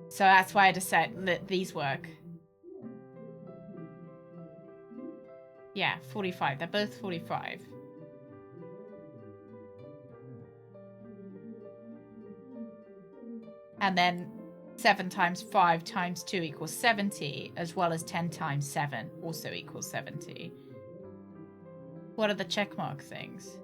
So that's why I decided that these work. Yeah, 45. They're both 45. And then 7 times 5 times 2 equals 70, as well as 10 times 7 also equals 70. What are the checkmark things?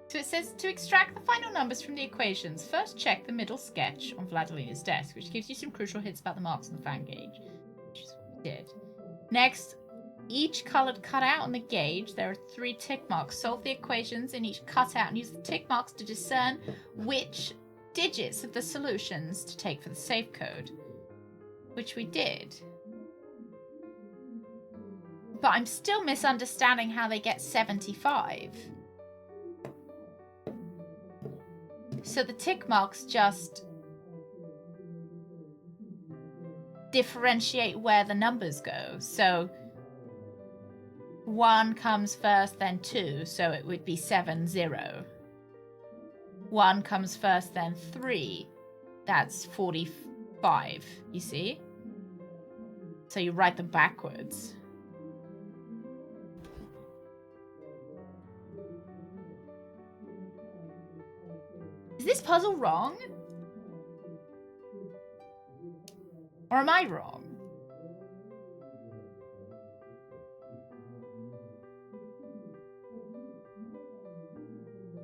So it says, to extract the final numbers from the equations, first check the middle sketch on Vladilina's desk, which gives you some crucial hints about the marks on the fan gauge. Which is what we did. Next, each coloured cutout on the gauge, there are 3 tick marks. Solve the equations in each cutout and use the tick marks to discern which digits of the solutions to take for the safe code. Which we did. But I'm still misunderstanding how they get 75. So the tick marks just differentiate where the numbers go. So 1 comes first, then 2, so it would be 7, 0. 1 comes first, then 3. That's 45, you see? So you write them backwards. Is this puzzle wrong? Or am I wrong?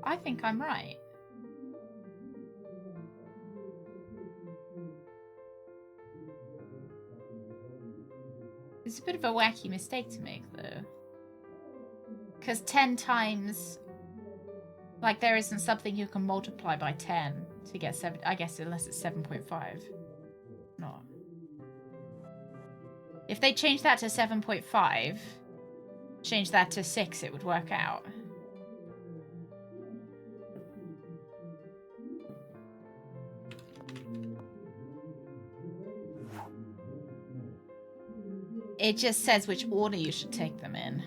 I think I'm right. It's a bit of a wacky mistake to make, though. Because 10 times... Like, there isn't something you can multiply by 10 to get 7... I guess unless it's 7.5. Not. If they change that to 7.5, change that to 6, it would work out. It just says which order you should take them in.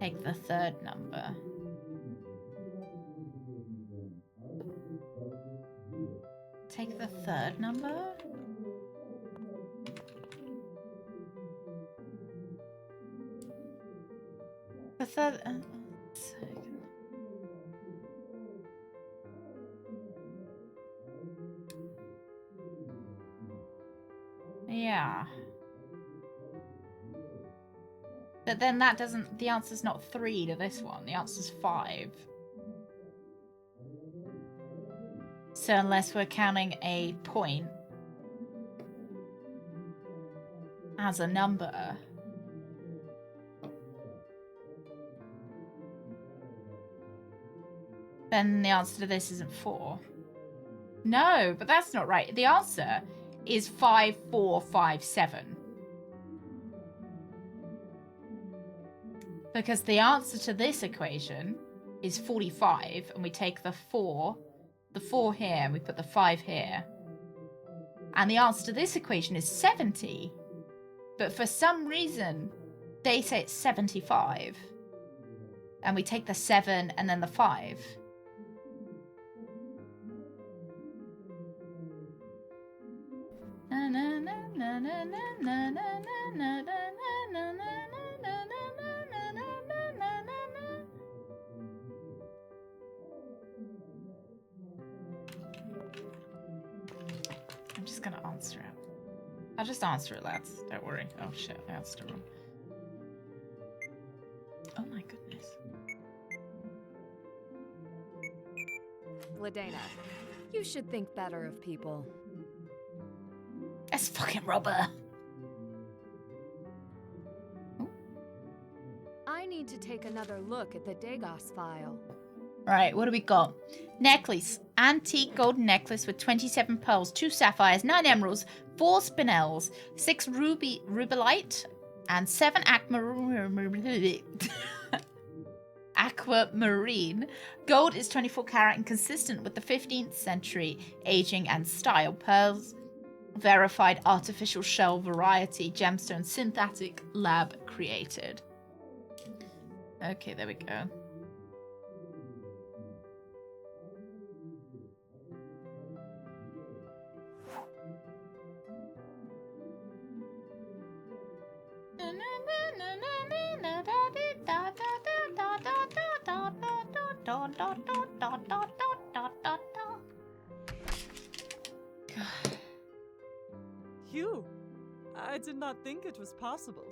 Take the third number. Take the third number? The third... Yeah. But then that doesn't... The answer's not 3 to this one. The answer's 5. So unless we're counting a point as a number... then the answer to this isn't 4. No, but that's not right. The answer is 5, 4, 5, 7. Because the answer to this equation is 45, and we take the 4 here, and we put the 5 here. And the answer to this equation is 70. But for some reason, they say it's 75. And we take the 7 and then the 5. I'm just gonna answer it. I'll just answer it, lads. Don't worry. Oh shit, I answered it wrong. Oh my goodness. Ladena, you should think better of people. That's fucking rubber. I need to take another look at the Dagos file. Right, what do we got? Necklace. Antique gold necklace with 27 pearls, 2 sapphires, 9 emeralds, 4 spinels, 6 rubellite, and 7 aquamarine. Gold is 24 karat and consistent with the 15th century aging and style. Pearls, verified artificial shell variety, gemstone, synthetic lab created. Okay, there we go. You? I did not think it was possible.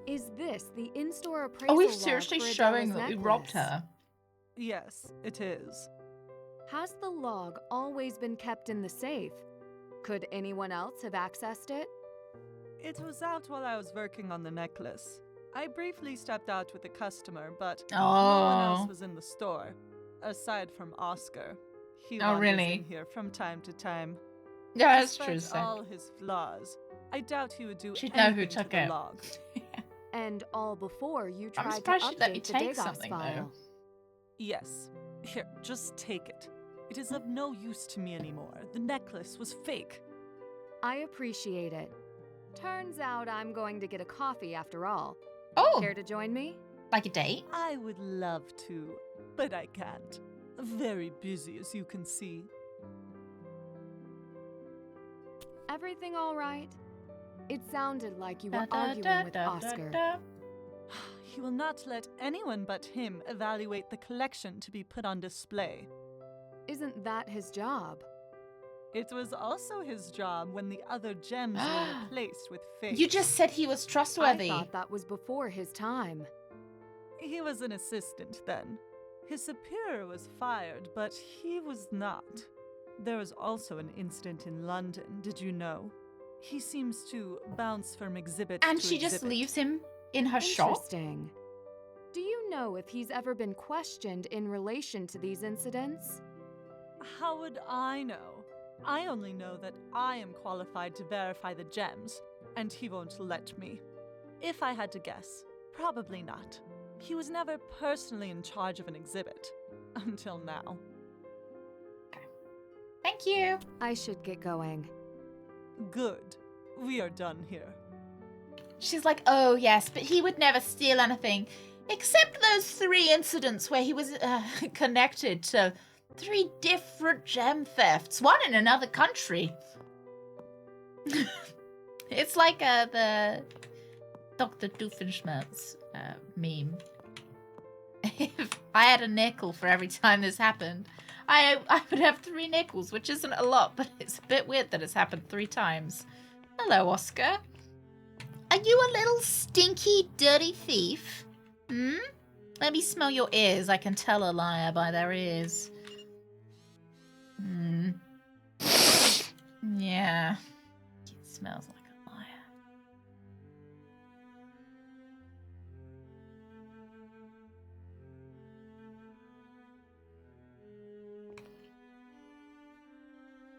Is this the in-store appraisal? Are we log seriously for showing Adela's that we necklace? robbed her? Yes, it is. Has the log always been kept in the safe? Could anyone else have accessed it? It was out while I was working on the necklace. I briefly stepped out with a customer, but no one else was in the store, aside from Oscar. He wanders really? in here from time to time. Yeah, that's true. Despite all his flaws, I doubt he would do She'd know who anything to took the it. log. And all before you I'm tried to surprised she'd let me update the take Dagos something, file. though. Yes. Here, just take it. It is of no use to me anymore. The necklace was fake. I appreciate it. Turns out I'm going to get a coffee after all. Oh! Care to join me? Like a date? I would love to, but I can't. Very busy, as you can see. Everything all right? It sounded like you were arguing with Oscar. He will not let anyone but him evaluate the collection to be put on display. Isn't that his job? It was also his job when the other gems were replaced with fakes. You just said he was trustworthy. I thought that was before his time. He was an assistant then. His superior was fired, but he was not. There was also an incident in London, did you know? He seems to bounce from exhibit And to she exhibit. just leaves him in her shop? Interesting. Do you know if he's ever been questioned in relation to these incidents? How would I know? I only know that I am qualified to verify the gems, and he won't let me. If I had to guess, probably not. He was never personally in charge of an exhibit. Until now. Thank you. I should get going. Good. We are done here. She's like, oh yes, but he would never steal anything. Except those 3 incidents where he was connected to 3 different gem thefts. One in another country. It's like the Dr. Doofenshmirtz meme. If I had a nickel for every time this happened, I would have 3 nickels, which isn't a lot, but it's a bit weird that it's happened 3 times. Hello, Oscar. Are you a little stinky, dirty thief? Hmm? Let me smell your ears. I can tell a liar by their ears. Hmm. Yeah. It smells like a liar.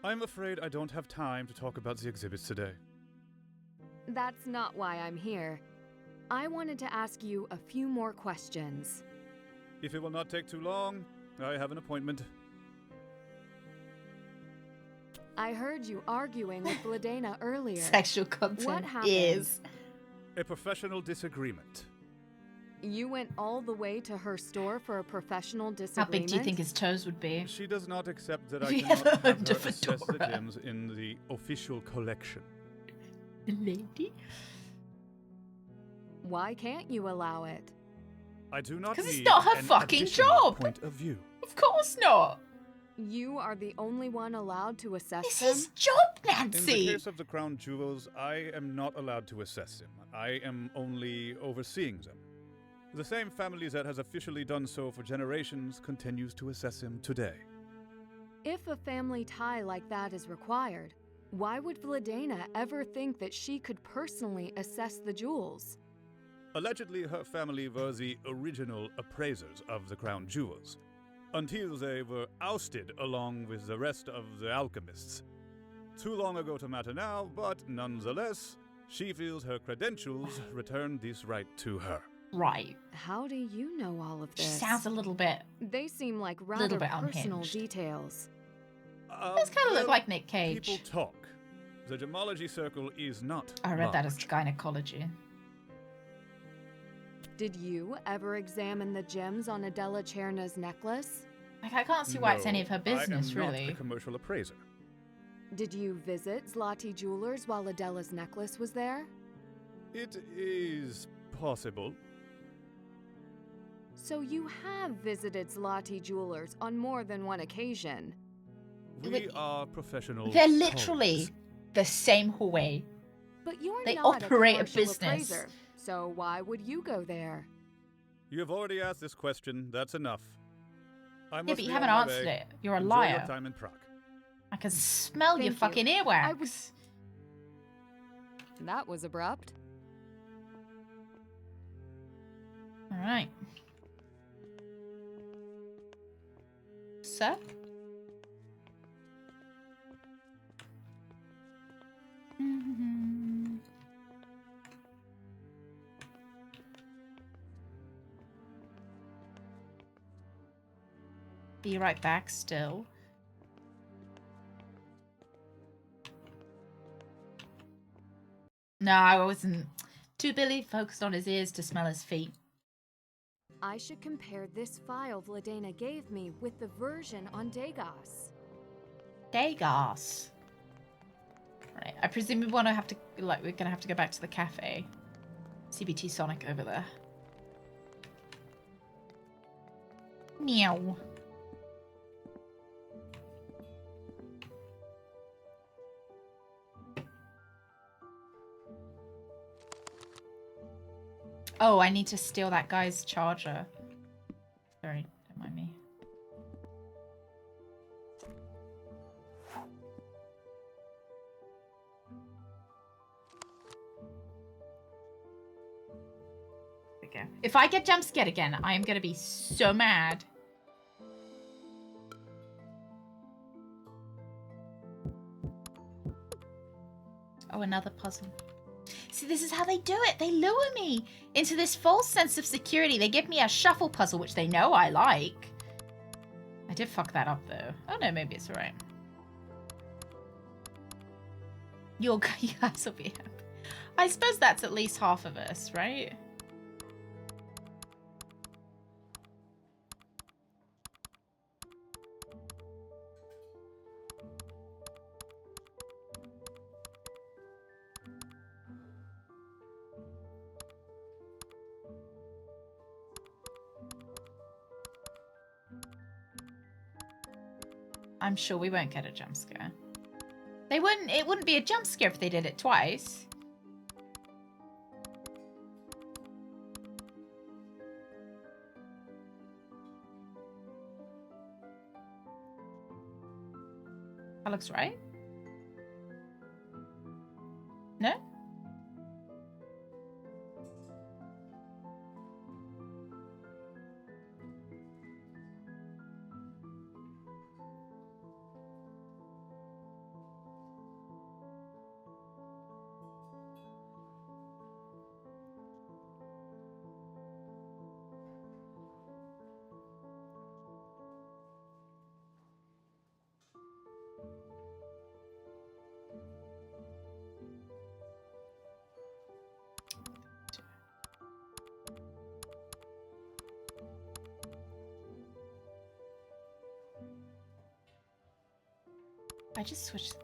I'm afraid I don't have time to talk about the exhibits today. That's not why I'm here. I wanted to ask you a few more questions. If it will not take too long, I have an appointment. I heard you arguing with Vladena earlier. Sexual content What happened? is... A professional disagreement. You went all the way to her store for a professional How disagreement? big do you think his toes would be? She does not accept that I He cannot have her owned a assess the fedora. gems in the official collection. The lady? Why can't you allow it? I do not Because it's need not her an fucking additional job. point of view. Of course not. You are the only one allowed to assess It's them? his job, In the Nancy. case of the crown jewels, I am not allowed to assess them. I am only overseeing them. The same family that has officially done so for generations continues to assess him today. If a family tie like that is required, why would Vladena ever think that she could personally assess the jewels? Allegedly, her family were the original appraisers of the crown jewels, until they were ousted along with the rest of the alchemists. Too long ago to matter now, but nonetheless, she feels her credentials return this right to her. Right. How do you know all of She this? sounds a little bit... They seem like rather bit personal unhinged. details. Those kind of look like Nick Cage. People talk. The gemology circle is not I read that as large. gynecology. Did you ever examine the gems on Adela Cherna's necklace? Like, I can't see why it's any of her business, I am really. not a commercial appraiser. Did you visit Zlati Jewelers while Adela's necklace was there? It is possible. So you have visited Zlati Jewelers on more than one occasion. We are professional. They're literally colleagues. the same hallway. But you're They not operate a a commercial business. appraiser, so why would you go there? You have already asked this question. That's enough. I must Yeah, but you be haven't on my answered way. it. You're a Enjoy liar. Your time in Prague. I can smell your Thank you. fucking earwax. That was abrupt. All right. Sir? Be right back still. No, I wasn't. Too Billy focused on his ears to smell his feet. I should compare this file Vladena gave me with the version on Dagos. Dagos. Right, I presume we want to have to, like, we're gonna have to go back to the cafe. CBT Sonic over there. Meow. Oh, I need to steal that guy's charger. Sorry, don't mind me. Okay. If I get jump scared again, I am gonna be so mad. Oh, another puzzle. See, this is how they do it. They lure me into this false sense of security. They give me a shuffle puzzle, which they know I like. I did fuck that up, though. Oh, no, maybe it's alright. You guys will be happy. I suppose that's at least half of us, right? I'm sure we won't get a jump scare. They wouldn't. It wouldn't be a jump scare if they did it twice. That looks right. No? I just switched.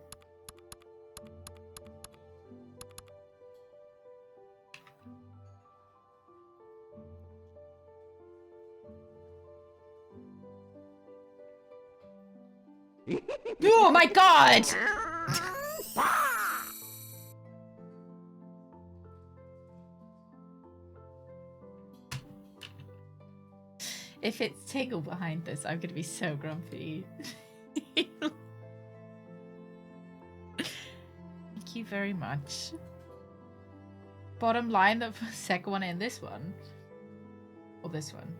Oh my god! If it's Tingle behind this, I'm gonna be so grumpy. Thank you very much. Bottom line, the second one and this one. Or this one.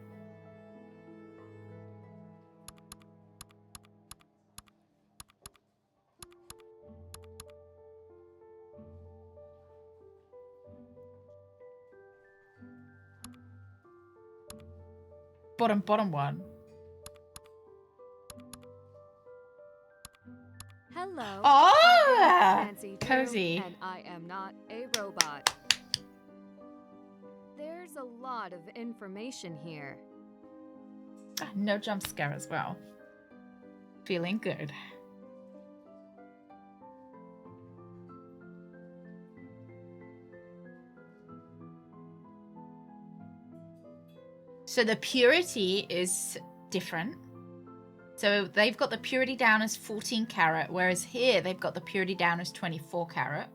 Bottom one. Hello. Ah! Nancy Cozy. and I am not a robot. There's a lot of information here. No jump scare as well. Feeling good. So the purity is different. So they've got the purity down as 14 carat, whereas here they've got the purity down as 24 carat.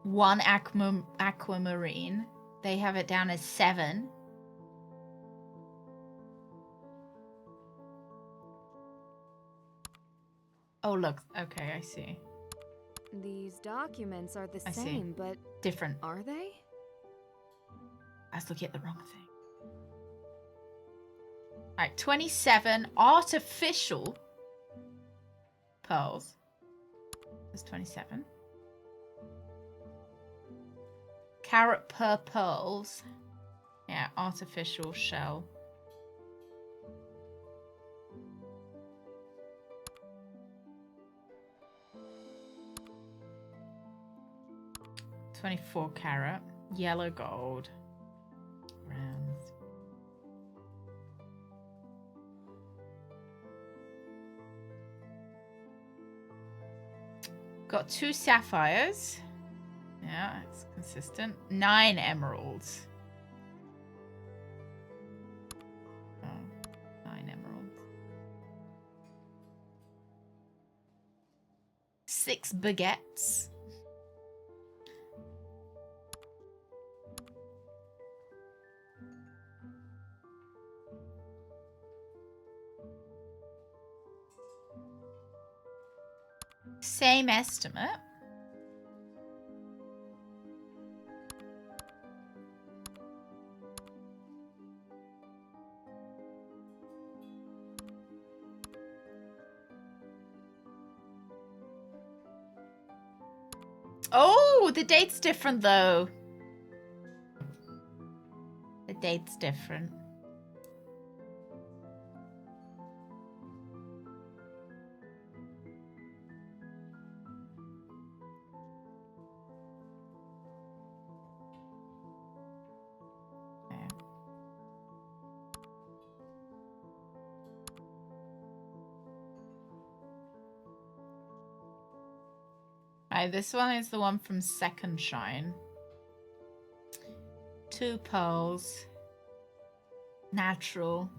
One aquamarine, they have it down as 7. Oh, look. Okay, I see. These documents are the I see. same, but Different. are they? I was looking at the wrong thing. Alright, 27 artificial pearls. There's 27. Carat per pearls. Yeah, artificial shell. 24 carat. Yellow gold. Rounds. Got 2 sapphires. Yeah, it's consistent. 9 emeralds. Oh, 9 emeralds. 6 baguettes. Same estimate. Oh, the date's different though. The date's different. Alright, this one is the one from Second Shine. 2 pearls. Natural.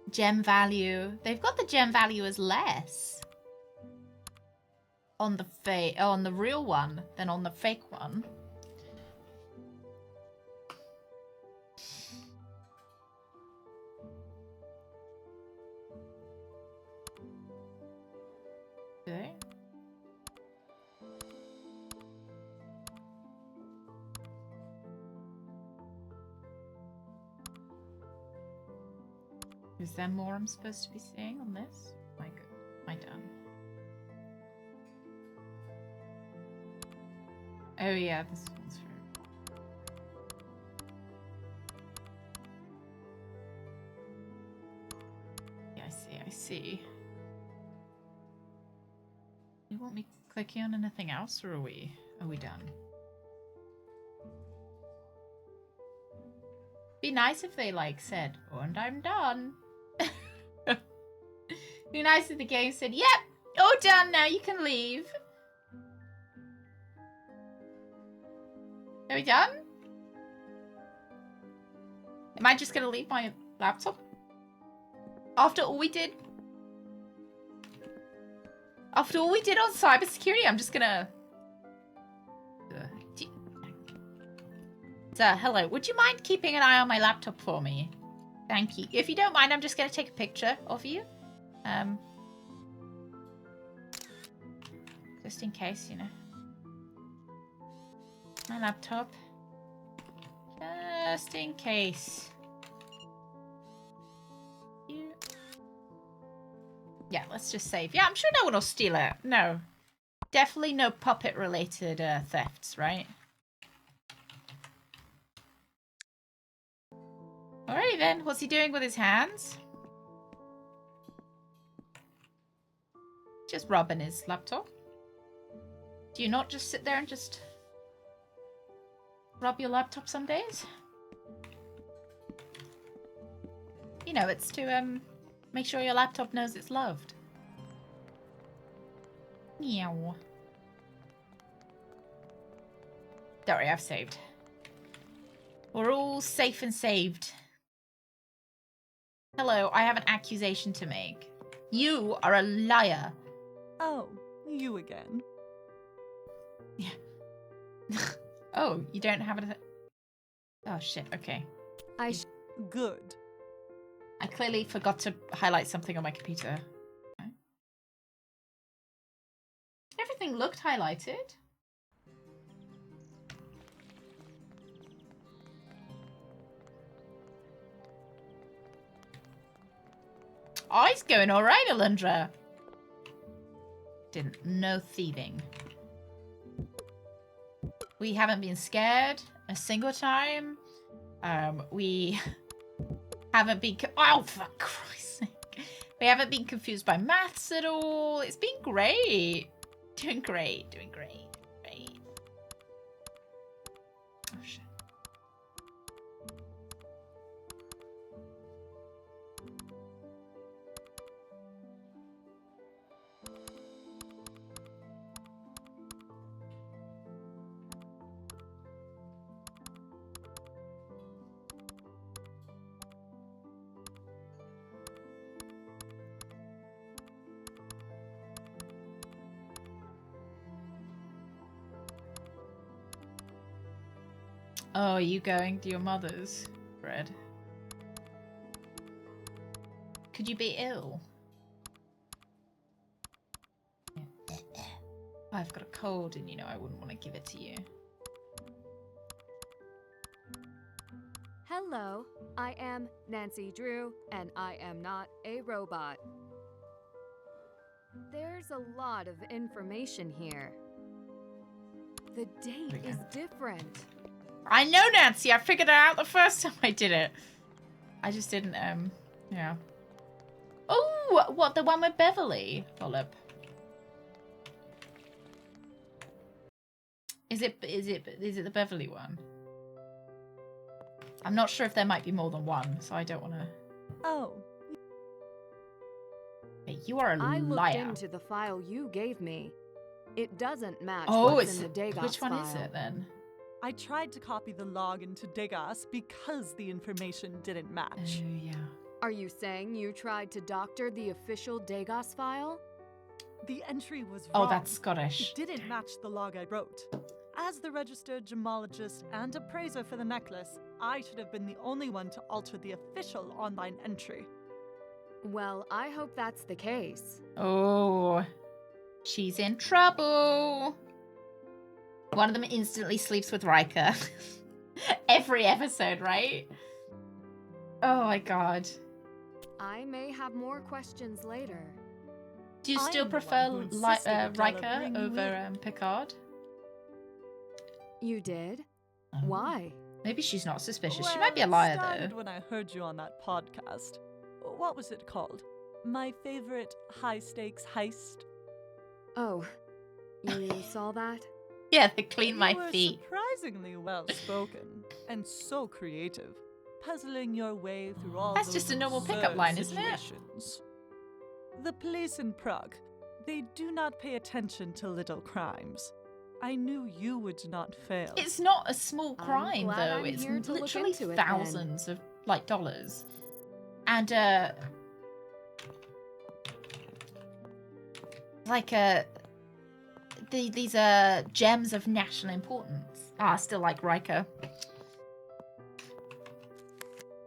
Gem value. They've got the gem value as less on the real one than on the fake one. Okay. Is there more I'm supposed to be seeing on this? My God, am I done? Oh yeah, this one's for... Yeah, I see. You want me clicking on anything else, or are we done? Be nice if they like said, "Oh, and I'm done." Be nice if the game said, "Yep, all done now. You can leave." Are we done? Am I just gonna leave my laptop? After all we did? After all we did on cybersecurity, I'm just gonna... Sir, hello. Would you mind keeping an eye on my laptop for me? Thank you. If you don't mind, I'm just gonna take a picture of you. Just in case, you know. My laptop. Just in case. Yeah, let's just save. Yeah, I'm sure no one will steal it. No. Definitely no puppet-related thefts, right? Alrighty then. What's he doing with his hands? Just rubbing his laptop. Do you not just sit there and just rub your laptop some days? You know, it's to make sure your laptop knows it's loved. Meow. Don't worry, I've saved. We're all safe and saved. Hello, I have an accusation to make. You are a liar. Oh, you again. Yeah. Oh, you don't have it. Oh shit, okay. Good. I clearly forgot to highlight something on my computer. Okay. Everything looked highlighted. Oh, he's going alright, Alundra. No thieving. We haven't been scared a single time. We haven't been... Oh, for Christ's sake. We haven't been confused by maths at all. It's been great. Doing great, doing great. Great. Oh shit. Oh, are you going to your mother's, Fred? Could you be ill? I've got a cold and you know I wouldn't want to give it to you. Hello, I am Nancy Drew, and I am not a robot. There's a lot of information here. The date is different. I know, Nancy. I figured it out the first time I did it. I just didn't, yeah. Oh, what, the one with Beverly? Polyp. Is it the Beverly one? I'm not sure if there might be more than one, so I don't want to. Oh. Hey, you are a I looked liar. into the file you gave me. It doesn't match Oh, what's it's in the Degas which one file. is it then? I tried to copy the log into Degas because the information didn't match. Oh, yeah. Are you saying you tried to doctor the official Degas file? The entry was Oh, wrong. that's Scottish. It didn't match the log I wrote. As the registered gemologist and appraiser for the necklace, I should have been the only one to alter the official online entry. Well, I hope that's the case. Oh, she's in trouble. One of them instantly sleeps with Riker. Every episode, right? Oh my god. I may have more questions later. Do you still prefer Riker over Picard? You did? Why? Maybe she's not suspicious. She Well, might be a liar, it started though. when I heard you on that podcast. What was it called? My favorite high-stakes heist? Oh, you saw that? Yeah, they clean my You were feet. surprisingly well-spoken and so creative, puzzling your way through all That's those just a normal pickup absurd line, isn't it? situations. The police in Prague, they do not pay attention to little crimes. I knew you would not fail. It's not a small crime, glad though. I'm It's here to look literally into it, then. thousands of, like, dollars. And, like, these are gems of national importance. Ah, still like Riker.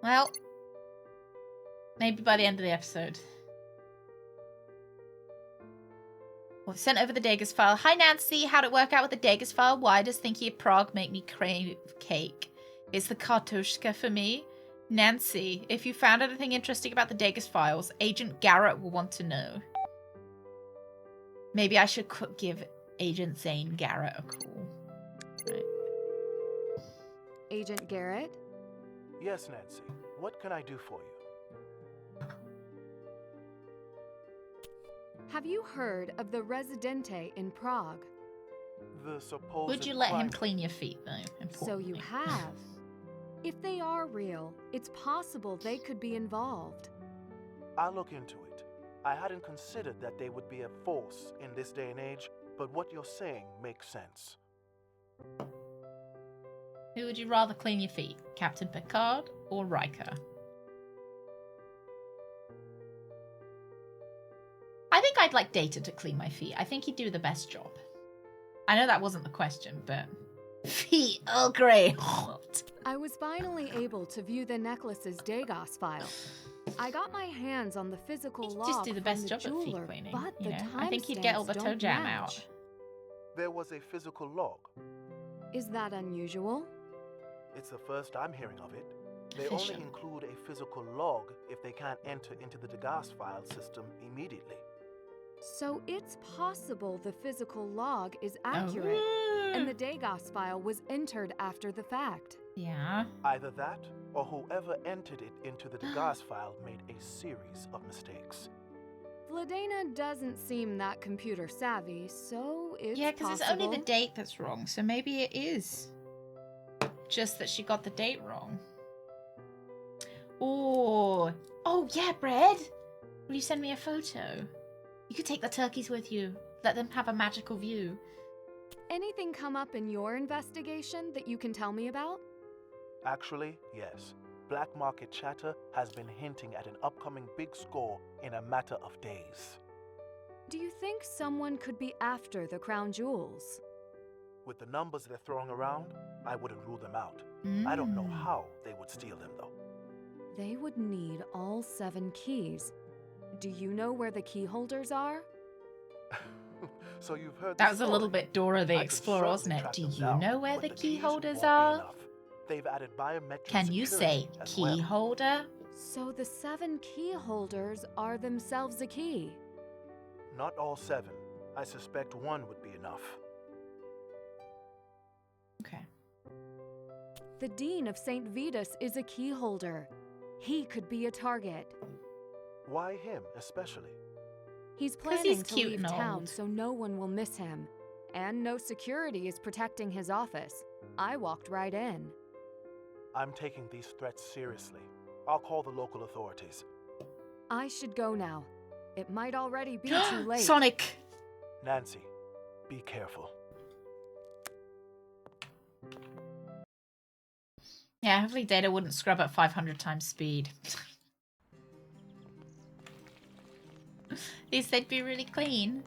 Well, maybe by the end of the episode. Well, sent over the Degas file. Hi, Nancy. How'd it work out with the Degas file? Why does thinking of Prague make me crave cake? It's the kartoshka for me. Nancy, if you found anything interesting about the Degas files, Agent Garrett will want to know. Maybe I should give Agent Zane Garrett a call. Right. Agent Garrett? Yes, Nancy. What can I do for you? Have you heard of the Residente in Prague? The supposed Would you let him crime- clean your feet, though? So you importantly? have. If they are real, it's possible they could be involved. I'll look into it. I hadn't considered that they would be a force in this day and age, but what you're saying makes sense. Who would you rather clean your feet? Captain Picard or Riker? I think I'd like Data to clean my feet. I think he'd do the best job. I know that wasn't the question, but... Feet, oh great. I was finally able to view the necklace's Degas file. I got my hands on the physical log Just do the from best the job at feet jeweler, cleaning. but You the know? I think he'd get all the timestamps toe don't jam match. out. There was a physical log. Is that unusual? It's the first I'm hearing of it. They only Efficient. include a physical log if they can't enter into the Degas file system immediately. So it's possible the physical log is accurate, and the Degas file was entered after the fact. Yeah. Either that, or whoever entered it into the Degas file made a series of mistakes. Vladena doesn't seem that computer savvy, so it's Yeah, because it's only the date that's wrong, so maybe it is just that she got the date wrong. Oh, yeah, Bread. Will you send me a photo? You could take the turkeys with you. Let them have a magical view. Anything come up in your investigation that you can tell me about? Actually, yes. Black market chatter has been hinting at an upcoming big score in a matter of days. Do you think someone could be after the crown jewels? With the numbers they're throwing around, I wouldn't rule them out. I don't know how they would steal them, though. They would need all 7 keys. Do you know where the key holders are? So you've heard That was a little bit Dora the Explorer, wasn't it? Do you know where the key holders are? They've added biometric Can you say key holder? So the 7 key holders are themselves a key. Not all 7. I suspect 1 would be enough. Okay. The Dean of St. Vitus is a key holder. He could be a target. Why him, especially? He's planning to leave town so no one will miss him. And no security is protecting his office. I walked right in. I'm taking these threats seriously. I'll call the local authorities. I should go now. It might already be too late. Sonic! Nancy, be careful. Yeah, hopefully Data wouldn't scrub at 500 times speed. At least they'd be really clean.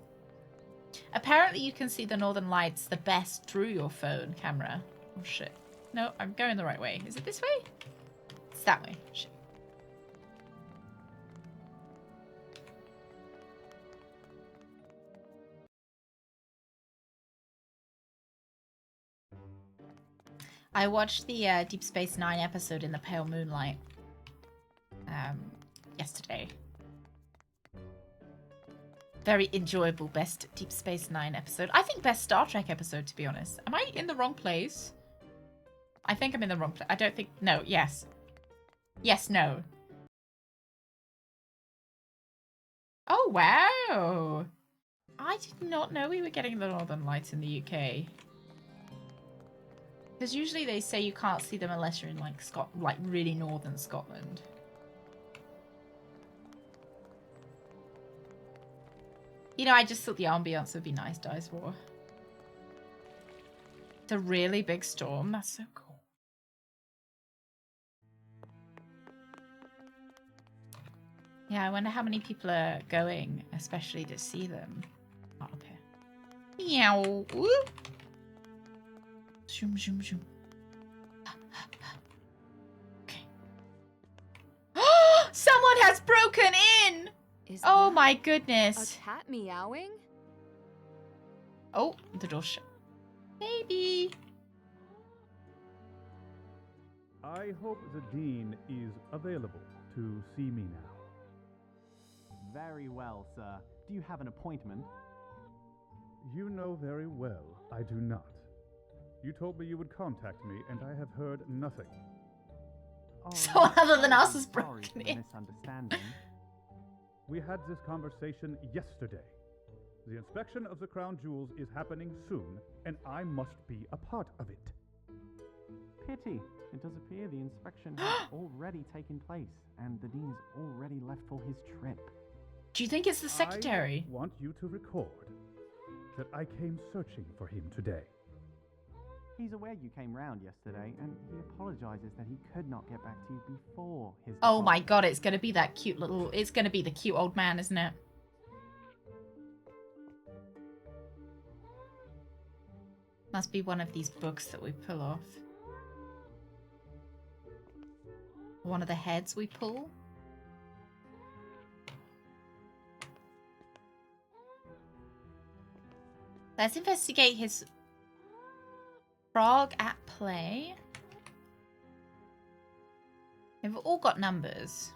Apparently you can see the northern lights the best through your phone camera. Oh shit. No, I'm going the right way. Is it this way? It's that way. Shit. I watched the Deep Space Nine episode in the pale moonlight yesterday. Very enjoyable, best Deep Space Nine episode. I think best Star Trek episode, to be honest. Am I in the wrong place? I think I'm in the wrong place. I don't think... No, yes. Yes, no. Oh, wow. I did not know we were getting the Northern Lights in the UK. Because usually they say you can't see them unless you're in like really northern Scotland. You know, I just thought the ambience would be nice, Dice War. It's a really big storm. That's so cool. Yeah, I wonder how many people are going, especially to see them. Oh, up here. Meow. Whoop. Zoom, zoom, zoom. Okay. Someone has broken in! Oh my goodness. A cat meowing? Oh, the door shut. Baby. I hope the Dean is available to see me now. Very well, sir. Do you have an appointment? You know very well I do not. You told me you would contact me, and I have heard nothing. Oh, Someone other than us is sorry broken for the in. misunderstanding. We had this conversation yesterday. The inspection of the crown jewels is happening soon, and I must be a part of it. Pity. It does appear the inspection has already taken place, and the Dean has already left for his trip. Do you think it's the secretary? I want you to record that I came searching for him today. He's aware you came round yesterday, and he apologizes that he could not get back to you before his Oh my departure. god, it's gonna be that cute little... It's gonna be the cute old man, isn't it? Must be one of these books that we pull off. One of the heads we pull. Let's investigate his frog at play. They've all got numbers.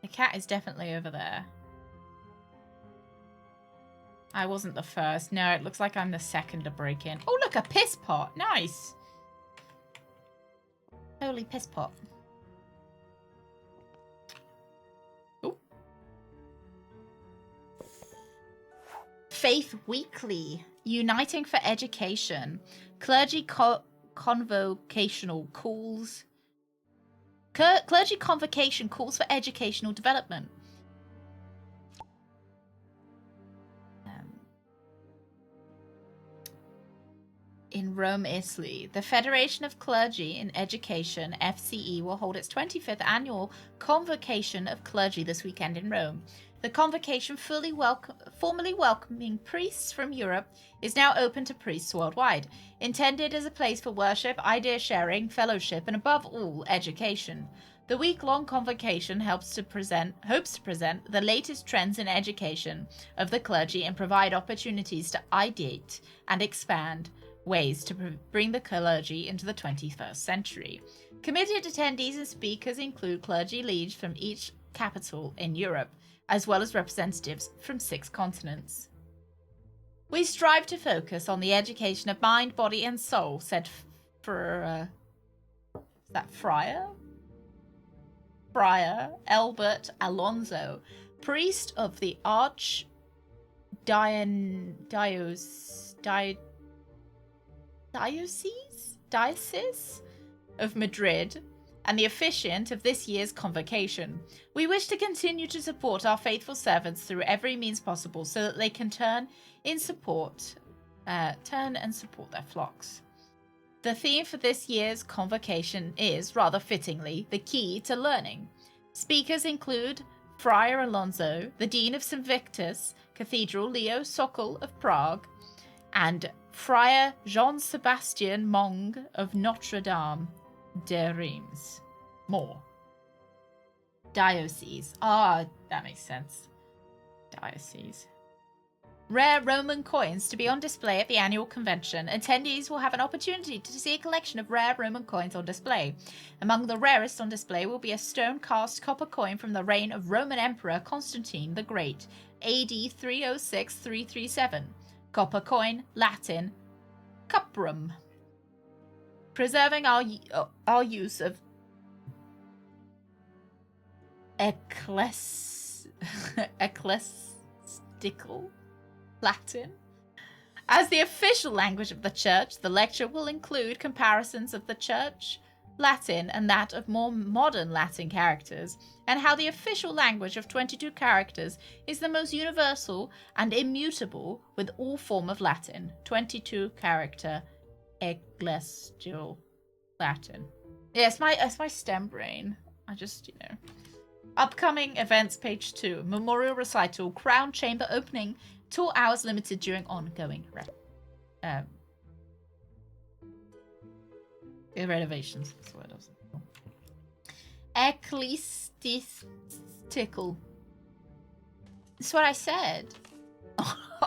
The cat is definitely over there. I wasn't the first. No, it looks like I'm the second to break in. Oh, look, a piss pot. Nice. Holy piss pot. Oh, Faith Weekly, Uniting for Education, Clergy Convocational calls. Clergy Convocation calls for educational development. In Rome, Italy, the Federation of Clergy in Education, FCE, will hold its 25th annual Convocation of Clergy this weekend in Rome. The convocation, formally welcoming priests from Europe, is now open to priests worldwide, intended as a place for worship, idea sharing, fellowship, and above all, education. The week-long convocation hopes to present the latest trends in education of the clergy and provide opportunities to ideate and expand ways to bring the clergy into the 21st century. Committed attendees and speakers include clergy leads from each capital in Europe, as well as representatives from 6 continents. We strive to focus on the education of mind, body, and soul, said Friar Albert Alonso, priest of the Diocese of Madrid and the officiant of this year's convocation. We wish to continue to support our faithful servants through every means possible so that they can turn and support their flocks. The theme for this year's convocation is, rather fittingly, the key to learning. Speakers include Friar Alonso, the Dean of St. Victor's Cathedral, Leo Sokol of Prague, and Friar Jean-Sebastian Mong of Notre Dame de Reims. More. Diocese. Ah, that makes sense. Diocese. Rare Roman coins to be on display at the annual convention. Attendees will have an opportunity to see a collection of rare Roman coins on display. Among the rarest on display will be a stone-cast copper coin from the reign of Roman Emperor Constantine the Great, AD 306-337. Copper coin, Latin, cuprum. Preserving our use of ecclesiastical Latin as the official language of the Church, the lecture will include comparisons of the Church Latin and that of more modern Latin characters, and how the official language of 22 characters is the most universal and immutable with all form of Latin. 22 character ecclesial Latin. Yeah, it's my STEM brain. I just, Upcoming events, page 2. Memorial recital, Crown Chamber opening, 2 hours limited during ongoing renovations. That's what it was. Ecclesiastical. That's what I said.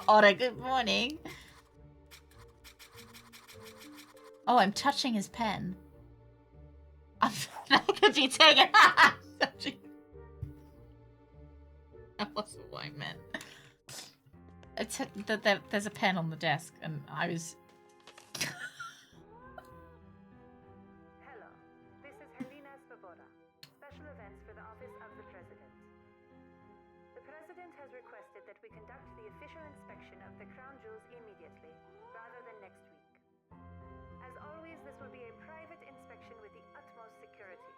Otta, good morning. Oh, I'm touching his pen. I'm not going to be taken. That wasn't what I meant. There's a pen on the desk, and I was... Hello, this is Helena Svoboda, special events for the Office of the President. The President has requested that we conduct the official inspection of the crown jewels immediately, rather than next week. As always, this will be a private inspection with the utmost security.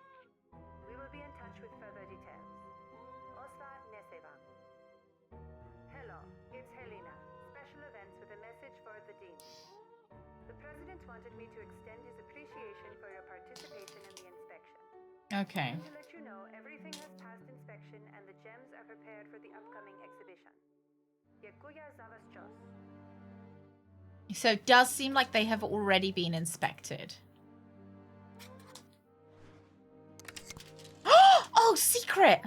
We will be in touch with further details. Osa Nesevan. Hello, it's Helena, special events with a message for the Dean. The President wanted me to extend his appreciation for your participation in the inspection. Okay. To let you know, everything has passed inspection and the gems are prepared for the upcoming exhibition. Yakuya Zavas-Chos. So it does seem like they have already been inspected. Oh, secret!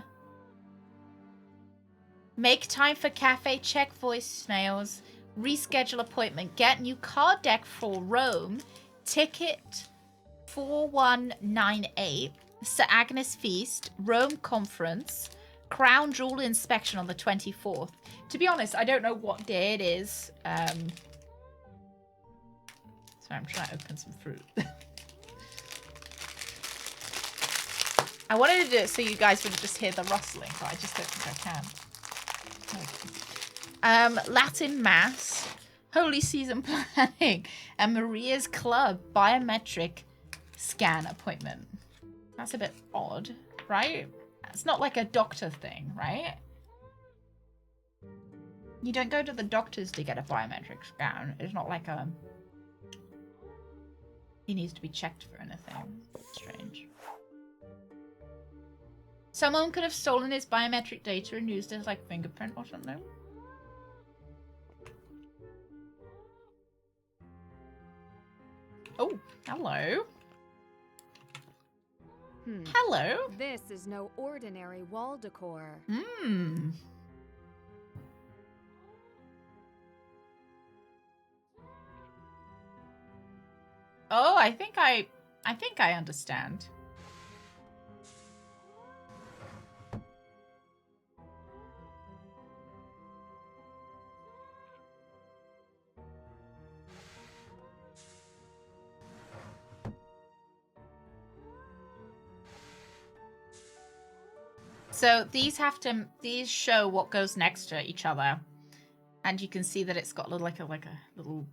Make time for cafe, check voicemails, reschedule appointment, get new card deck for Rome, ticket 4198, Sir Agnes Feast, Rome Conference, Crown Jewel inspection on the 24th. To be honest, I don't know what day it is. Sorry, I'm trying to open some fruit. I wanted to do it so you guys wouldn't just hear the rustling, but I just don't think I can. Okay. Latin Mass, Holy Season Planning, and Maria's Club biometric scan appointment. That's a bit odd, right? It's not like a doctor thing, right? You don't go to the doctors to get a biometric scan. It's not like he needs to be checked for anything. Strange. Someone could have stolen his biometric data and used it as like fingerprint or something. Oh, hello. Hello. This is no ordinary wall decor. Hmm. Oh, I think I understand. So these show what goes next to each other, and you can see that it's got like a little.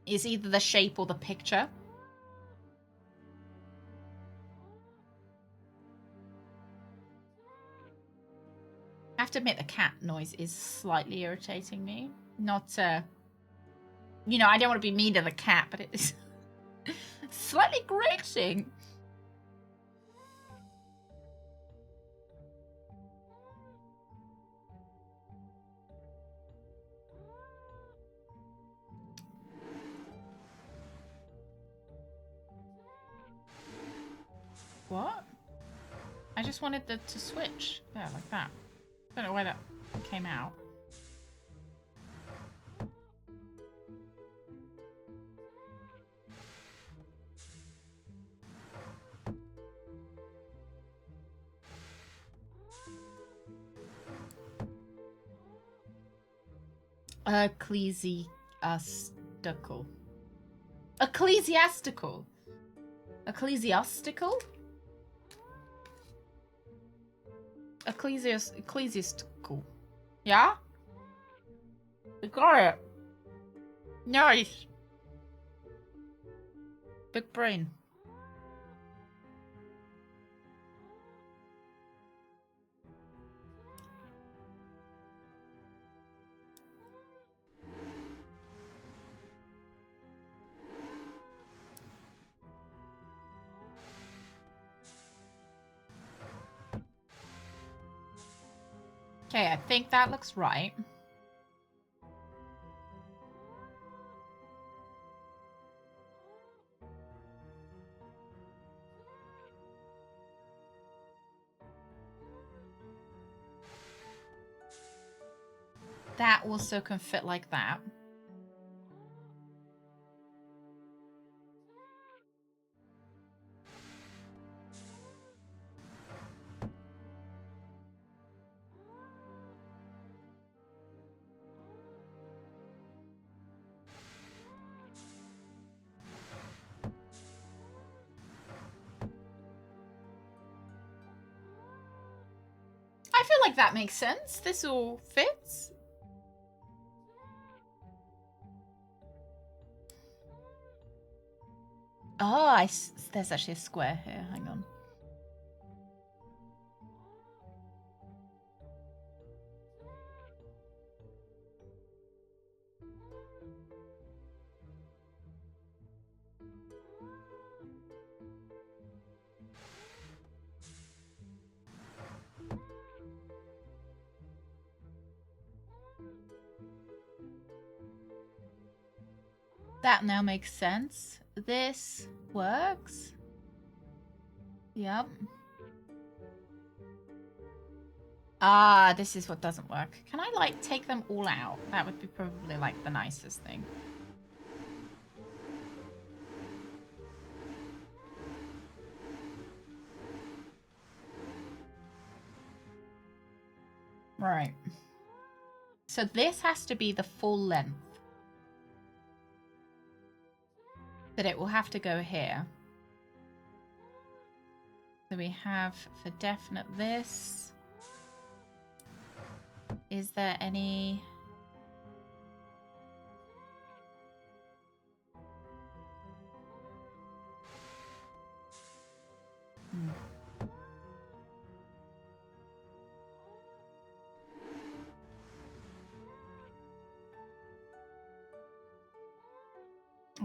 It's either the shape or the picture. I have to admit the cat noise is slightly irritating me. Not, you know, I don't want to be mean to the cat, but it is slightly grating. What? I just wanted to switch. Yeah, like that. I don't know why that came out. Ecclesiastical. Ecclesiastical. Ecclesiastical? Ecclesiastical. Yeah? We got it. Nice. Big brain. Okay, I think that looks right. That also can fit like that. I feel like that makes sense. This all fits. Oh, there's actually a square here. Hang on. That now makes sense. This works. Yep. Ah, this is what doesn't work. Can I, like, take them all out? That would be probably, like, the nicest thing. Right. So this has to be the full length. That it will have to go here. So we have for definite this. Is there any...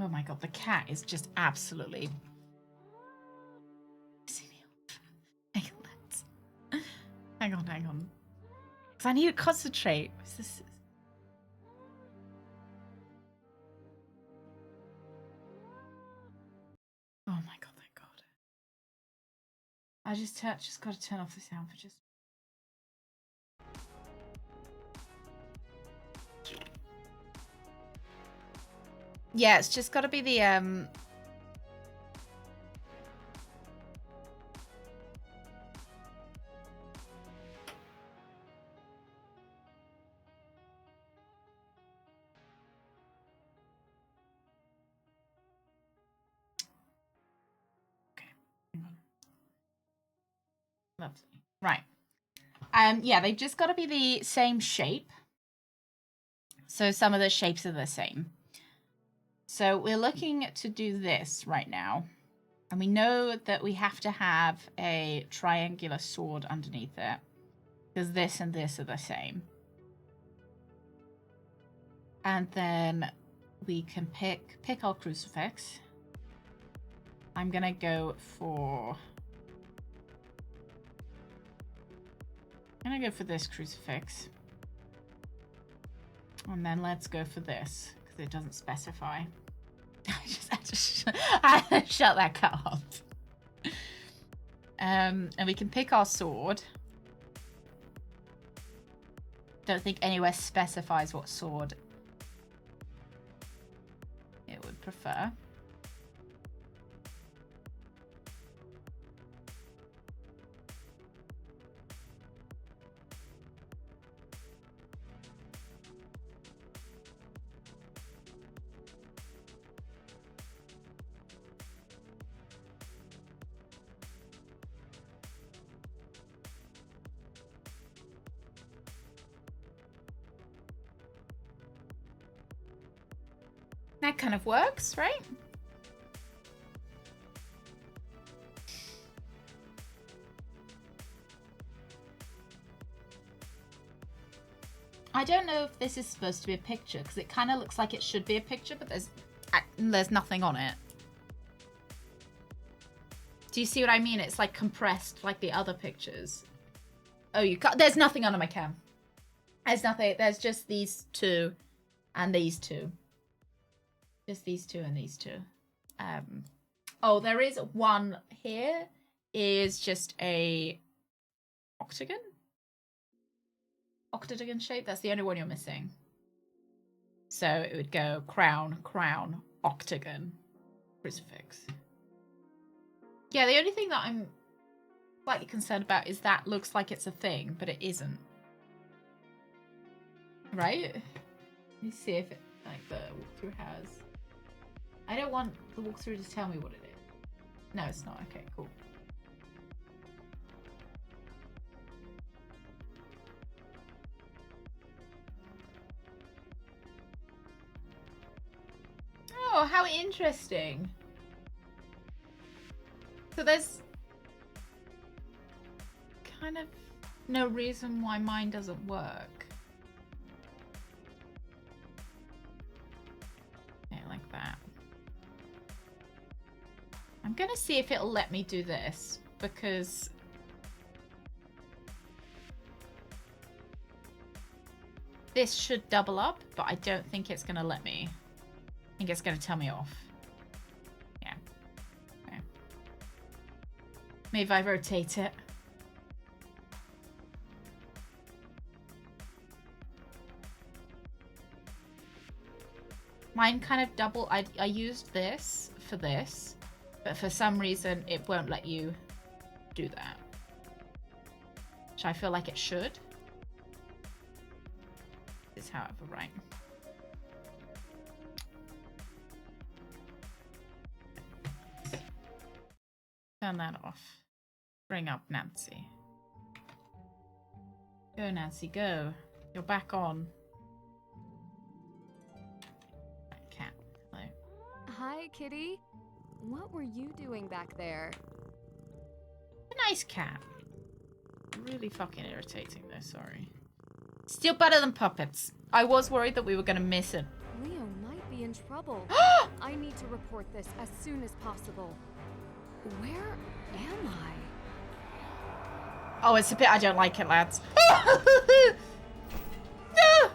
Oh my god, the cat is just absolutely... Hang on. Hang on. Because I need to concentrate. What's this? Oh my god, thank god. I just got to turn off the sound for just... Yeah, it's just got to be the Lovely. Right. Yeah, they've just got to be the same shape. So some of the shapes are the same. So we're looking to do this right now. And we know that we have to have a triangular sword underneath it. Because this and this are the same. And then we can pick our crucifix. I'm going to go for... I'm going to go for this crucifix. And then let's go for this, because it doesn't specify. I had to shut that cut off. And we can pick our sword. Don't think anywhere specifies what sword it would prefer. That kind of works, right? I don't know if this is supposed to be a picture, because it kind of looks like it should be a picture, but there's nothing on it. Do you see what I mean? It's like compressed like the other pictures. Oh, you can't. There's nothing under my cam. There's nothing. There's just these two and these two. Just these two and these two. Oh, there is one here. Is just a octagon? Octagon shape. That's the only one you're missing. So it would go crown, crown, octagon, crucifix. Yeah, the only thing that I'm slightly concerned about is that looks like it's a thing, but it isn't. Right? Let me see if it, like, the walkthrough has... I don't want the walkthrough to tell me what it is. No, it's not. Okay, cool. Oh, how interesting. So there's kind of no reason why mine doesn't work. Yeah, like that. I'm gonna see if it'll let me do this, because this should double up, but I don't think it's gonna let me. I think it's gonna tell me off. Yeah. Okay. Maybe if I rotate it. Mine kind of double. I used this for this, but for some reason it won't let you do that. Which I feel like it should. Is however right. Turn that off. Bring up Nancy. Go, Nancy, go. You're back on. Cat. Hello. Hi, kitty. What were you doing back there? A nice cat. Really fucking irritating though, sorry. Still better than puppets. I was worried that we were gonna miss it. Leo might be in trouble. I need to report this as soon as possible. Where am I? Oh, it's a bit. I don't like it, lads. No!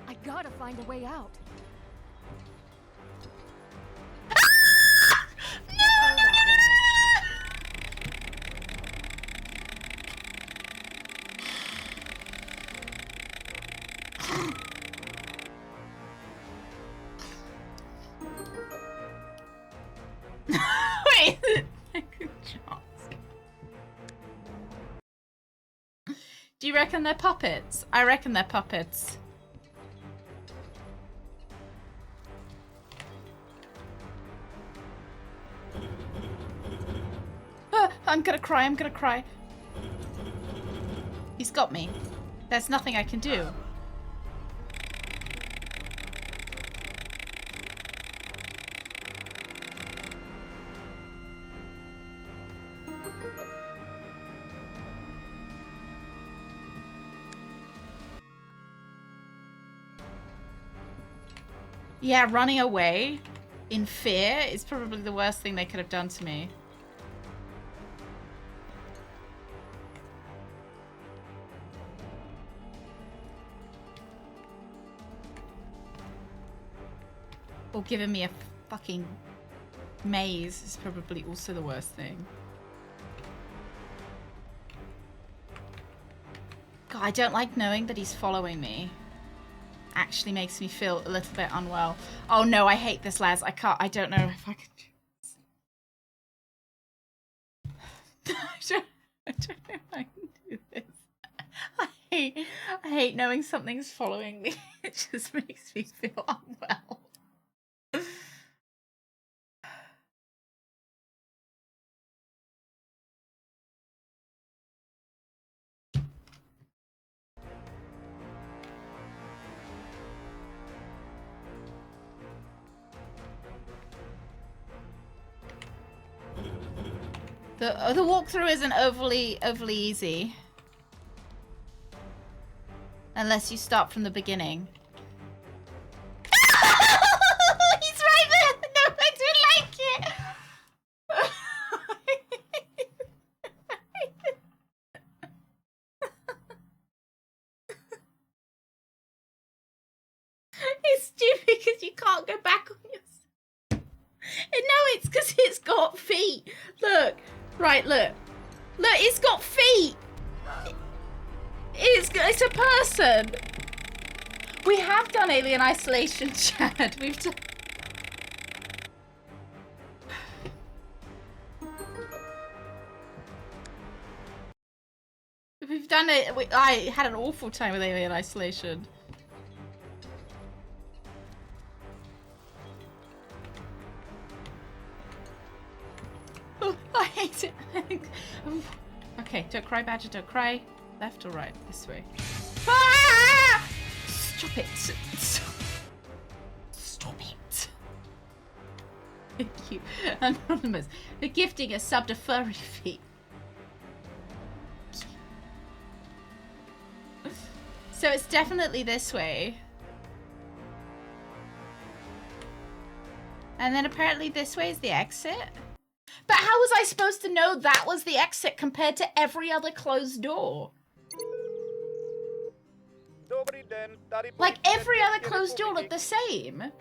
I gotta find a way out. Wait. Do you reckon they're puppets? I reckon they're puppets. I'm gonna cry, I'm gonna cry. He's got me. There's nothing I can do. Yeah, running away in fear is probably the worst thing they could have done to me. Or giving me a fucking maze is probably also the worst thing. God, I don't like knowing that he's following me. Actually makes me feel a little bit unwell. Oh no, I hate this, lads. I don't know if I can do this. I don't know if I can do this. I hate knowing something's following me. It just makes me feel unwell. The walkthrough isn't overly easy. Unless you start from the beginning. He's right there! No, I don't like it! It's stupid because you can't go back on yourself. No, it's because it's got feet. Look. Right, look. Look, it's got feet. It's a person. We have done Alien Isolation, Chad. We've done... We've done it. I had an awful time with Alien Isolation. Oh, I hate it. Okay, don't cry, Badger, don't cry. Left or right? This way. Ah! Stop it. Stop it. Thank you. Anonymous. For gifting a sub to furry feet. So it's definitely this way. And then apparently this way is the exit. But how was I supposed to know that was the exit compared to every other closed door? Like every other closed door looked the same.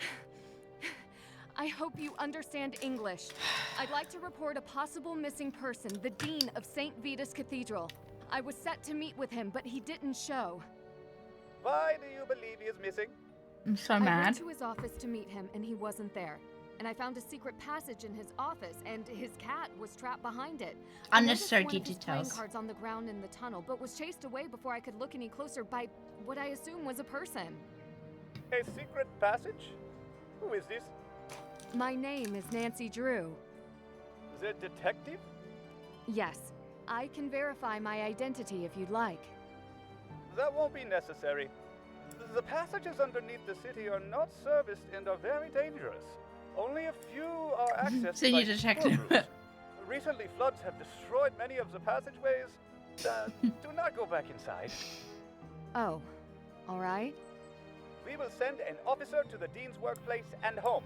I hope you understand English. I'd like to report a possible missing person, the Dean of St. Vitus Cathedral. I was set to meet with him, but he didn't show. Why do you believe he is missing? I'm so I mad. went to his office to meet him, and he wasn't there. And I found a secret passage in his office, and his cat was trapped behind it. Unnecessary I noticed one of his playing details. cards on the ground in the tunnel, but was chased away before I could look any closer by what I assume was a person. A secret passage? Who is this? My name is Nancy Drew. The detective? Yes, I can verify my identity if you'd like. That won't be necessary. The passages underneath the city are not serviced and are very dangerous. Only a few are accessed So you by detective. support groups. Recently, floods have destroyed many of the passageways. Do not go back inside. Oh, all right? We will send an officer to the dean's workplace and home.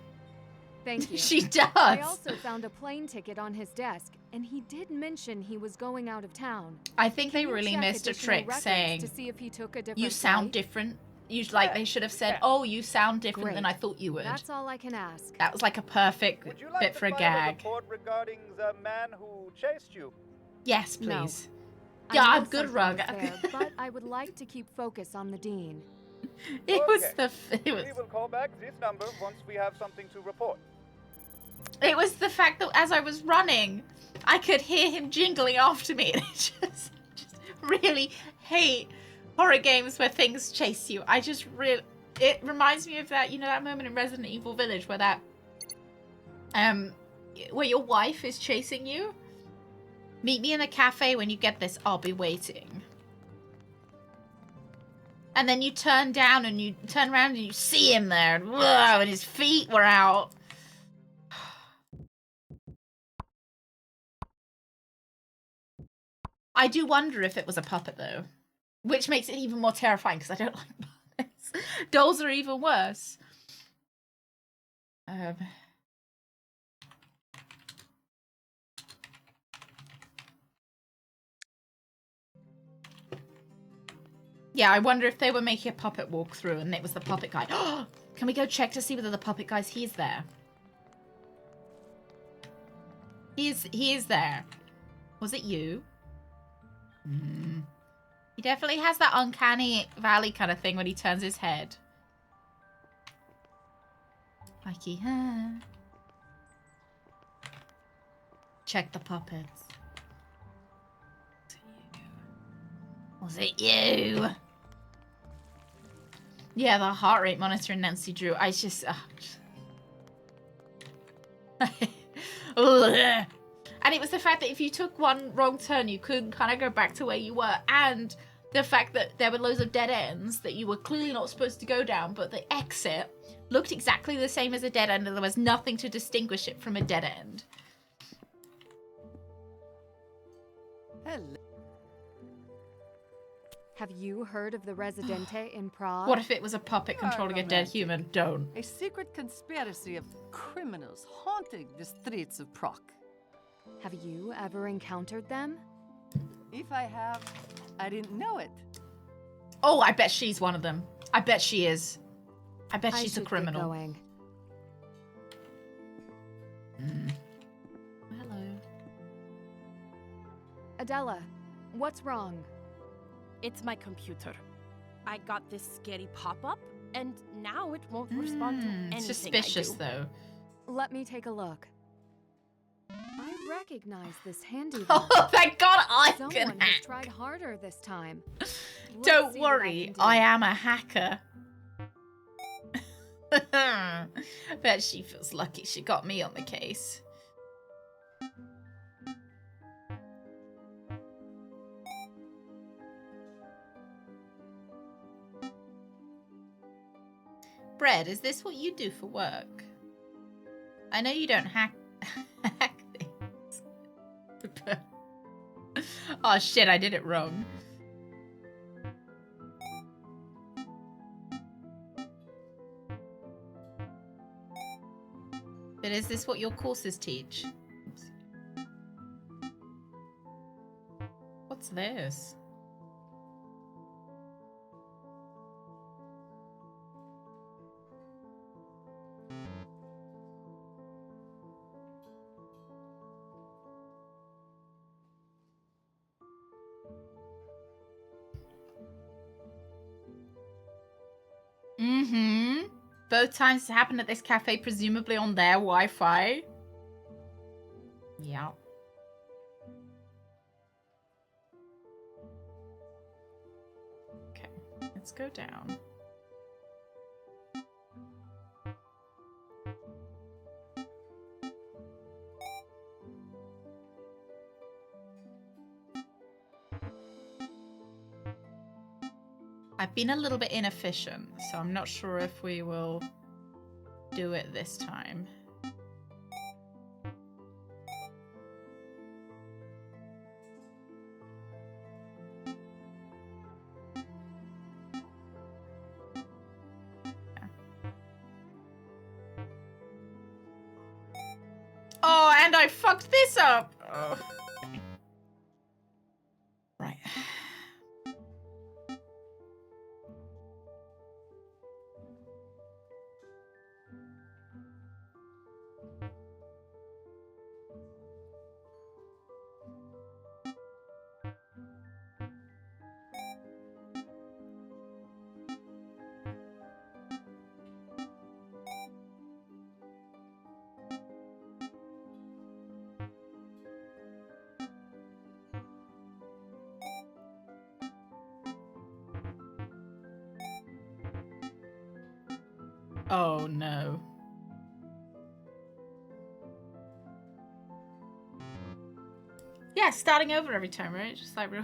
Thank you. She does. I also found a plane ticket on his desk, and he did mention he was going out of town. I think they Can you really check missed a additional trick records saying, to see if he took a different you sound flight? different. Like they should have said, oh, you sound different than I Great. thought you would. That's all I can ask. That was like a perfect Would you like bit to for a file gag. report regarding the man who chased you? Yes, No. please. I Yeah, know I'm good, something Rug. is there, but I would like to keep focus on the dean. It was Okay. it was We will call back this number once we have something to report. it was the fact that as I was running, I could hear him jingling after me, and I just really hate horror games where things chase you. I just really, it reminds me of that, you know, that moment in Resident Evil Village where that where your wife is chasing you. Meet me in the cafe when you get this. I'll be waiting. And then you turn down and you turn around and you see him there, and, whoa, and his feet were out. I do wonder if it was a puppet though, which makes it even more terrifying because I don't like puppets. Dolls are even worse. Yeah, I wonder if they were making a puppet walkthrough and it was the puppet guy. Can we go check to see whether the puppet guy's he's there? He is there. Was it you? He definitely has that uncanny valley kind of thing when he turns his head. Like he had. Check the puppets. Was it you? Yeah, the heart rate monitor in Nancy Drew. I just... And it was the fact that if you took one wrong turn, you couldn't kind of go back to where you were. And the fact that there were loads of dead ends that you were clearly not supposed to go down, but the exit looked exactly the same as a dead end, and there was nothing to distinguish it from a dead end. Hello. Have you heard of the Residente in Prague? What if it was a puppet controlling a dead human? Don't. A secret conspiracy of criminals haunting the streets of Prague. Have you ever encountered them? If I have, I didn't know it. Oh, I bet she's one of them. I bet she is. I bet I she's a should get criminal. going. Hello. Adela, what's wrong? It's my computer. I got this scary pop-up, and now it won't respond to anything Suspicious, I do. though. Let me take a look. I recognize this handy. Oh, thank God I Someone can has hack. tried harder this time. Don't see what I worry, can do. I am a hacker. Bet she feels lucky she got me on the case. Bread, is this what you do for work? I know you don't hack things. Oh shit, I did it wrong. But is this what your courses teach? Oops. What's this? Both times it happened at this cafe, presumably on their Wi-Fi. Yeah. Okay, let's go down. I've been a little bit inefficient, so I'm not sure if we will do it this time. I fucked this up. Ugh. Right. Oh no. Yeah, starting over every time, right? Just like real.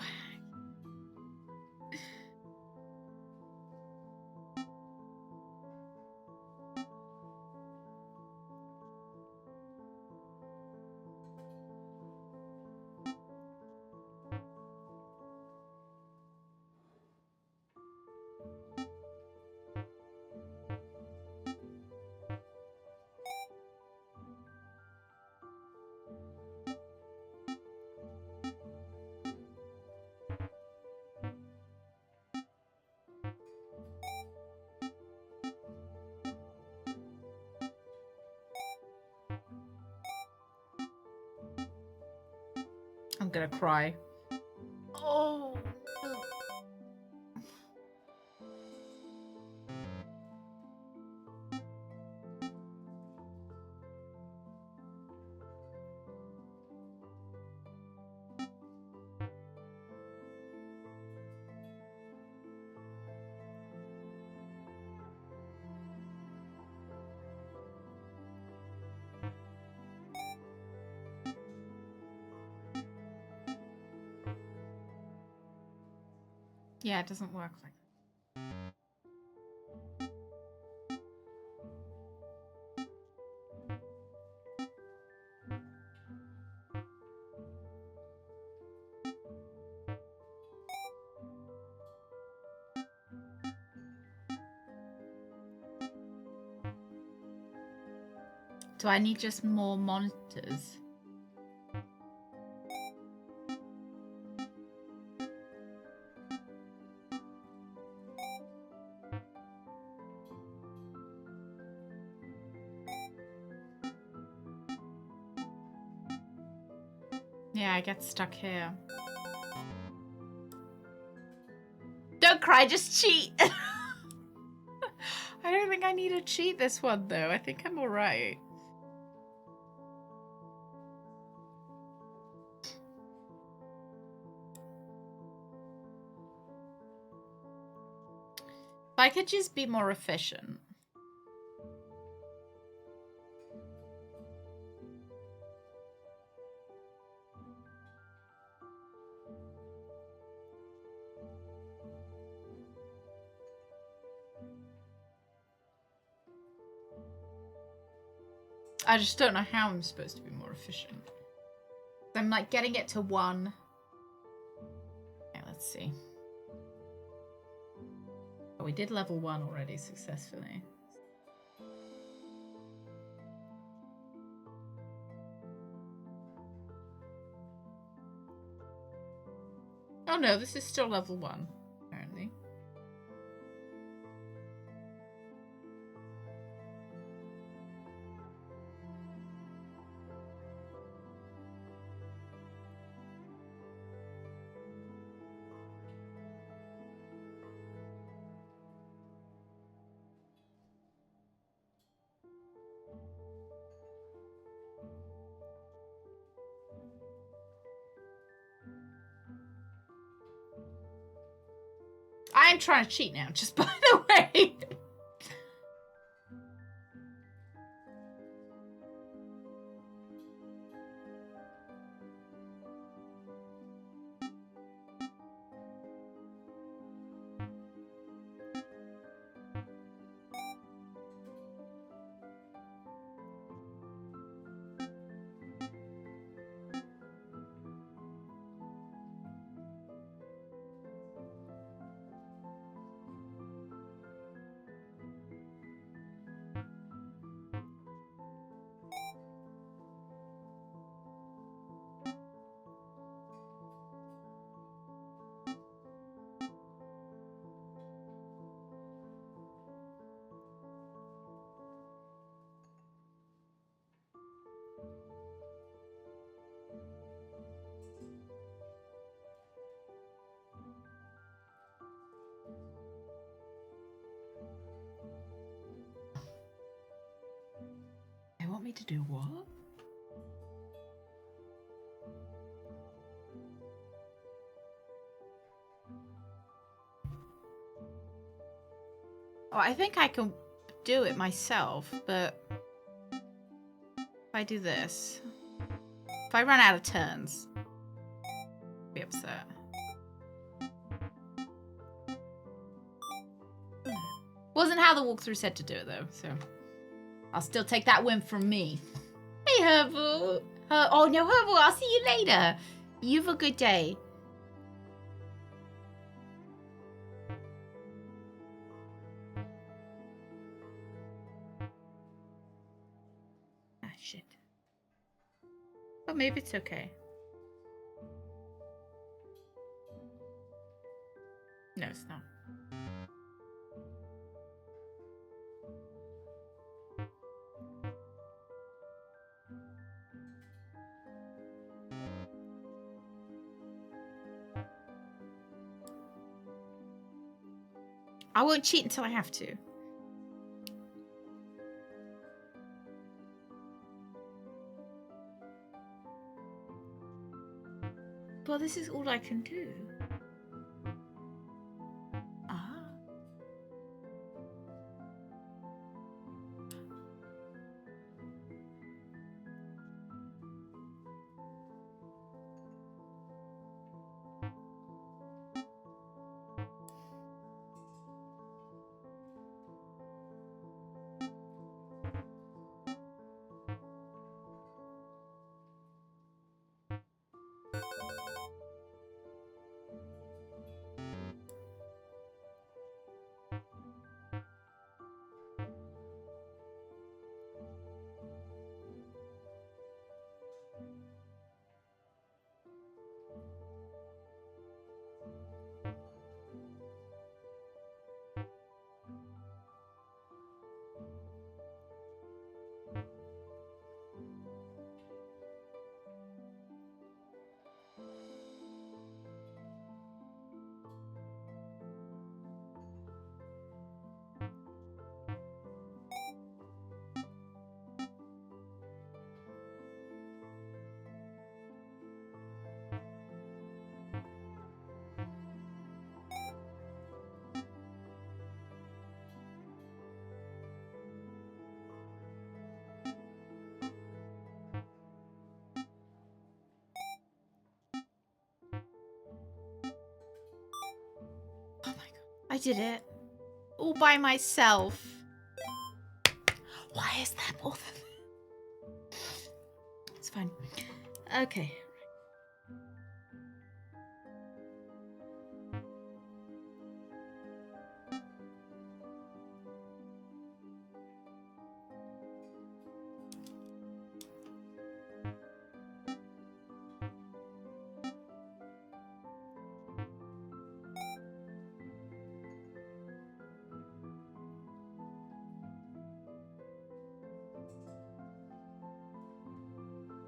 I'm gonna cry. Oh. Yeah, it doesn't work like Do I need just more monitors? Yeah, I get stuck here. Don't cry, just cheat! I don't think I need to cheat this one though. I think I'm alright. If I could just be more efficient. I just don't know how I'm supposed to be more efficient. I'm like getting it to 1. Okay, let's see. Oh, we did level 1 already successfully. Oh no, this is still level 1, apparently. I'm trying to cheat now, just by the way. want me to do what? Oh, I think I can do it myself, but if I do this, if I run out of turns, I'll be upset. Wasn't how the walkthrough said to do it though, so I'll still take that win from me. Hey, Herbal. Oh no, Herbal, I'll see you later. You have a good day. Ah, shit. But maybe it's okay. No, it's not. I won't cheat until I have to. Well, this is all I can do. Ah. I did it. All by myself. Why is that more than... It's fine. Okay.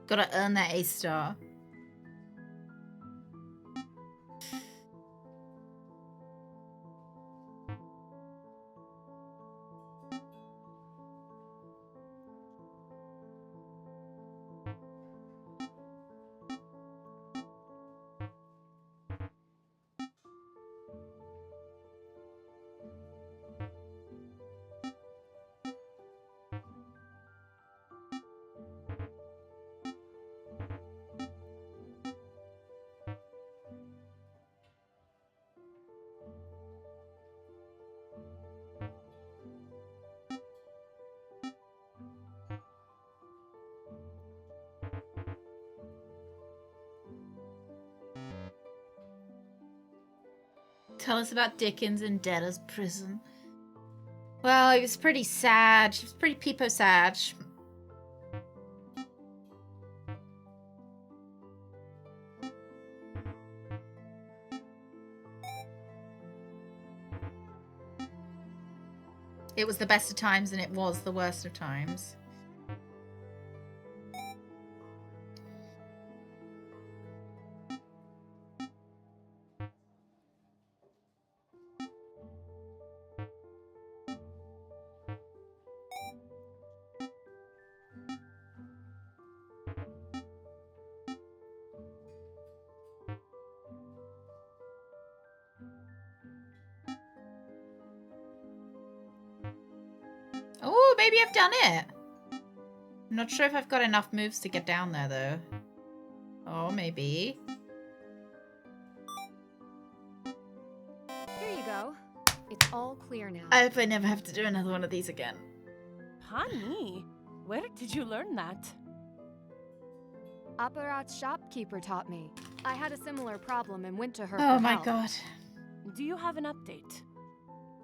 Gotta earn that A star. Tell us about Dickens in Debtor's Prison. Well, he was pretty sad. He was pretty peepo sad. It was the best of times and it was the worst of times. maybe I've done it. I'm not sure if I've got enough moves to get down there, though. Oh, maybe. Here you go. It's all clear now. I hope I never have to do another one of these again. Honey, where did you learn that? Apparat's shopkeeper taught me. I had a similar problem and went to her Oh for my help. god. Do you have an update?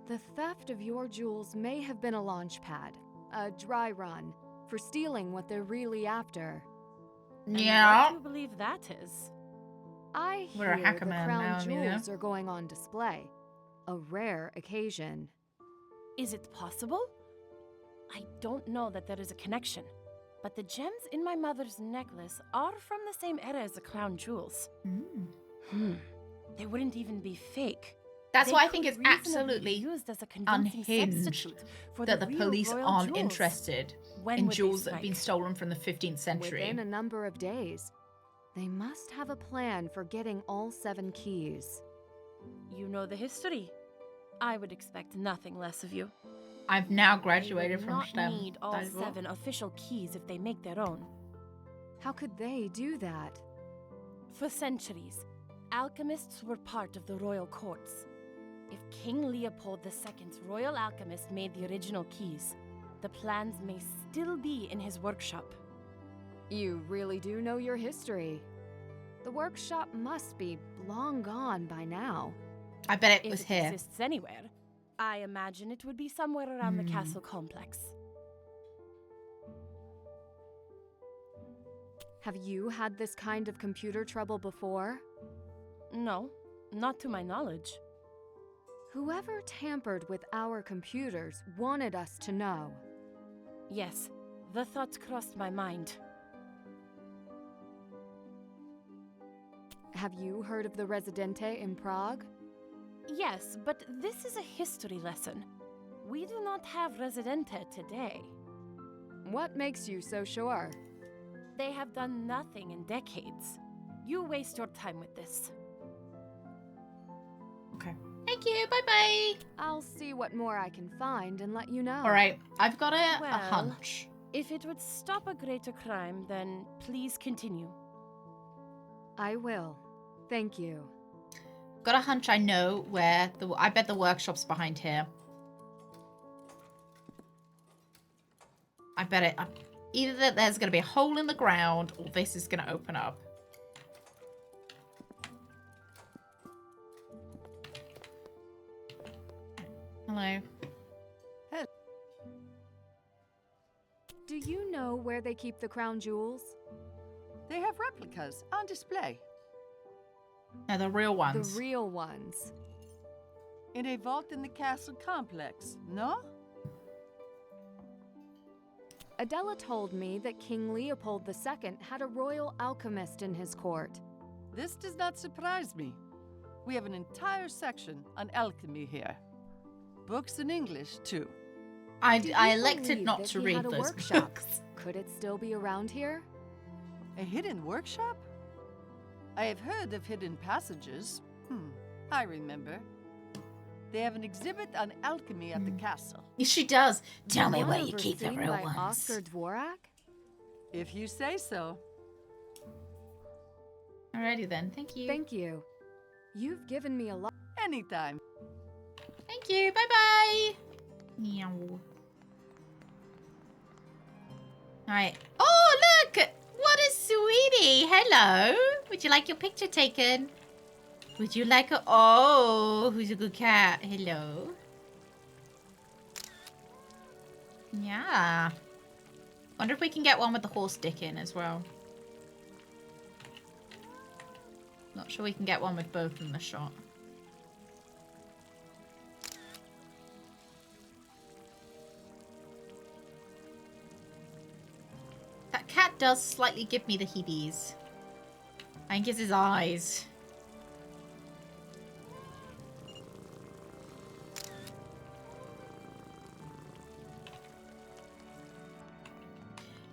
The theft of your jewels may have been a launch pad, a dry run, for stealing what they're really after. Yeah. What do you believe that is? I We're a hear hacker the man crown now, Amelia. jewels are going on display. A rare occasion. Is it possible? I don't know that there is a connection, but the gems in my mother's necklace are from the same era as the crown jewels. They wouldn't even be fake. That's They why I could think it's reasonably absolutely be used as a convincing unhinged substitute for that the real police royal aren't jewels. interested When in would they jewels that have been strike? stolen from the 15th century. Within a number of days. They must have a plan for getting all 7 keys. You know the history. I would expect nothing less of you. I've now They graduated will from not STEM. need all 7 official keys if they make their own. How could they do that? For centuries, alchemists were part of the royal courts. If King Leopold II's royal alchemist made the original keys, the plans may still be in his workshop. You really do know your history. The workshop must be long gone by now. I bet it If was it here. exists anywhere, I imagine it would be somewhere around the castle complex. Have you had this kind of computer trouble before? No, not to my knowledge. Whoever tampered with our computers wanted us to know. Yes, the thought crossed my mind. Have you heard of the Residente in Prague? Yes, but this is a history lesson. We do not have Residente today. What makes you so sure? They have done nothing in decades. You waste your time with this. Okay. Thank you. Bye-bye. I'll see what more I can find and let you know. All right. I've got a Well, hunch. If it would stop a greater crime, then please continue. I will. Thank you. Got a hunch I know where I bet the workshop's behind here. I bet it. Either that there's going to be a hole in the ground or this is going to open up. Hello. Do you know where they keep the crown jewels? They have replicas on display. No, the real ones. The real ones. In a vault in the castle complex, no? Adela told me that King Leopold II had a royal alchemist in his court. This does not surprise me. We have an entire section on alchemy here. Books in English, too. I Do you elected believe not that to he read had a those workshop? books. Could it still be around here? A hidden workshop? I have heard of hidden passages. I remember. They have an exhibit on alchemy at the castle. Yes, she does. Tell me One where you keep the overseen real by ones. Oscar Dvorak? If you say so. Alrighty then. Thank you. Thank you. You've given me a lot. Anytime. Thank you. Bye-bye. Meow. Alright. Oh, look! What a sweetie! Hello! Would you like your picture taken? Would you like a... Oh, who's a good cat? Hello. Yeah. Wonder if we can get one with the horse dick in as well. Not sure we can get one with both in the shot. That cat does slightly give me the heebies. I think it's his eyes.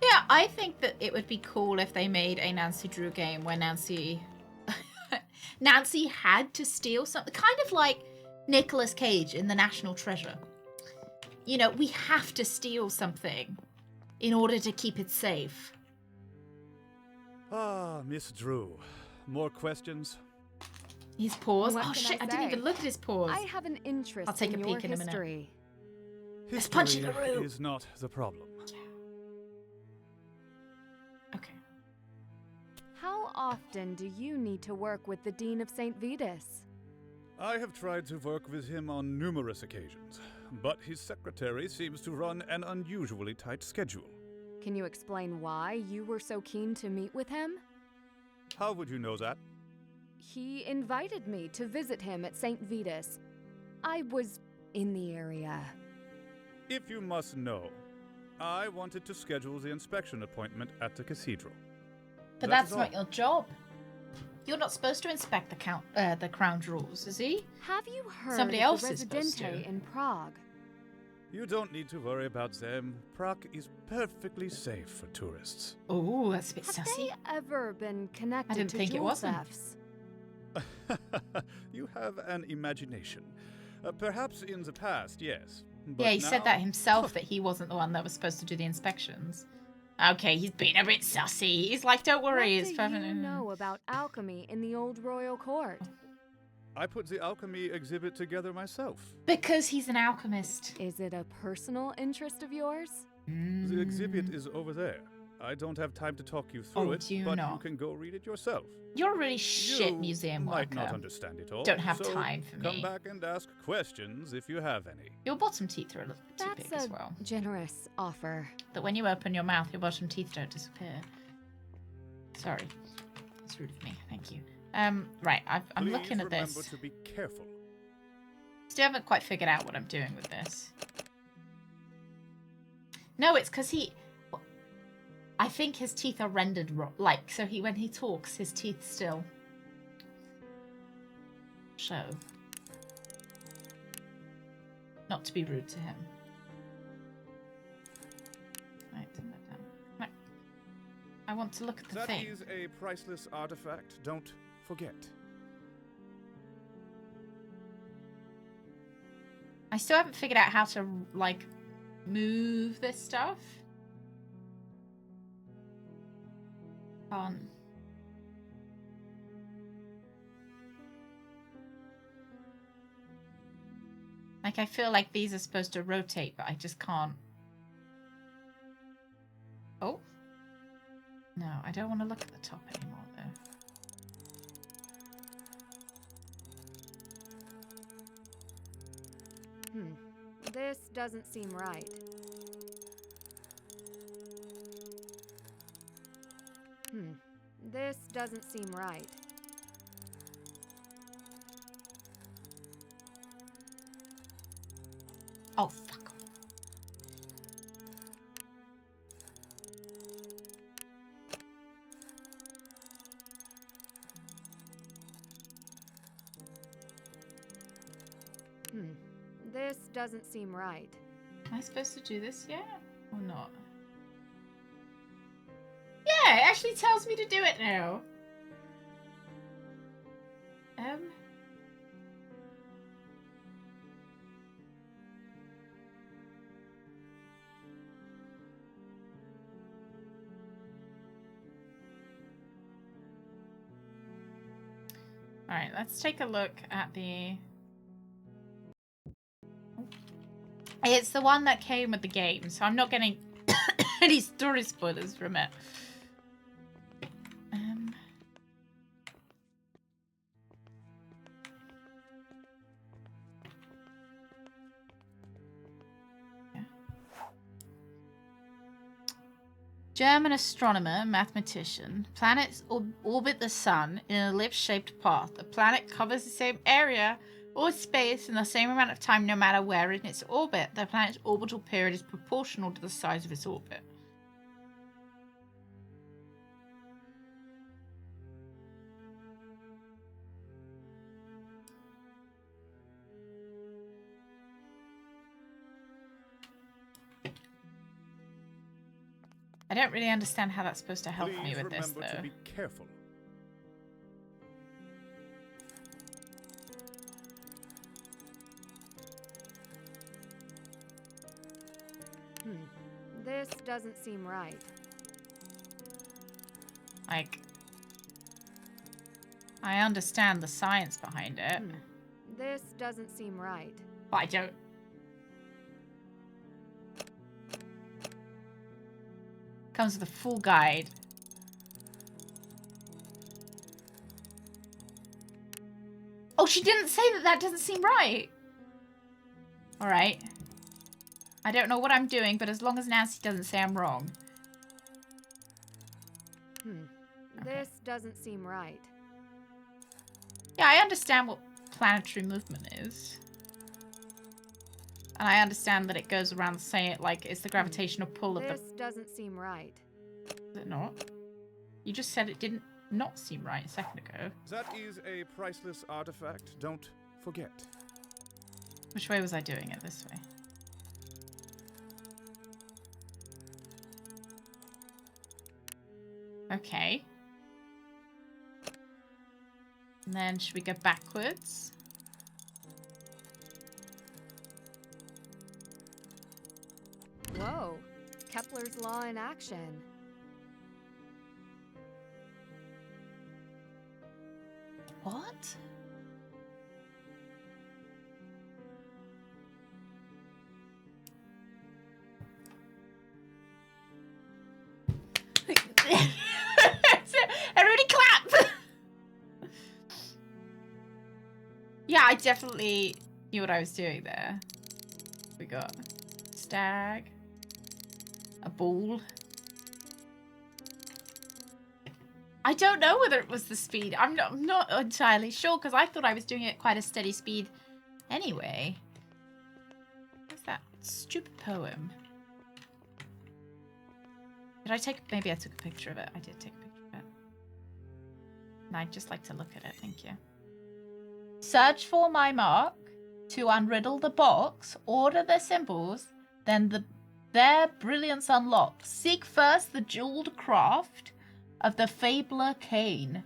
Yeah, I think that it would be cool if they made a Nancy Drew game where Nancy had to steal something, kind of like Nicolas Cage in The National Treasure. you know, we have to steal something in order to keep it safe. Ah, Miss Drew. More questions? His paws? What Oh can shit, I say? didn't even look at his paws. I have an interest I'll take in a your peek in a minute. history. Let's punch it, History LaRue. is not the problem. Okay. How often do you need to work with the Dean of St. Vitus? I have tried to work with him on numerous occasions, but his secretary seems to run an unusually tight schedule. Can you explain why you were so keen to meet with him? How would you know that? He invited me to visit him at St. Vitus. I was in the area. If you must know, I wanted to schedule the inspection appointment at the cathedral. But That that's is not all. your job. You're not supposed to inspect the crown jewels, is he? Have you heard Somebody of else the is supposed Residente to. in Prague? You don't need to worry about them. Prague is perfectly safe for tourists. Oh, that's a bit Have sussy. they ever been connected didn't to think it jewel wasn't. thefts? You have an imagination. Perhaps in the past, yes. But Yeah, he said that now- himself, that he wasn't the one that was supposed to do the inspections. Okay, he's been a bit sussy. He's like, don't worry, it's What do perfect. you know about alchemy in the old royal court? I put the alchemy exhibit together myself. Because he's an alchemist. Is it a personal interest of yours? The exhibit is over there. I don't have time to talk you through Oh, it, do you but not? you can go read it yourself. You're a really shit You museum might worker. not understand it all. Don't have so time for come me. back and ask questions if you have any. Your bottom teeth are a little bit too That's big as a well. generous offer. That when you open your mouth, your bottom teeth don't disappear. Sorry. That's rude of me. Thank you. Right, I'm Please looking at remember this. to be careful. Still haven't quite figured out what I'm doing with this. No, it's because I think his teeth are rendered like, so when he talks, his teeth still show. Not to be rude to him. Right, turn that down. Right. I want to look at the That thing. is a priceless artifact. Don't forget. I still haven't figured out how to, like, move this stuff. Can't. Like, I feel like these are supposed to rotate, but I just can't. Oh. No, I don't want to look at the top anymore, though. This doesn't seem right. This doesn't seem right. Oh, fuck. This doesn't seem right. Am I supposed to do this yet? Or not? Yeah, it actually tells me to do it now. Alright, let's take a look at the... It's the one that came with the game, so I'm not getting any story spoilers from it. Yeah. German astronomer, mathematician. Planets orbit the sun in an ellipse-shaped path. A planet covers the same area or space in the same amount of time no matter where in its orbit. The planet's orbital period is proportional to the size of its orbit. I don't really understand how that's supposed to help me with this, remember though. to be careful. This doesn't seem right. Like, I understand the science behind it. This doesn't seem right. But I don't. Comes with a full guide. Oh, she didn't say that. That doesn't seem right. All right. I don't know what I'm doing, but as long as Nancy doesn't say I'm wrong. This doesn't seem right. Yeah, I understand what planetary movement is. And I understand that it goes around the same, like, it's the gravitational pull of the... This doesn't seem right. Is it not? You just said it didn't not seem right a second ago. That is a priceless artifact. Don't forget. Which way was I doing it? This way. Okay. And then should we go backwards? Whoa. Kepler's law in action. What? Everybody clap! Yeah, I definitely knew what I was doing there. We got stag, a bull. I don't know whether it was the speed. I'm not entirely sure because I thought I was doing it at quite a steady speed anyway. What's that stupid poem? Did I take... Maybe I took a picture of it. I did take a picture of it. And I'd just like to look at it. Thank you. Search for my mark to unriddle the box. Order the symbols. Then their brilliance unlocks. Seek first the jeweled craft of the fabler Cain.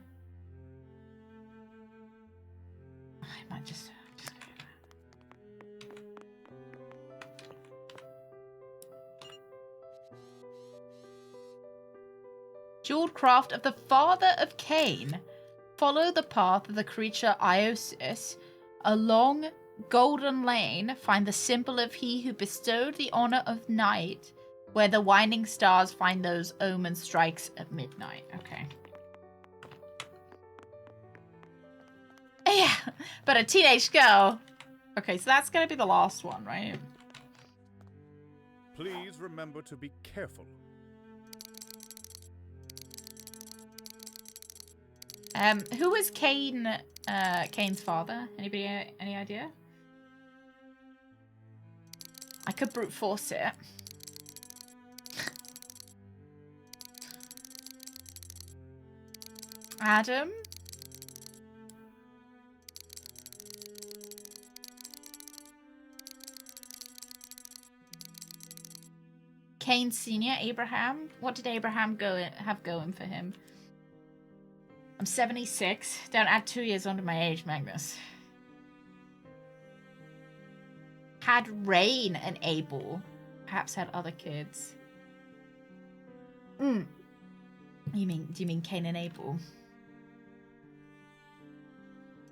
I might just jeweled craft of the father of Cain. Follow the path of the creature Iosis along Golden Lane. Find the symbol of he who bestowed the honor of night, where the winding stars find those omen strikes at midnight. Okay. Yeah, but a teenage girl. Okay, so that's gonna be the last one, right? Please remember to be careful. Who was Cain? Cain's father? Anybody? Any idea? I could brute force it. Adam? Cain Sr., Abraham? What did Abraham have going for him? I'm 76. Don't add 2 years onto my age, Magnus. Had Rain and Abel. Perhaps had other kids. Do you mean Cain and Abel?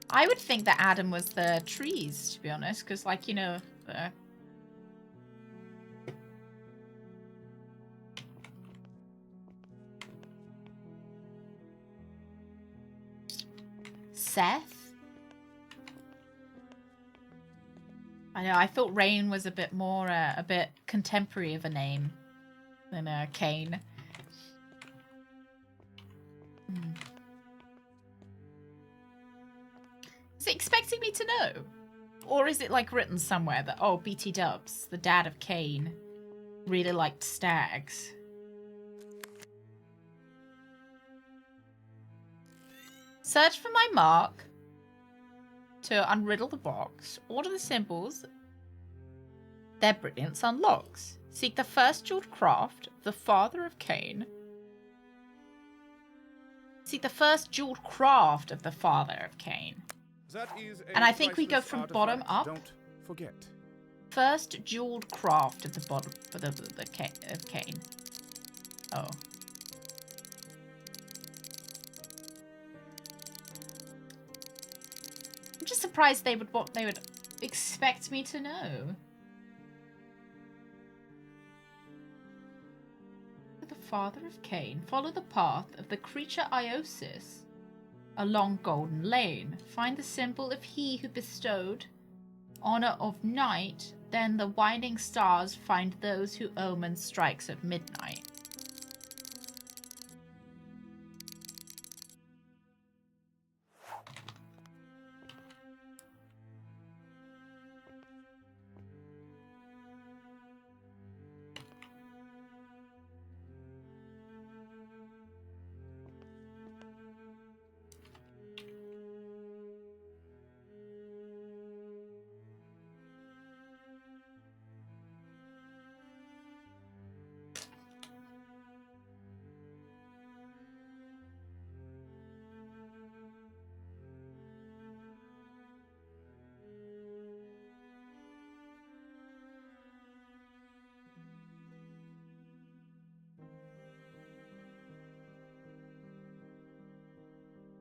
I would think that Adam was the trees, to be honest, because, like, you know, Seth? I know, I thought Rain was a bit more, a bit contemporary of a name than Cain. Is it expecting me to know? Or is it like written somewhere that, oh, BT Dubs, the dad of Cain, really liked stags? Search for my mark to unriddle the box. Order the symbols. Their brilliance unlocks. Seek the first jeweled craft, the father of Cain. Seek the first jeweled craft of the father of Cain. That is And I think we go from bottom up. Don't forget. First jeweled craft of the bottom for the cane. Oh. I'm just surprised they would expect me to know. The father of Cain, follow the path of the creature Iosis along Golden Lane. Find the symbol of he who bestowed honor of night, then the winding stars find those who omen strikes at midnight.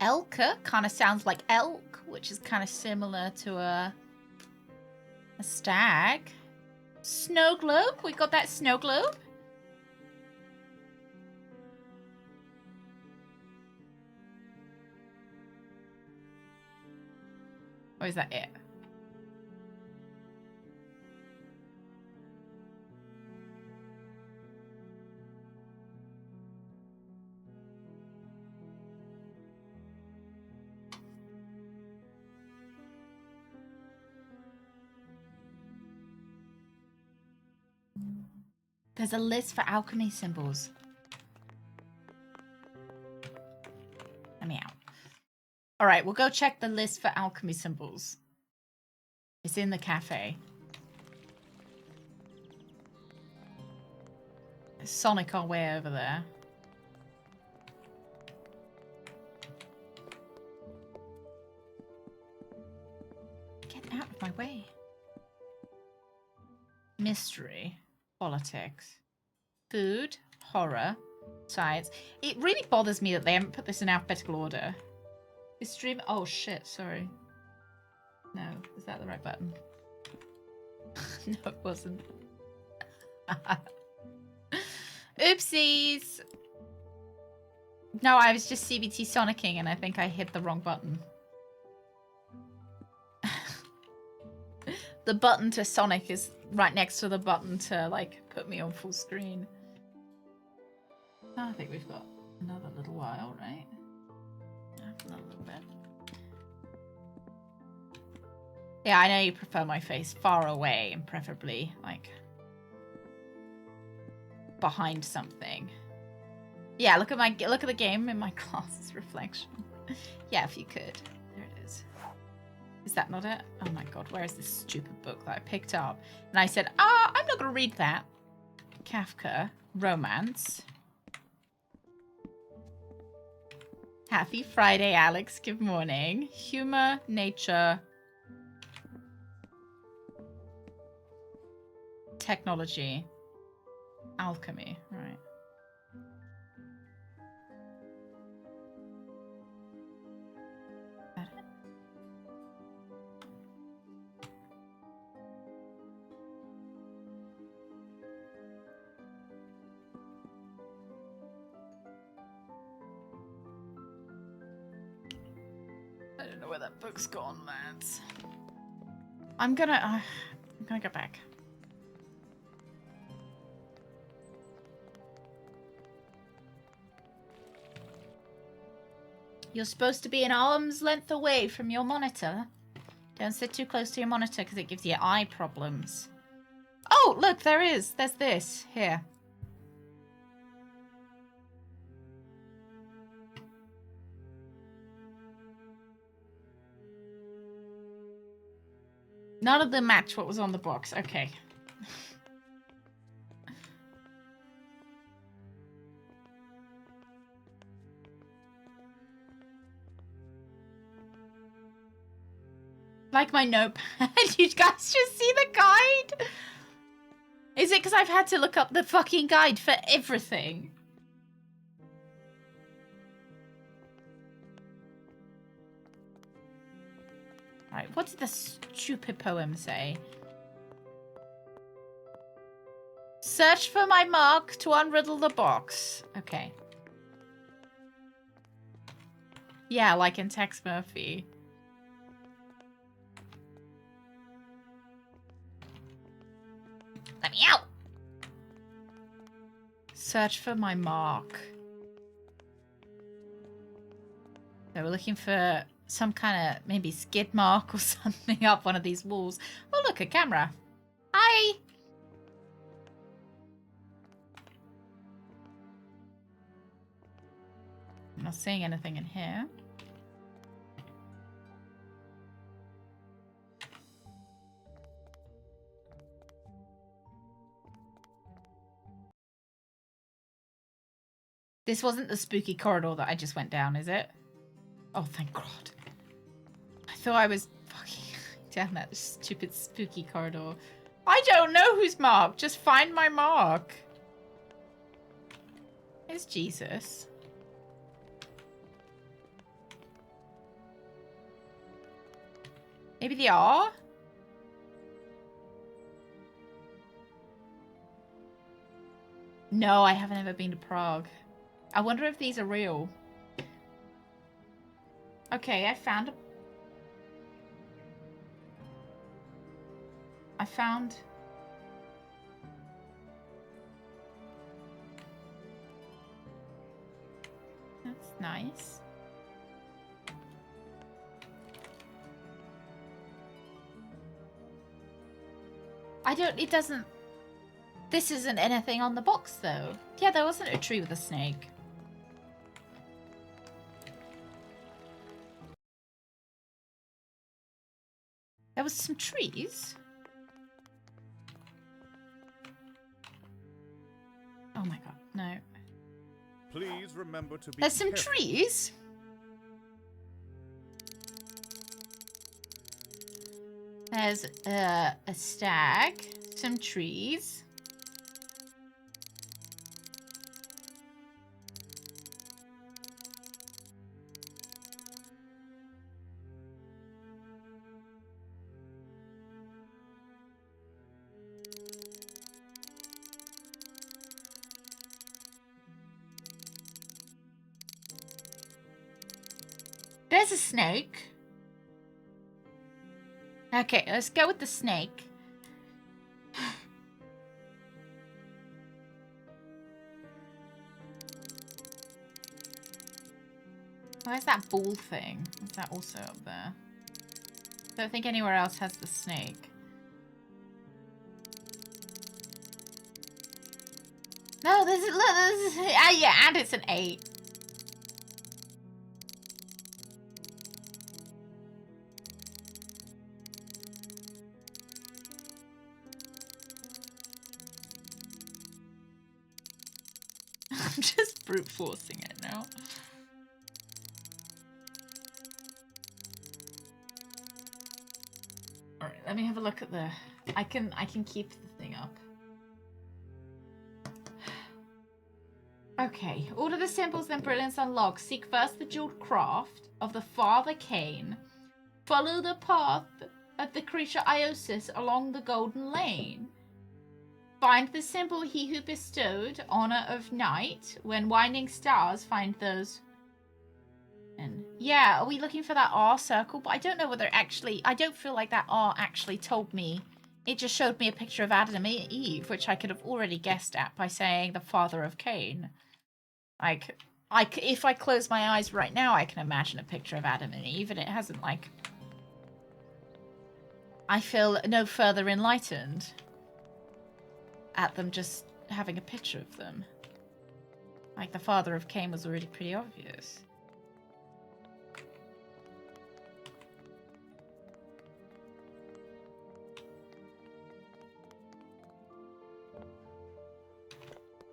Elka kind of sounds like elk, which is kind of similar to a stag. Snow globe, we got that snow globe. Or is that it? There's a list for alchemy symbols. Let me out. All right, we'll go check the list for alchemy symbols. It's in the cafe. Sonic our way over there. Get out of my way. Mystery. Politics, food, horror, science. It really bothers me that they haven't put this in alphabetical order. Is stream? Oh shit! Sorry. No, is that the right button? No, it wasn't. Oopsies. No, I was just CBT Sonicking, and I think I hit the wrong button. The button to Sonic is right next to the button to, like, put me on full screen. I think we've got another little while, right? Another little bit. Yeah, I know you prefer my face far away and preferably, like, behind something. Yeah, look at the game in my glasses reflection. Yeah, if you could. There it is. Is that not it? Oh my god, where is this stupid book that I picked up? And I said, I'm not going to read that. Kafka, romance. Happy Friday, Alex. Good morning. Humor, nature, technology, alchemy. Right. I don't know where that book's gone, lads. I'm gonna go back. You're supposed to be an arm's length away from your monitor. Don't sit too close to your monitor because it gives you eye problems. Oh, look, there is. There's this. Here. None of them match what was on the box. Okay. Like my notepad. You guys just see the guide? Is it because I've had to look up the fucking guide for everything? Right, what did the stupid poem say? Search for my mark to unriddle the box. Okay. Yeah, like in Tex Murphy. Let me out! Search for my mark. So we're looking for some kind of maybe skid mark or something up one of these walls. Oh, look, a camera. Hi! I'm not seeing anything in here. This wasn't the spooky corridor that I just went down, is it? Oh, thank God. I thought I was fucking down that stupid spooky corridor. I don't know whose mark. Just find my mark. It's Jesus. Maybe the R? No, I haven't ever been to Prague. I wonder if these are real. Okay, I found... That's nice. It doesn't... This isn't anything on the box, though. Yeah, there wasn't a tree with a snake. There was some trees. Oh my God, no. Please remember to be There's some careful. trees. There's a stag, some trees. There's a snake. Okay, let's go with the snake. Where's that ball thing? Is that also up there? Don't think anywhere else has the snake. No, this is, look, this is, yeah, and it's an 8. I'm just brute forcing it now. Alright, let me have a look at the... I can keep the thing up. Okay, order the symbols, then brilliance unlocked. Seek first the jeweled craft of the Father Cain. Follow the path of the creature Iosis along the golden lane. Find the symbol he who bestowed honor of night. When winding stars find those. And yeah, are we looking for that R circle? But I don't know whether actually, I don't feel like that R actually told me. It just showed me a picture of Adam and Eve, which I could have already guessed at by saying the father of Cain. Like, if I close my eyes right now, I can imagine a picture of Adam and Eve, and it hasn't, like... I feel no further enlightened at them just having a picture of them. Like, the father of Cain was already pretty obvious.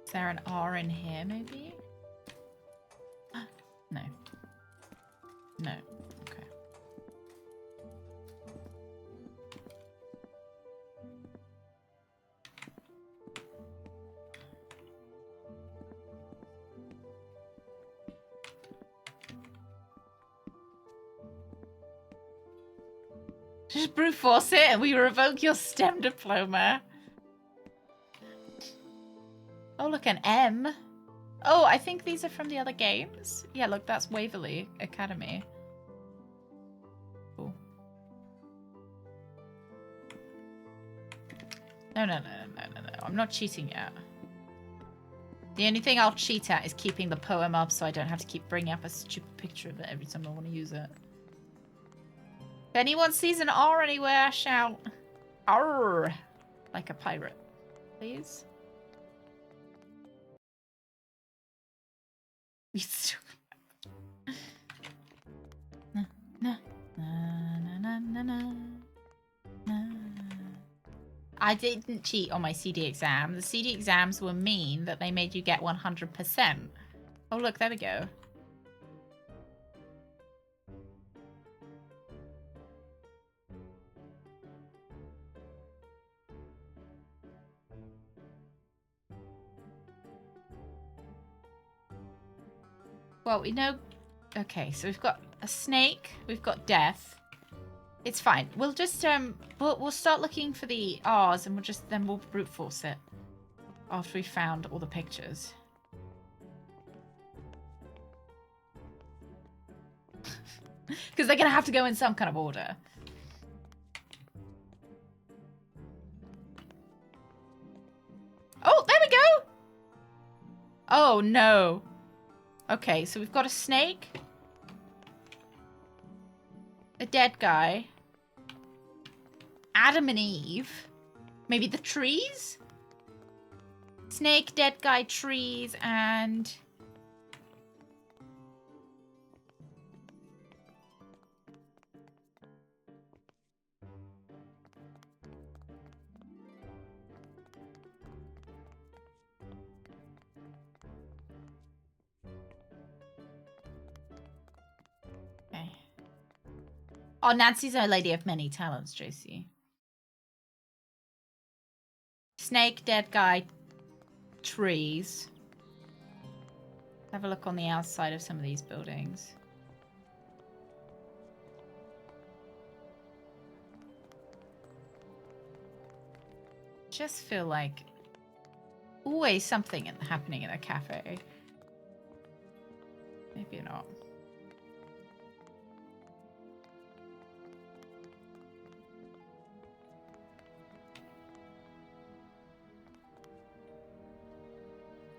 Is there an R in here, maybe? No. No. Okay. Just brute force it and we revoke your STEM diploma. Oh, look, an M. Oh, I think these are from the other games. Yeah, look, that's Waverly Academy. Cool. No. I'm not cheating yet. The only thing I'll cheat at is keeping the poem up so I don't have to keep bringing up a stupid picture of it every time I want to use it. If anyone sees an R anywhere, shout R like a pirate, please. I didn't cheat on my CD exam. The CD exams were mean that they made you get 100%. Oh, look, there we go. Well, we know... Okay, so we've got a snake. We've got death. It's fine. We'll just, we'll start looking for the R's and we'll brute force it. After we found all the pictures. Because they're going to have to go in some kind of order. Oh, there we go! Oh, no. Okay, so we've got a snake. A dead guy. Adam and Eve. Maybe the trees? Snake, dead guy, trees, and... Okay. Oh, Nancy's a lady of many talents, JC. Snake, dead guy, trees. Have a look on the outside of some of these buildings. Just feel like always something happening in a cafe. Maybe not.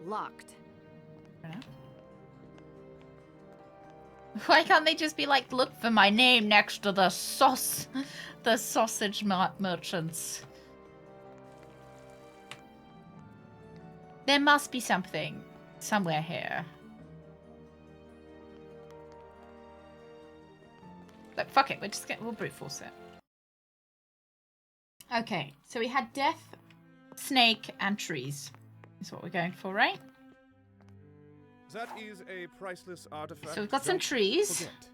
Locked. Why can't they just be like, look for my name next to the sausage merchants? There must be something somewhere here. Look, fuck it. We'll brute force it. Okay, so we had death, snake, and trees. Is what we're going for, right? That is a priceless artifact. So we've got some trees. Forget.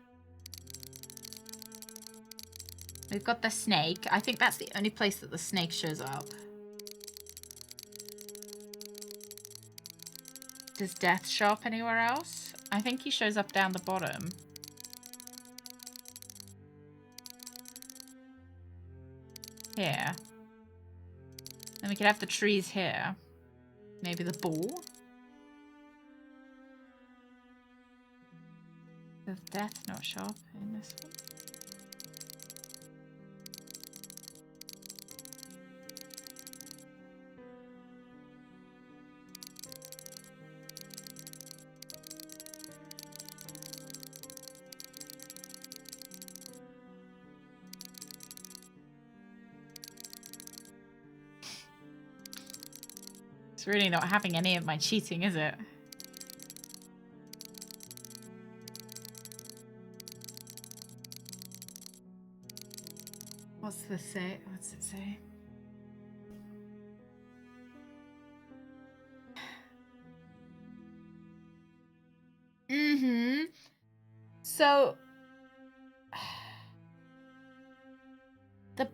We've got the snake. I think that's the only place that the snake shows up. Does Death show up anywhere else? I think he shows up down the bottom. Here. Then we could have the trees here. Maybe the ball. Does Death not show up in this one? It's really not having any of my cheating, is it? What's this say? What's it say? Mm-hmm. So the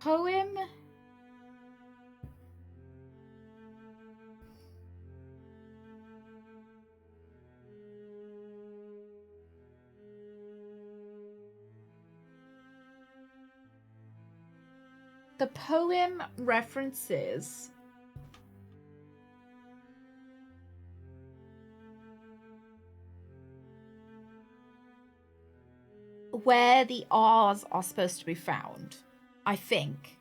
poem The poem references where the R's are supposed to be found, I think.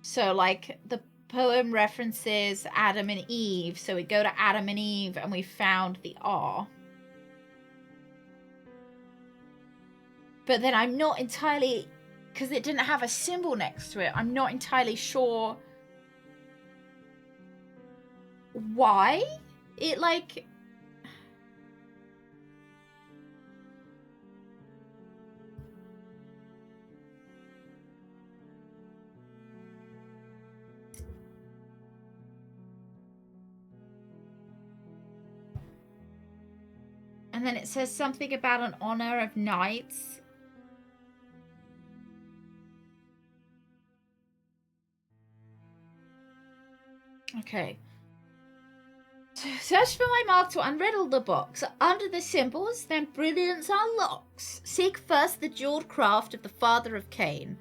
So, like, the poem references Adam and Eve, so we go to Adam and Eve and we found the R. But then I'm not entirely, because it didn't have a symbol next to it, I'm not entirely sure why it, like... And then it says something about an honor of knights. Okay. Search for my mark to unriddle the box. Under the symbols, then brilliance unlocks. Seek first the jeweled craft of the father of Cain.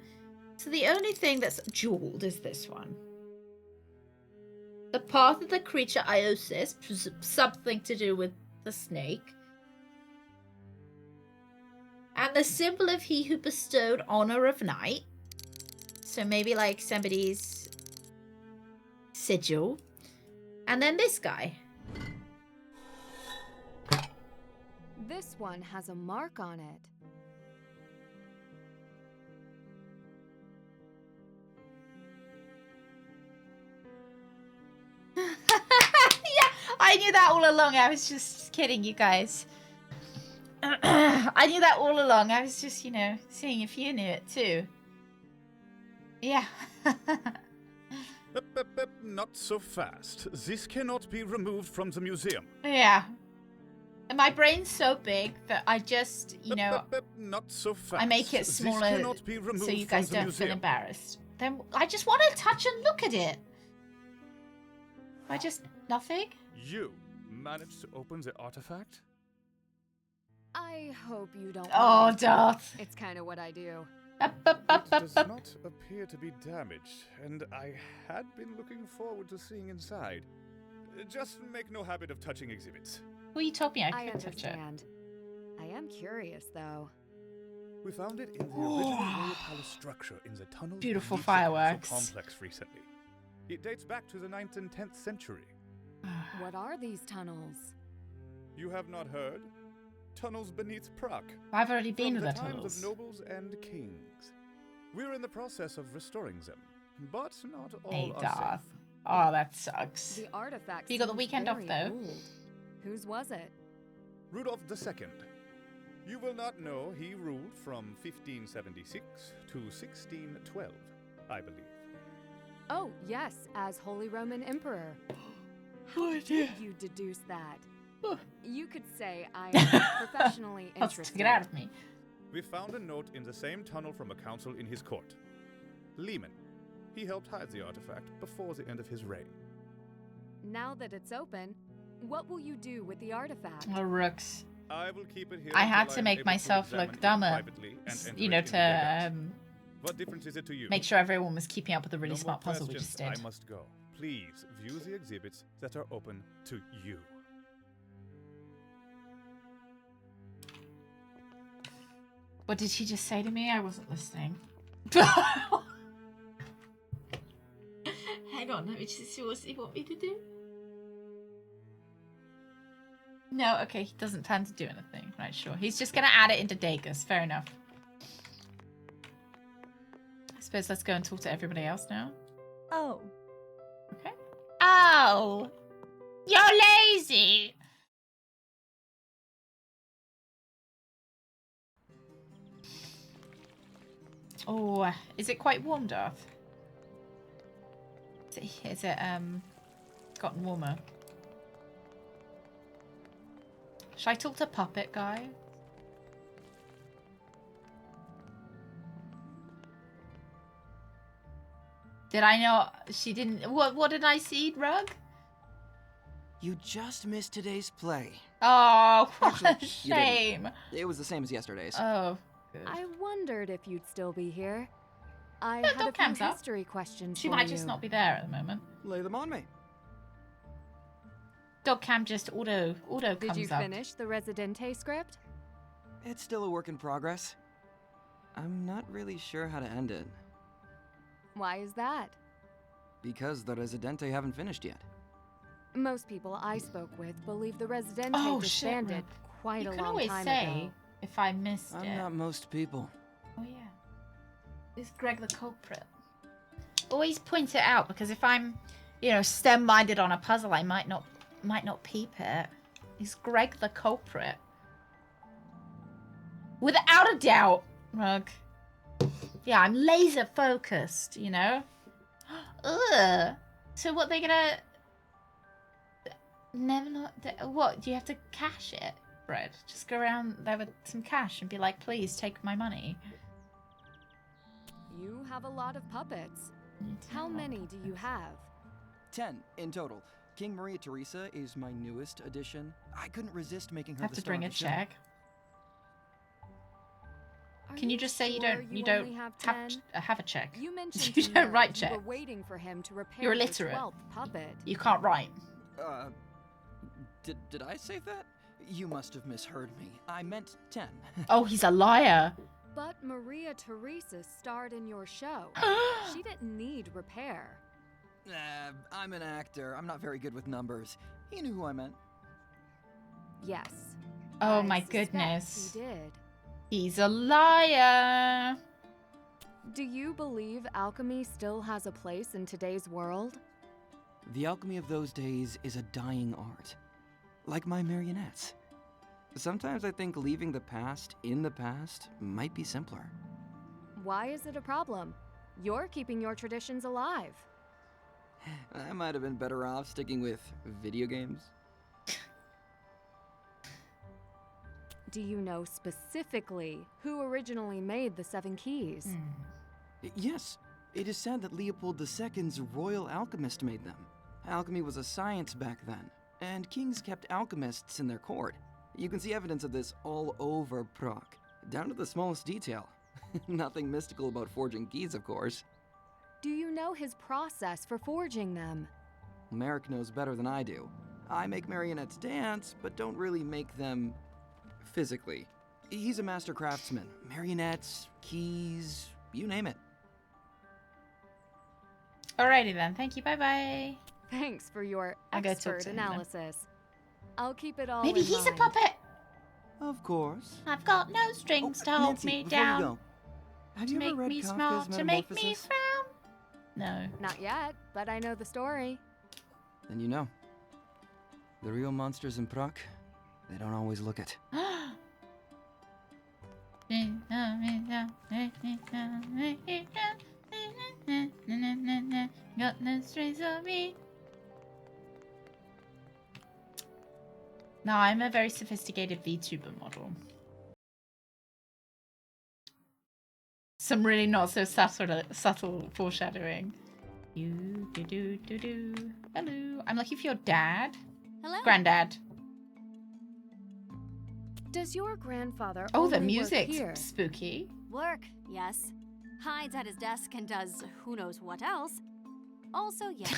So the only thing that's jeweled is this one. The path of the creature Iosis, something to do with the snake. And the symbol of he who bestowed honor of knight. So maybe like somebody's sigil. And then this guy. This one has a mark on it. Yeah, I knew that all along. I was just kidding you guys. I knew that all along. I was just, you know, seeing if you knew it too. Yeah. Not so fast. This cannot be removed from the museum. Yeah. And my brain's so big that I just, you know, not so fast. I make it smaller so you guys don't feel embarrassed. Then I just want to touch and look at it. I just, nothing? You managed to open the artifact? I hope you don't. Oh, mind. Darth. It's kind of what I do. It does not appear to be damaged, and I had been looking forward to seeing inside. Just make no habit of touching exhibits. Well, you told me I I could touch it. understand. I am curious, though. We found it in the original Royal Palace structure in the tunnels. Beautiful beneath fireworks. The complex recently. It dates back to the 9th and 10th century. What are these tunnels? You have not heard? Tunnels beneath Prague. I've already been to From the the times tunnels. of nobles and kings. We're in the process of restoring them, but not all Hey, are Darth. safe. Oh, that sucks. The artifact. You got the seems weekend off, very though. old. Whose was it? Rudolph II. You will not know he ruled from 1576 to 1612, I believe. Oh, yes, as Holy Roman Emperor. How did you deduce that? You could say I am professionally interested. Get out of me. We found a note in the same tunnel from a council in his court. Lehman. He helped hide the artifact before the end of his reign. Now that it's open, what will you do with the artifact? Oh, rooks. I will keep it here. I had until to am make able myself examine look it dumber. privately and enter You know, it in the debt. to What difference is it to you? make sure everyone was keeping up with the really No smart more puzzle we just questions. did. I must go. Please view the exhibits that are open to you. What did he just say to me? I wasn't listening. Hang on, let me just see what he want me to do. No, okay, he doesn't plan to do anything. Right, sure. He's just gonna add it into Dagus. Fair enough. I suppose let's go and talk to everybody else now. Oh. Okay. Oh! You're lazy! Oh, is it quite warm, Darth? Is it gotten warmer? Should I talk to Puppet Guy? Did I not? She didn't. What did I see, Rug? You just missed today's play. Oh, what Actually, a you didn't. shame. It was the same as yesterday's. Oh, good. I wondered if you'd still be here. I Yeah, had a dog few cam's up. history questions She for might you. just not be there at the moment. Lay them on me. Dog cam just auto Did comes you up. finish the Residente script? It's still a work in progress. I'm not really sure how to end it. Why is that? Because the Residente haven't finished yet. Most people I spoke with believe the Residente Oh, shit, disbanded Rob. quite You a can long always time say ago. if I missed I'm it. not most people. Oh yeah. Is Greg the culprit? Always point it out, because if I'm, you know, STEM-minded on a puzzle, I might not peep it. Is Greg the culprit? Without a doubt, Rug. Yeah, I'm laser focused, you know? Ugh. So what, they gonna... Never not... What, do you have to cash it, Fred? Just go around there with some cash and be like, please, take my money. You have a lot of puppets. How many do you have? 10 in total. King Maria Theresa is my newest addition. I couldn't resist making her Have the to star bring a of the show. check. Are Can you just say you sure don't only have 10? have a check? You mentioned You to don't Nerd write you checks. were waiting for him to repair You're your illiterate. 12th puppet. You can't write. Did I say that? You must have misheard me. I meant 10. Oh, he's a liar. But Maria Theresa starred in your show. She didn't need repair. I'm an actor. I'm not very good with numbers. He knew who I meant. Yes. Oh I my suspect goodness. He did. He's a liar. Do you believe alchemy still has a place in today's world? The alchemy of those days is a dying art. Like my marionettes. Sometimes I think leaving the past in the past might be simpler. Why is it a problem? You're keeping your traditions alive. I might have been better off sticking with video games. Do you know specifically who originally made the Seven Keys? Yes, it is said that Leopold II's royal alchemist made them. Alchemy was a science back then, and kings kept alchemists in their court. You can see evidence of this all over Prague, down to the smallest detail. Nothing mystical about forging keys, of course. Do you know his process for forging them? Merrick knows better than I do. I make marionettes dance, but don't really make them physically. He's a master craftsman. Marionettes, keys, you name it. Alrighty then. Thank you. Bye-bye. Thanks for your I'll go talk expert to him then. analysis. I'll keep it all Maybe in he's mind. a puppet. Of course. I've got no strings to hold Nancy, me before you down. go, have To you ever make read me Kafka's smart, to make me Metamorphosis? frown. No. Not yet, but I know the story. Then you know. The real monsters in Prague, they don't always look it. Got no strings on me. No, I'm a very sophisticated VTuber model. Some really not so subtle foreshadowing. You do do do do. Hello. I'm looking for your dad. Hello. Granddad. Does your grandfather Oh, the only work music's here? spooky. Work, yes. Hides at his desk and does who knows what else. Also, yes.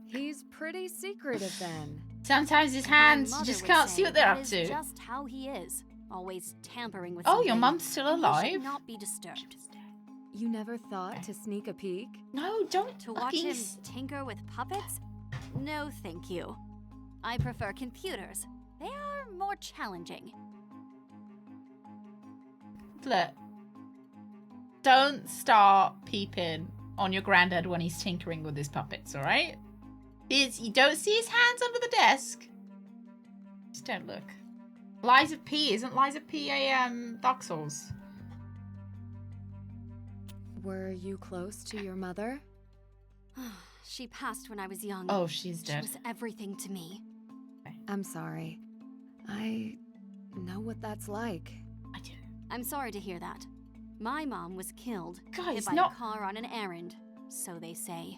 He's pretty secretive then. Sometimes his My hands mother just would can't say see what they're that up is to. Just how he is. Always tampering with Oh, something. your mum's still and he should alive? not be disturbed. You never thought to sneak a peek? No, don't. To watch him He's- tinker with puppets? No, thank you. I prefer computers. They are more challenging. Look. Don't start peeping on your granddad when he's tinkering with his puppets, alright? You don't see his hands under the desk. Just don't look. Liza P. Isn't Liza P a Dark Souls? Were you close to your mother? She passed when I was young. Oh, she's dead. She was everything to me. I'm sorry. I know what that's like. I'm sorry to hear that. My mom was killed Guys, hit by not- a car on an errand, so they say.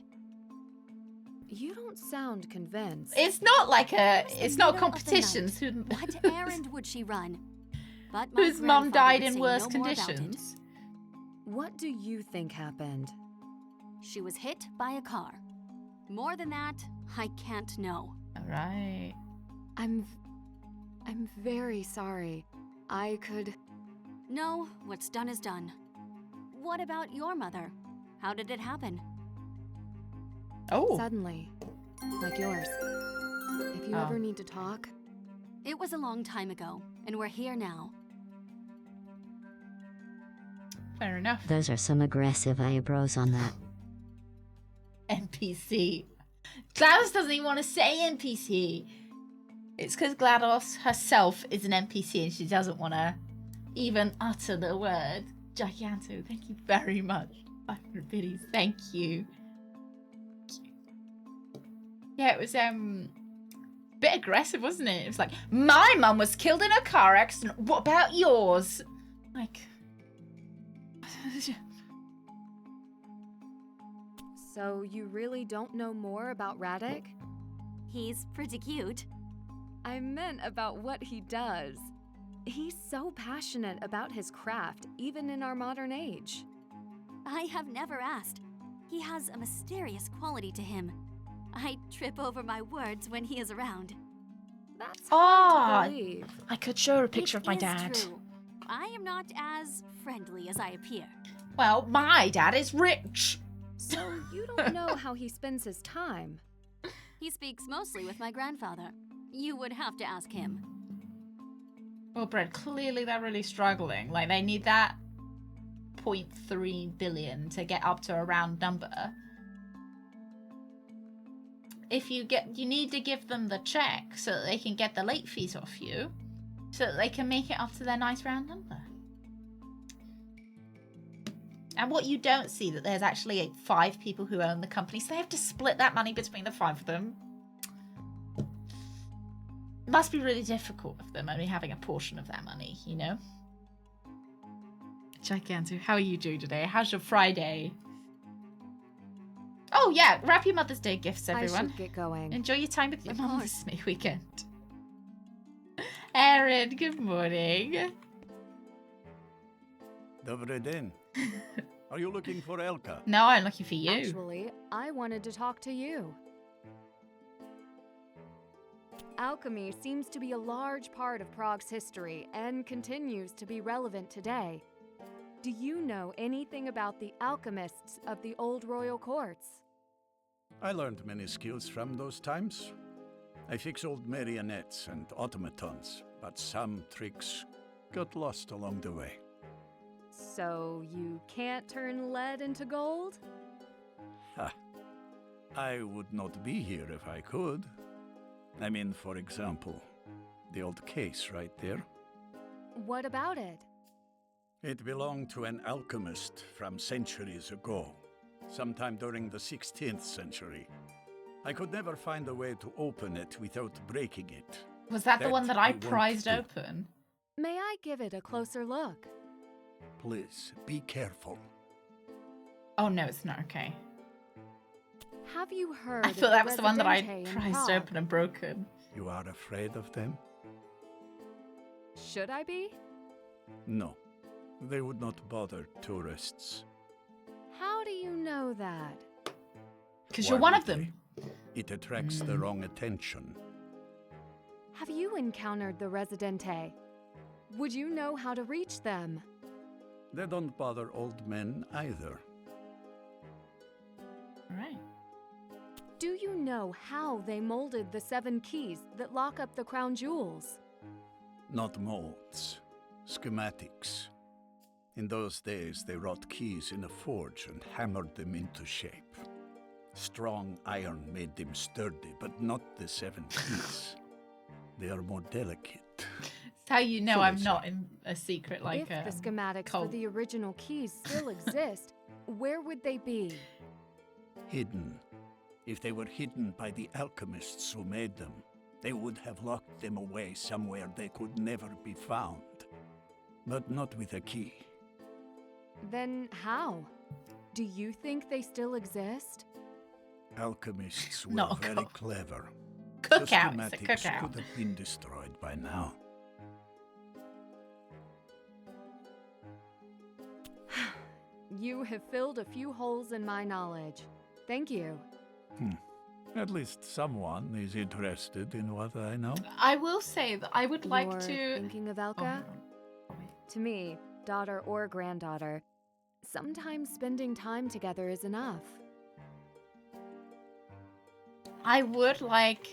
You don't sound convinced. It's not like it's not middle of the competitions. Who, What errand would she run? But my whose mum grandfather died would in say worse no more about it. conditions? What do you think happened? She was hit by a car. More than that, I can't know. All right. I'm very sorry. I could... No, what's done is done. What about your mother? How did it happen? Oh. Suddenly. Like yours. If you ever need to talk... It was a long time ago, and we're here now. Fair enough. Those are some aggressive eyebrows on that. NPC. GLaDOS doesn't even want to say NPC. It's because GLaDOS herself is an NPC and she doesn't want to even utter the word. Giganto, thank you very much. 500 biddies, thank you. Yeah, it was a bit aggressive, wasn't it? It was like, my mum was killed in a car accident. What about yours? Like... So you really don't know more about Radek? He's pretty cute. I meant about what he does. He's so passionate about his craft, even in our modern age. I have never asked. He has a mysterious quality to him. I trip over my words when he is around. That's hard to believe. I could show her a picture of my It is dad. true. I am not as friendly as I appear. Well, my dad is rich. So you don't know how he spends his time? He speaks mostly with my grandfather. You would have to ask him. Well, Brett, clearly they're really struggling. Like, they need that 0.3 billion to get up to a round number. If you need to give them the check so that they can get the late fees off you, so that they can make it up to their nice round number. And what you don't see, that there's actually 5 people who own the company, so they have to split that money between the 5 of them. It must be really difficult of them only having a portion of that money, you know? Giganto, how are you doing today? How's your Friday? Oh yeah, wrap your Mother's Day gifts, everyone. I should get going. Enjoy your time with your mum this May weekend. Erin, good morning. Dobry den. Are you looking for Elka? No, I'm looking for you. Actually, I wanted to talk to you. Alchemy seems to be a large part of Prague's history and continues to be relevant today. Do you know anything about the alchemists of the old royal courts? I learned many skills from those times. I fix old marionettes and automatons, but some tricks got lost along the way. So you can't turn lead into gold? Ha! I would not be here if I could. I mean, for example, the old case right there. What about it? It belonged to an alchemist from centuries ago, sometime during the 16th century. I could never find a way to open it without breaking it. Was that the one that I won't prized do. open? May I give it a closer look? Please, be careful. Oh no, it's not okay. Have you heard I of thought that was the one that I Residente in prized Prague? open and broken. You are afraid of them? Should I be? No. They would not bother tourists. How do you know that? Because Why you're one would of them. It attracts the wrong attention. Have you encountered the Residente? Would you know how to reach them? They don't bother old men either. Right. Do you know how they molded the 7 keys that lock up the crown jewels? Not molds, schematics. In those days, they wrought keys in a forge and hammered them into shape. Strong iron made them sturdy, but not the 7 keys. They are more delicate. It's how you know So I'm they not in a secret like if the schematics for cult. the original keys still exist, where would they be? Hidden. If they were hidden by the alchemists who made them, they would have locked them away somewhere they could never be found. But not with a key. Then how? Do you think they still exist? Alchemists were Not a very cook- clever. Cookout, The it's a schematics cookout. could have been destroyed by now. You have filled a few holes in my knowledge. Thank you. At least someone is interested in what I know. I will say that I would like You're to... thinking of Elka? To me, daughter or granddaughter, sometimes spending time together is enough. I would like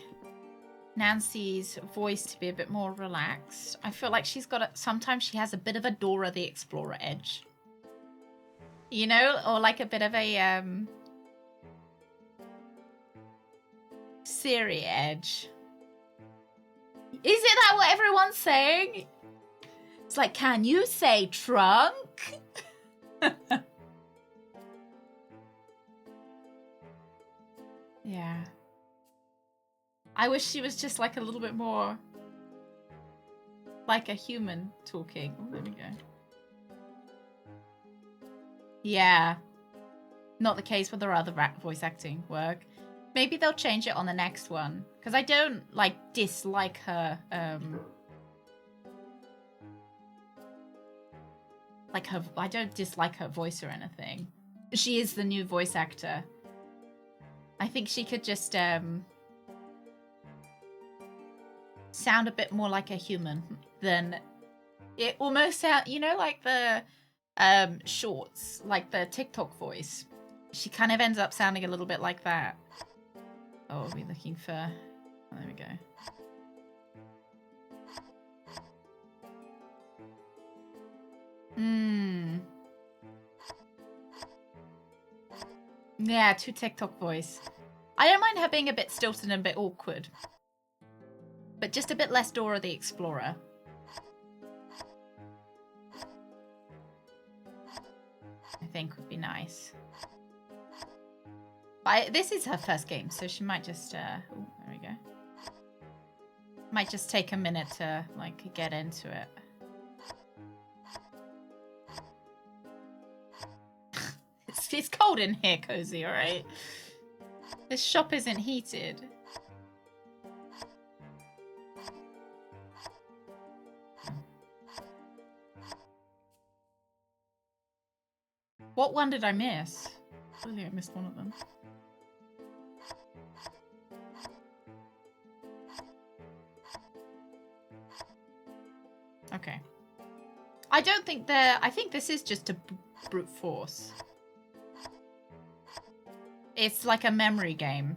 Nancy's voice to be a bit more relaxed. I feel like she's got sometimes she has a bit of a Dora the Explorer edge. You know? Or like a bit of a, Siri edge. Is it that what everyone's saying? It's like, can you say trunk? Yeah. I wish she was just like a little bit more like a human talking. Oh, there we go. Yeah. Not the case with her other voice acting work. Maybe they'll change it on the next one. Because I don't, like, dislike her, I don't dislike her voice or anything. She is the new voice actor. I think she could just, sound a bit more like a human than... It almost sound, you know, like the, shorts, like the TikTok voice. She kind of ends up sounding a little bit like that. Oh, are we looking for... Oh, there we go. Yeah, too TikTok voice. I don't mind her being a bit stilted and a bit awkward. But just a bit less Dora the Explorer. I think would be nice. But this is her first game, so she might just, oh, there we go. Might just take a minute to, like, get into it. It's cold in here, Cozy, alright? This shop isn't heated. What one did I miss? Clearly I missed one of them. Okay. I don't think I think this is just a brute force. It's like a memory game.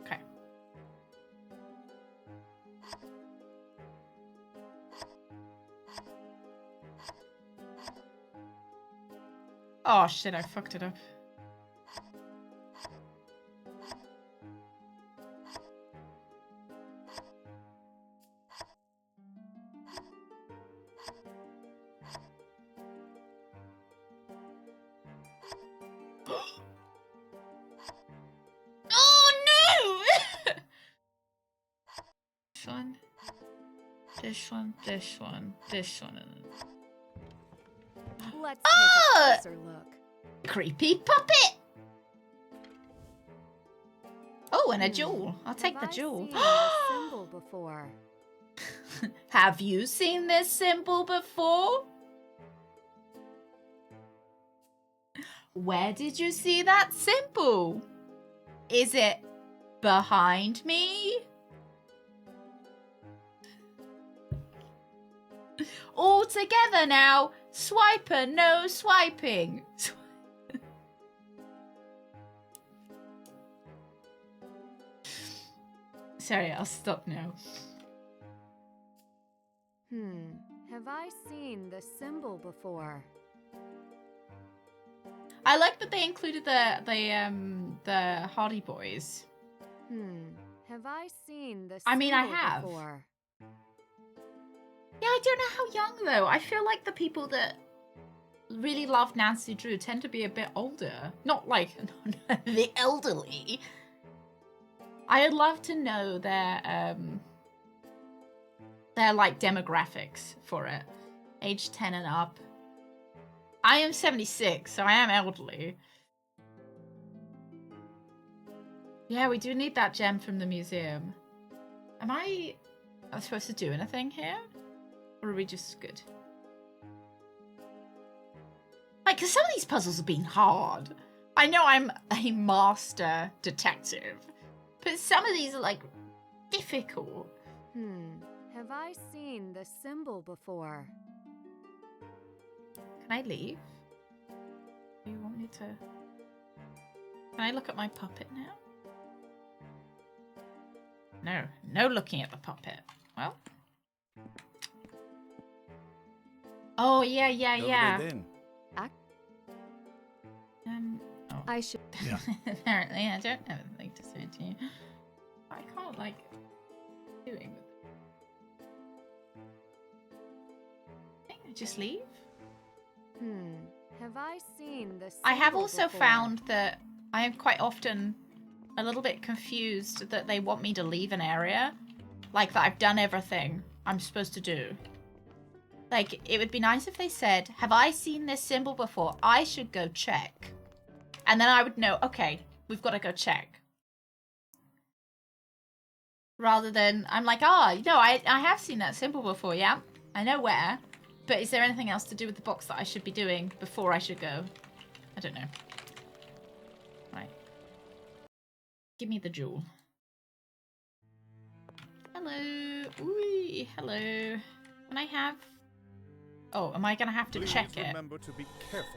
Okay. Oh shit, I fucked it up. This one. Let's take a closer look. Creepy puppet! Oh, and a jewel. I'll take the jewel. Have I seen this symbol before? Have you seen this symbol before? Where did you see that symbol? Is it behind me? All together now. Swiper, no swiping. Sorry, I'll stop now. Have I seen this symbol before? I like that they included the Hardy Boys. Have I seen this I mean, I symbol have. before? Yeah, I don't know how young though. I feel like the people that really love Nancy Drew tend to be a bit older. Not like the elderly. I'd love to know their like demographics for it. Age 10 and up. I am 76, so I am elderly. Yeah, we do need that gem from the museum. Am I supposed to do anything here? Or are we just good? Like, because some of these puzzles have been hard. I know I'm a master detective, but some of these are, like, difficult. Have I seen this symbol before? Can I leave? Do you want me to... Can I look at my puppet now? No. No looking at the puppet. Well. Oh, yeah. Oh. I should... Yeah. Apparently, I don't have anything to say to you. I can't, like, doing with it. I just leave? Have I seen this? I have also found that I am quite often a little bit confused that they want me to leave an area. Like, that I've done everything I'm supposed to do. Like, it would be nice if they said, have I seen this symbol before? I should go check. And then I would know, okay, we've got to go check. Rather than, I'm like, I have seen that symbol before, yeah? I know where. But is there anything else to do with the box that I should be doing before I should go? I don't know. Right. Give me the jewel. Hello. Ooh, hello. Can I have... Oh, am I going to have to check it? Remember to be careful.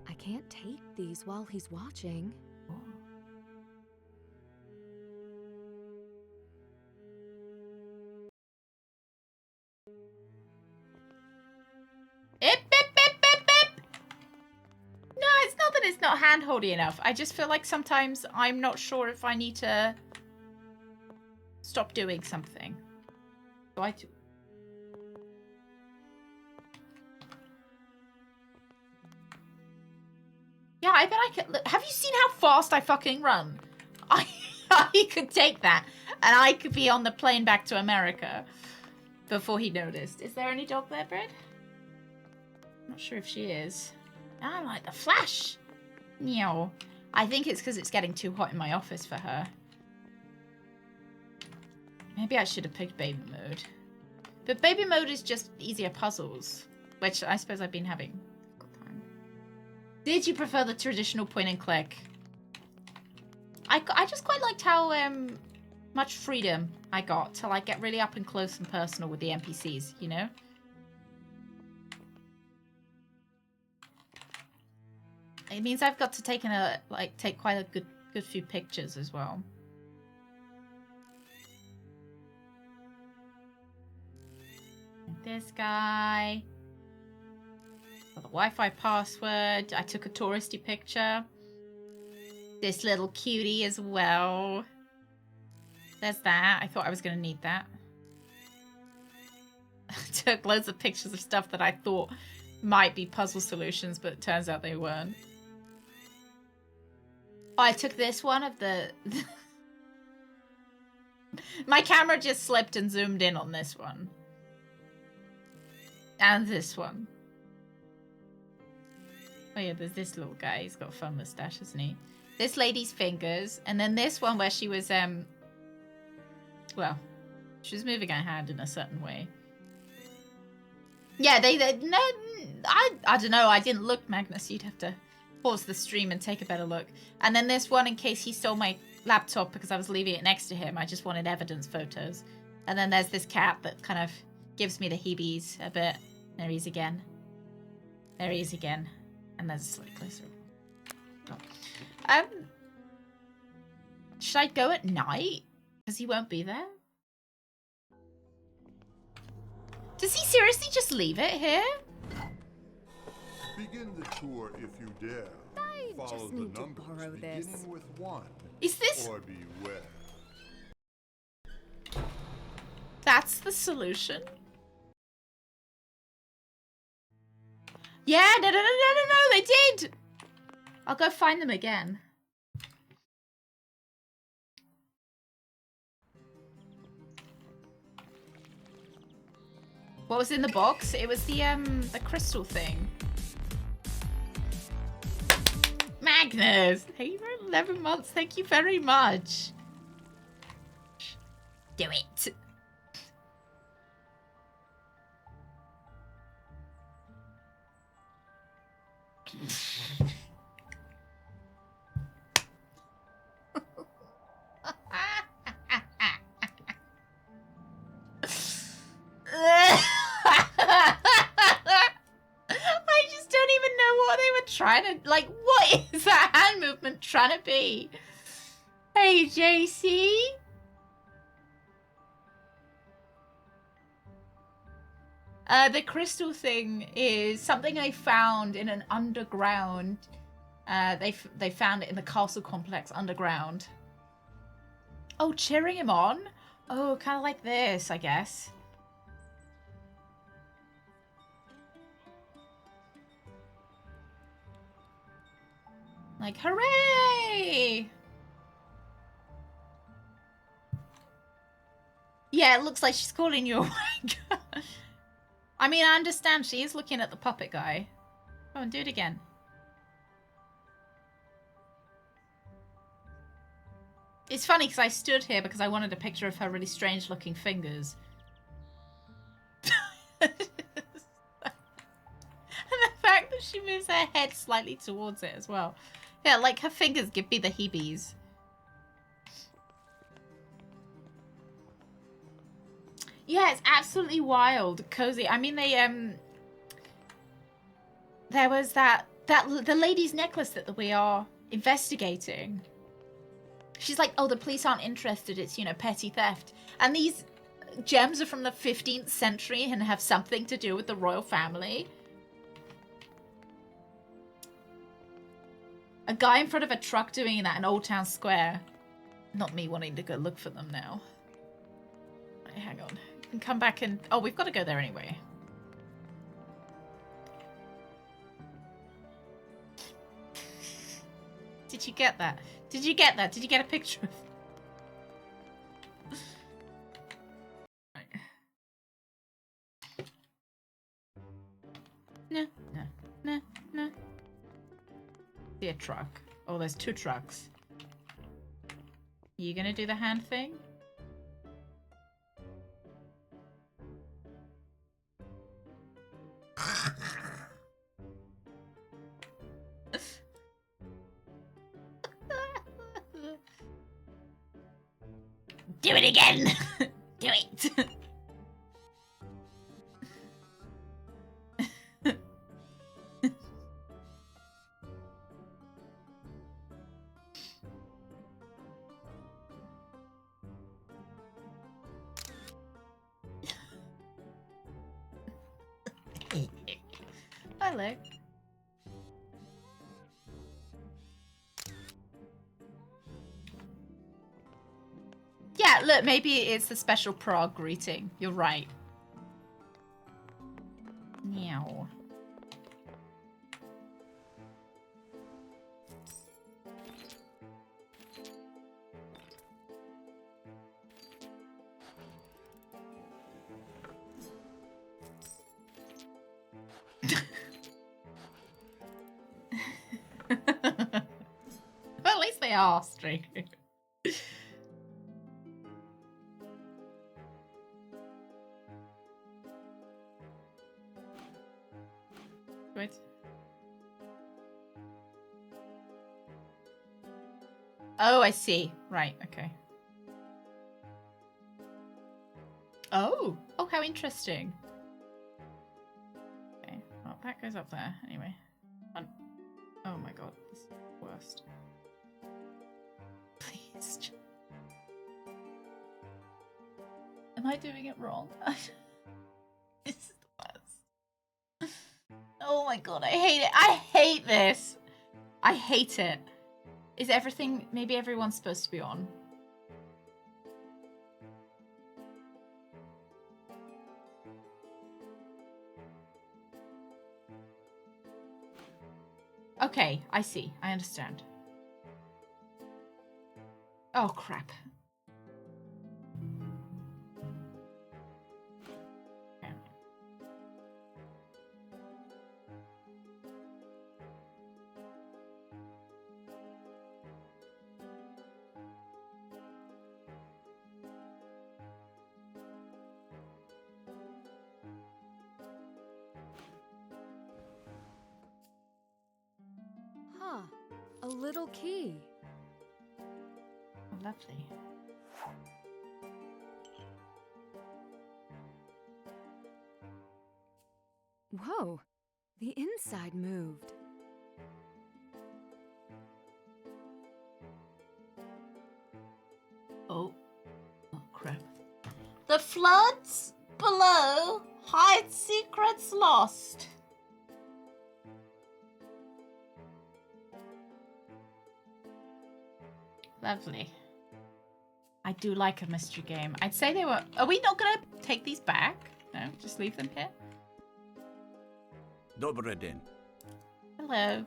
I can't take these while he's watching. No, it's not that it's not hand-holdy enough. I just feel like sometimes I'm not sure if I need to stop doing something. So I do. Yeah, I bet I could. Look, have you seen how fast I fucking run? I could take that, and I could be on the plane back to America before he noticed. Is there any dog there, Bread? I'm not sure if she is. I'm like the Flash. No, I think it's because it's getting too hot in my office for her. Maybe I should have picked baby mode. But baby mode is just easier puzzles, which I suppose I've been having. Did you prefer the traditional point and click? I just quite liked how much freedom I got to like get really up and close and personal with the NPCs, you know? It means I've got to take quite a good few pictures as well. This guy. The Wi-Fi password. I took a touristy picture. This little cutie as well. There's that. I thought I was going to need that. I took loads of pictures of stuff that I thought might be puzzle solutions, but it turns out they weren't. Oh, I took this one of the... My camera just slipped and zoomed in on this one. And this one. Oh yeah, there's this little guy. He's got a fun mustache, hasn't he? This lady's fingers. And then this one where she was, well, she was moving her hand in a certain way. Yeah, no, I don't know. I didn't look, Magnus. You'd have to pause the stream and take a better look. And then this one in case he stole my laptop because I was leaving it next to him. I just wanted evidence photos. And then there's this cat that kind of gives me the heebies a bit. There he is again. There he is again. And there's a slightly closer. Oh. Should I go at night? Because he won't be there? Does he seriously just leave it here? Begin the tour if you dare. I Follow just the need to numbers, borrow this. beginning with 1. Is this... Or beware. That's the solution? Yeah, no, they did! I'll go find them again. What was in the box? It was the crystal thing. Magnus! Hey, for 11 months, thank you very much. Do it. I just don't even know what they were trying to, like, what is that hand movement trying to be? Hey, JC? The crystal thing is something I found in an underground. They found it in the castle complex underground. Oh, cheering him on? Oh, kind of like this, I guess. Like, hooray! Yeah, it looks like she's calling you a wanker. I mean, I understand she is looking at the puppet guy. Go on, do it again. It's funny because I stood here because I wanted a picture of her really strange looking fingers. And the fact that she moves her head slightly towards it as well. Yeah, like her fingers give me the heebies. Yeah, it's absolutely wild, cozy. I mean, they there was the lady's necklace that we are investigating. She's like, oh, the police aren't interested. It's, you know, petty theft. And these gems are from the 15th century and have something to do with the royal family. A guy in front of a truck doing that in Old Town Square. Not me wanting to go look for them now. Right, hang on. You can come back and... Oh, we've got to go there anyway. Did you get that? Did you get that? Did you get a picture of... No, no, no, no. See a truck. Oh, there's two trucks. You gonna do the hand thing? Do it again! Do it! Hello. Yeah, look, maybe it's the special Prague greeting. You're right. Meow. Well, at least they are straight. Wait. Oh, I see. Right, okay. Oh! Oh, how interesting. Okay, well, that goes up there. Anyway. Oh my god, this is the worst. Please. Am I doing it wrong? This is the worst. Oh my god, I hate it. I hate this. I hate it. Is everything... Maybe everyone's supposed to be on. Okay, I see. I understand. Oh, crap. Okay. little key. Oh, lovely. Whoa, the inside moved. Oh. Oh, crap. The floods below hide secrets lost. Lovely. I do like a mystery game. I'd say they were... Are we not going to take these back? No, just leave them here? Dobre den. Hello.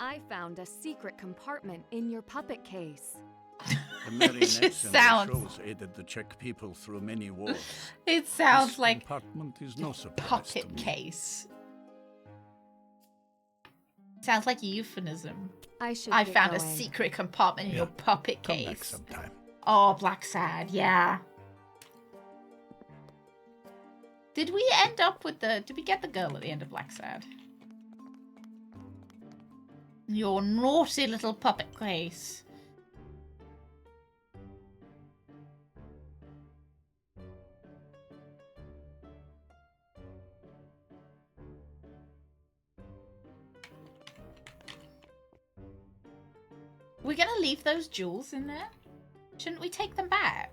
I found a secret compartment in your puppet case. The marionettes just and sounds- their shows aided the Czech people through many wars. It sounds This like compartment is no surprise puppet to me. case. Sounds like a euphemism. I found a going. secret compartment in your puppet Come case. back sometime. Oh, Black Sad, yeah. Did we end up with the... Did we get the girl at the end of Black Sad? Your naughty little puppet case. We're gonna leave those jewels in there? Shouldn't we take them back?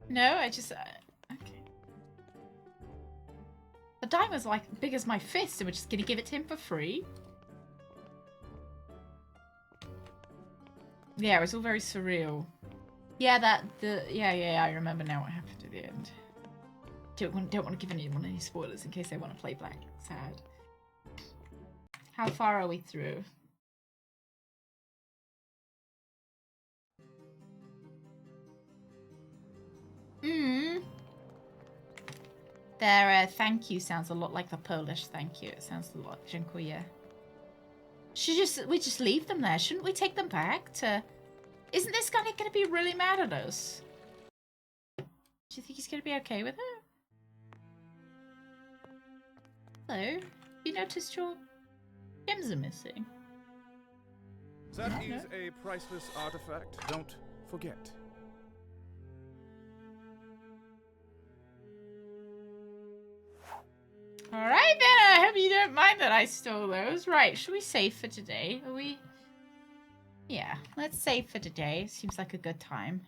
No, I just... okay. The diamond's like big as my fist and we're just gonna give it to him for free? Yeah, it was all very surreal. Yeah, yeah, I remember now what happened at the end. Don't want to give anyone any spoilers in case they want to play Black Sad. How far are we through? Their thank you sounds a lot like the Polish thank you. It sounds a lot dziękuję. We just leave them there. Shouldn't we take them back to... Isn't this guy going to be really mad at us? Do you think he's going to be okay with it? Hello? You noticed your gems are missing? That is a priceless artifact. Don't forget. Alright then, I hope you don't mind that I stole those. Right, should we save for today? Are we... Yeah, let's save for today. Seems like a good time.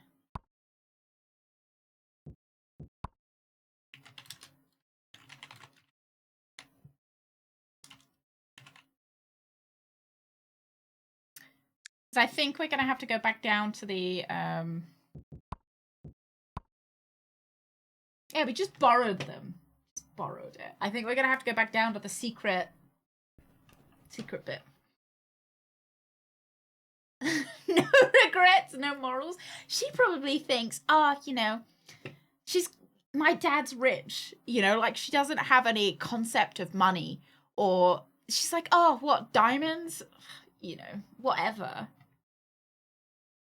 I think we're going to have to go back down to the... Yeah, we just borrowed them. Borrowed it. I think we're gonna have to go back down to the secret bit. No regrets, no morals. She probably thinks, you know, my dad's rich, you know, like she doesn't have any concept of money, or she's like, oh, what, diamonds? You know, whatever.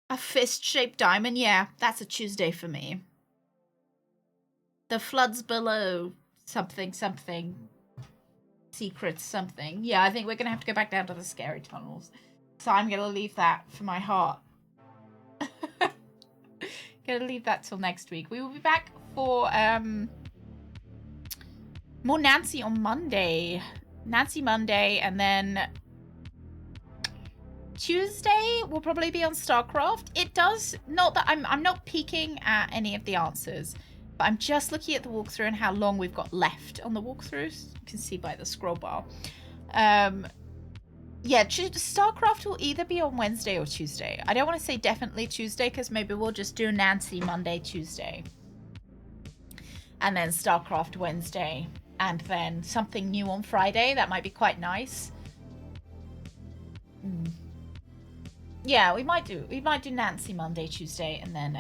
A fist-shaped diamond, yeah, that's a Tuesday for me. The floods below. Something. Secrets something. Yeah, I think we're going to have to go back down to the scary tunnels. So I'm going to leave that for my heart. Going to leave that till next week. We will be back for more Nancy on Monday. Nancy Monday, and then Tuesday will probably be on StarCraft. It does, not that I'm not peeking at any of the answers. But I'm just looking at the walkthrough and how long we've got left on the walkthrough. You can see by the scroll bar. Yeah, StarCraft will either be on Wednesday or Tuesday. I don't want to say definitely Tuesday because maybe we'll just do Nancy Monday, Tuesday. And then StarCraft Wednesday. And then something new on Friday. That might be quite nice. Yeah, we might do Nancy Monday, Tuesday, and then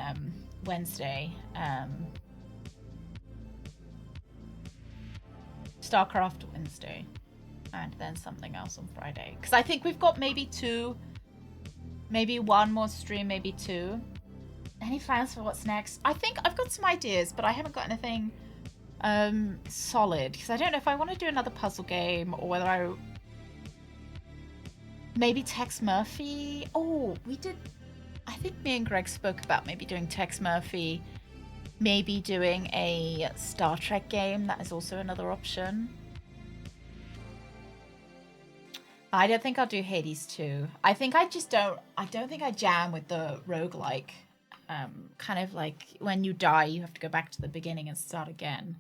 Wednesday. StarCraft Wednesday, and then something else on Friday. Because I think we've got maybe one more stream, maybe two. Any plans for what's next? I think I've got some ideas, but I haven't got anything solid. Because I don't know if I want to do another puzzle game or whether Maybe Tex Murphy. Oh, we did. I think me and Greg spoke about maybe doing Tex Murphy. Maybe doing a Star Trek game. That is also another option. I don't think I'll do Hades 2. I think I just don't. I don't think I jam with the roguelike. Kind of like when you die, you have to go back to the beginning and start again.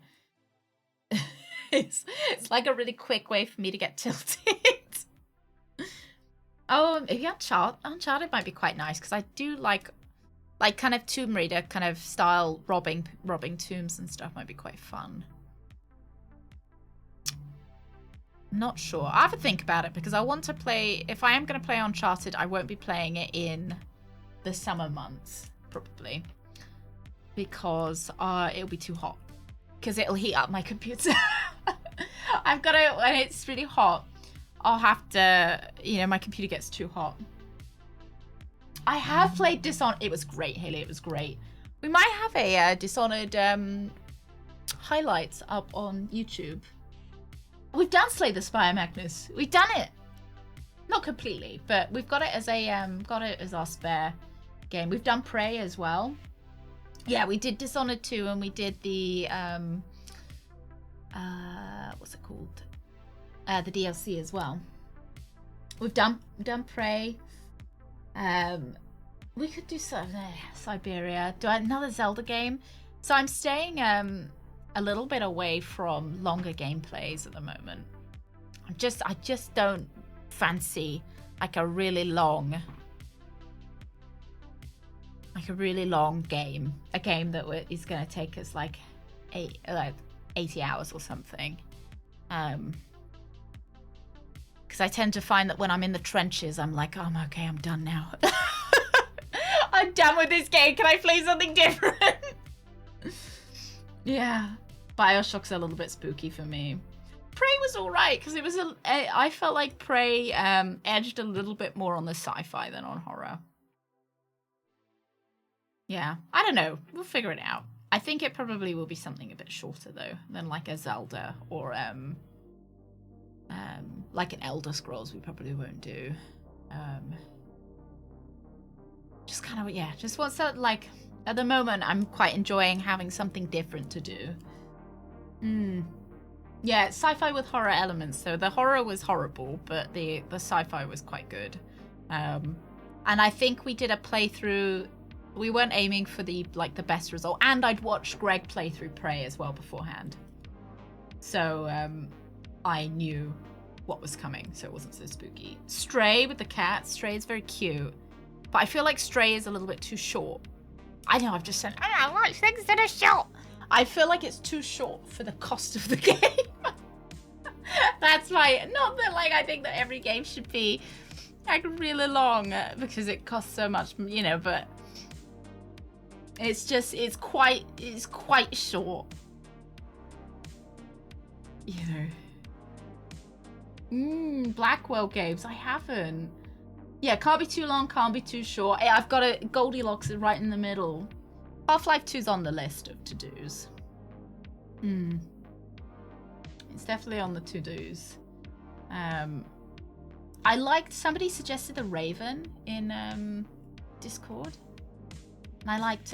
It's like a really quick way for me to get tilted. Oh, maybe Uncharted might be quite nice because I do like kind of Tomb Raider kind of style robbing tombs and stuff might be quite fun. Not sure. I have to think about it because I want to play. If I am going to play Uncharted, I won't be playing it in the summer months probably because it'll be too hot because it'll heat up my computer. I've got to when it's really hot. I'll have to, my computer gets too hot. I have played Dishonored. It was great, Haley. It was great. We might have a Dishonored highlights up on YouTube. We've done Slay the Spire, Magnus. We've done it. Not completely, but we've got it as our spare game. We've done Prey as well. Yeah, we did Dishonored 2 and we did the what's it called? The DLC as well. We've done Prey. We could do Siberia. Do another Zelda game. So I'm staying a little bit away from longer gameplays at the moment. I just don't fancy like a really long game. A game that is going to take us like 80 hours or something. Because I tend to find that when I'm in the trenches, I'm like, oh, okay, I'm done now. I'm done with this game. Can I play something different? Yeah. Bioshock's a little bit spooky for me. Prey was alright, because it was I felt like Prey edged a little bit more on the sci-fi than on horror. Yeah. I don't know. We'll figure it out. I think it probably will be something a bit shorter, though, than like a Zelda or like an Elder Scrolls we probably won't do. Just kind of, yeah, just what's that like, at the moment I'm quite enjoying having something different to do. Yeah, sci-fi with horror elements, so the horror was horrible, but the sci-fi was quite good. And I think we did a playthrough, we weren't aiming for the best result, and I'd watched Greg play through Prey as well beforehand. So I knew what was coming, so it wasn't so spooky. Stray with the cat. Stray is very cute, but I feel like Stray is a little bit too short. I know, I've just said, I like things that are short. I feel like it's too short for the cost of the game. That's why, not that like I think that every game should be like really long because it costs so much, but it's just, it's quite short. Blackwell games, I haven't. Yeah, can't be too long, can't be too short. I've got a Goldilocks right in the middle. Half-Life 2's on the list of to-dos. It's definitely on the to-dos. I liked, somebody suggested The Raven in Discord. And I liked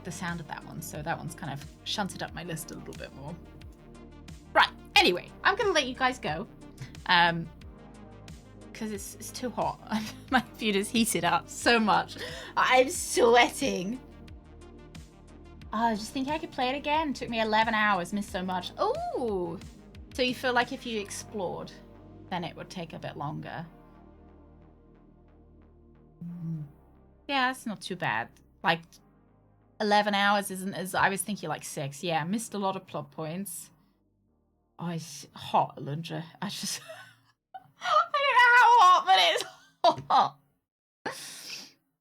the sound of that one, so that one's kind of shunted up my list a little bit more. Right, anyway, I'm gonna let you guys go. Because it's too hot. My computer's heated up so much. I'm sweating. I was just thinking I could play it again. It took me 11 hours, missed so much. Ooh! So you feel like if you explored, then it would take a bit longer. Yeah, that's not too bad. Like, 11 hours isn't as... I was thinking like 6. Yeah, missed a lot of plot points. Oh, it's hot, Alundra. I just... I don't know how hot, but it's hot.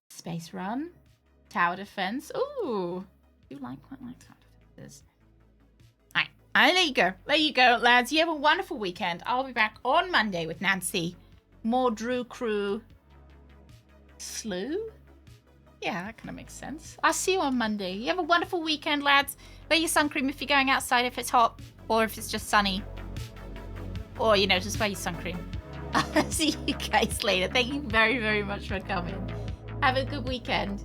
Space Run. Tower Defense. Ooh. You quite like Tower Defenses. Alright, I'll let you go. There you go, lads. You have a wonderful weekend. I'll be back on Monday with Nancy. More Drew Crew. Slew? Yeah, that kind of makes sense. I'll see you on Monday. You have a wonderful weekend, lads. Wear your sun cream if you're going outside if it's hot. Or if it's just sunny. Or, just wear your sun cream. I'll see you guys later. Thank you very, very much for coming. Have a good weekend.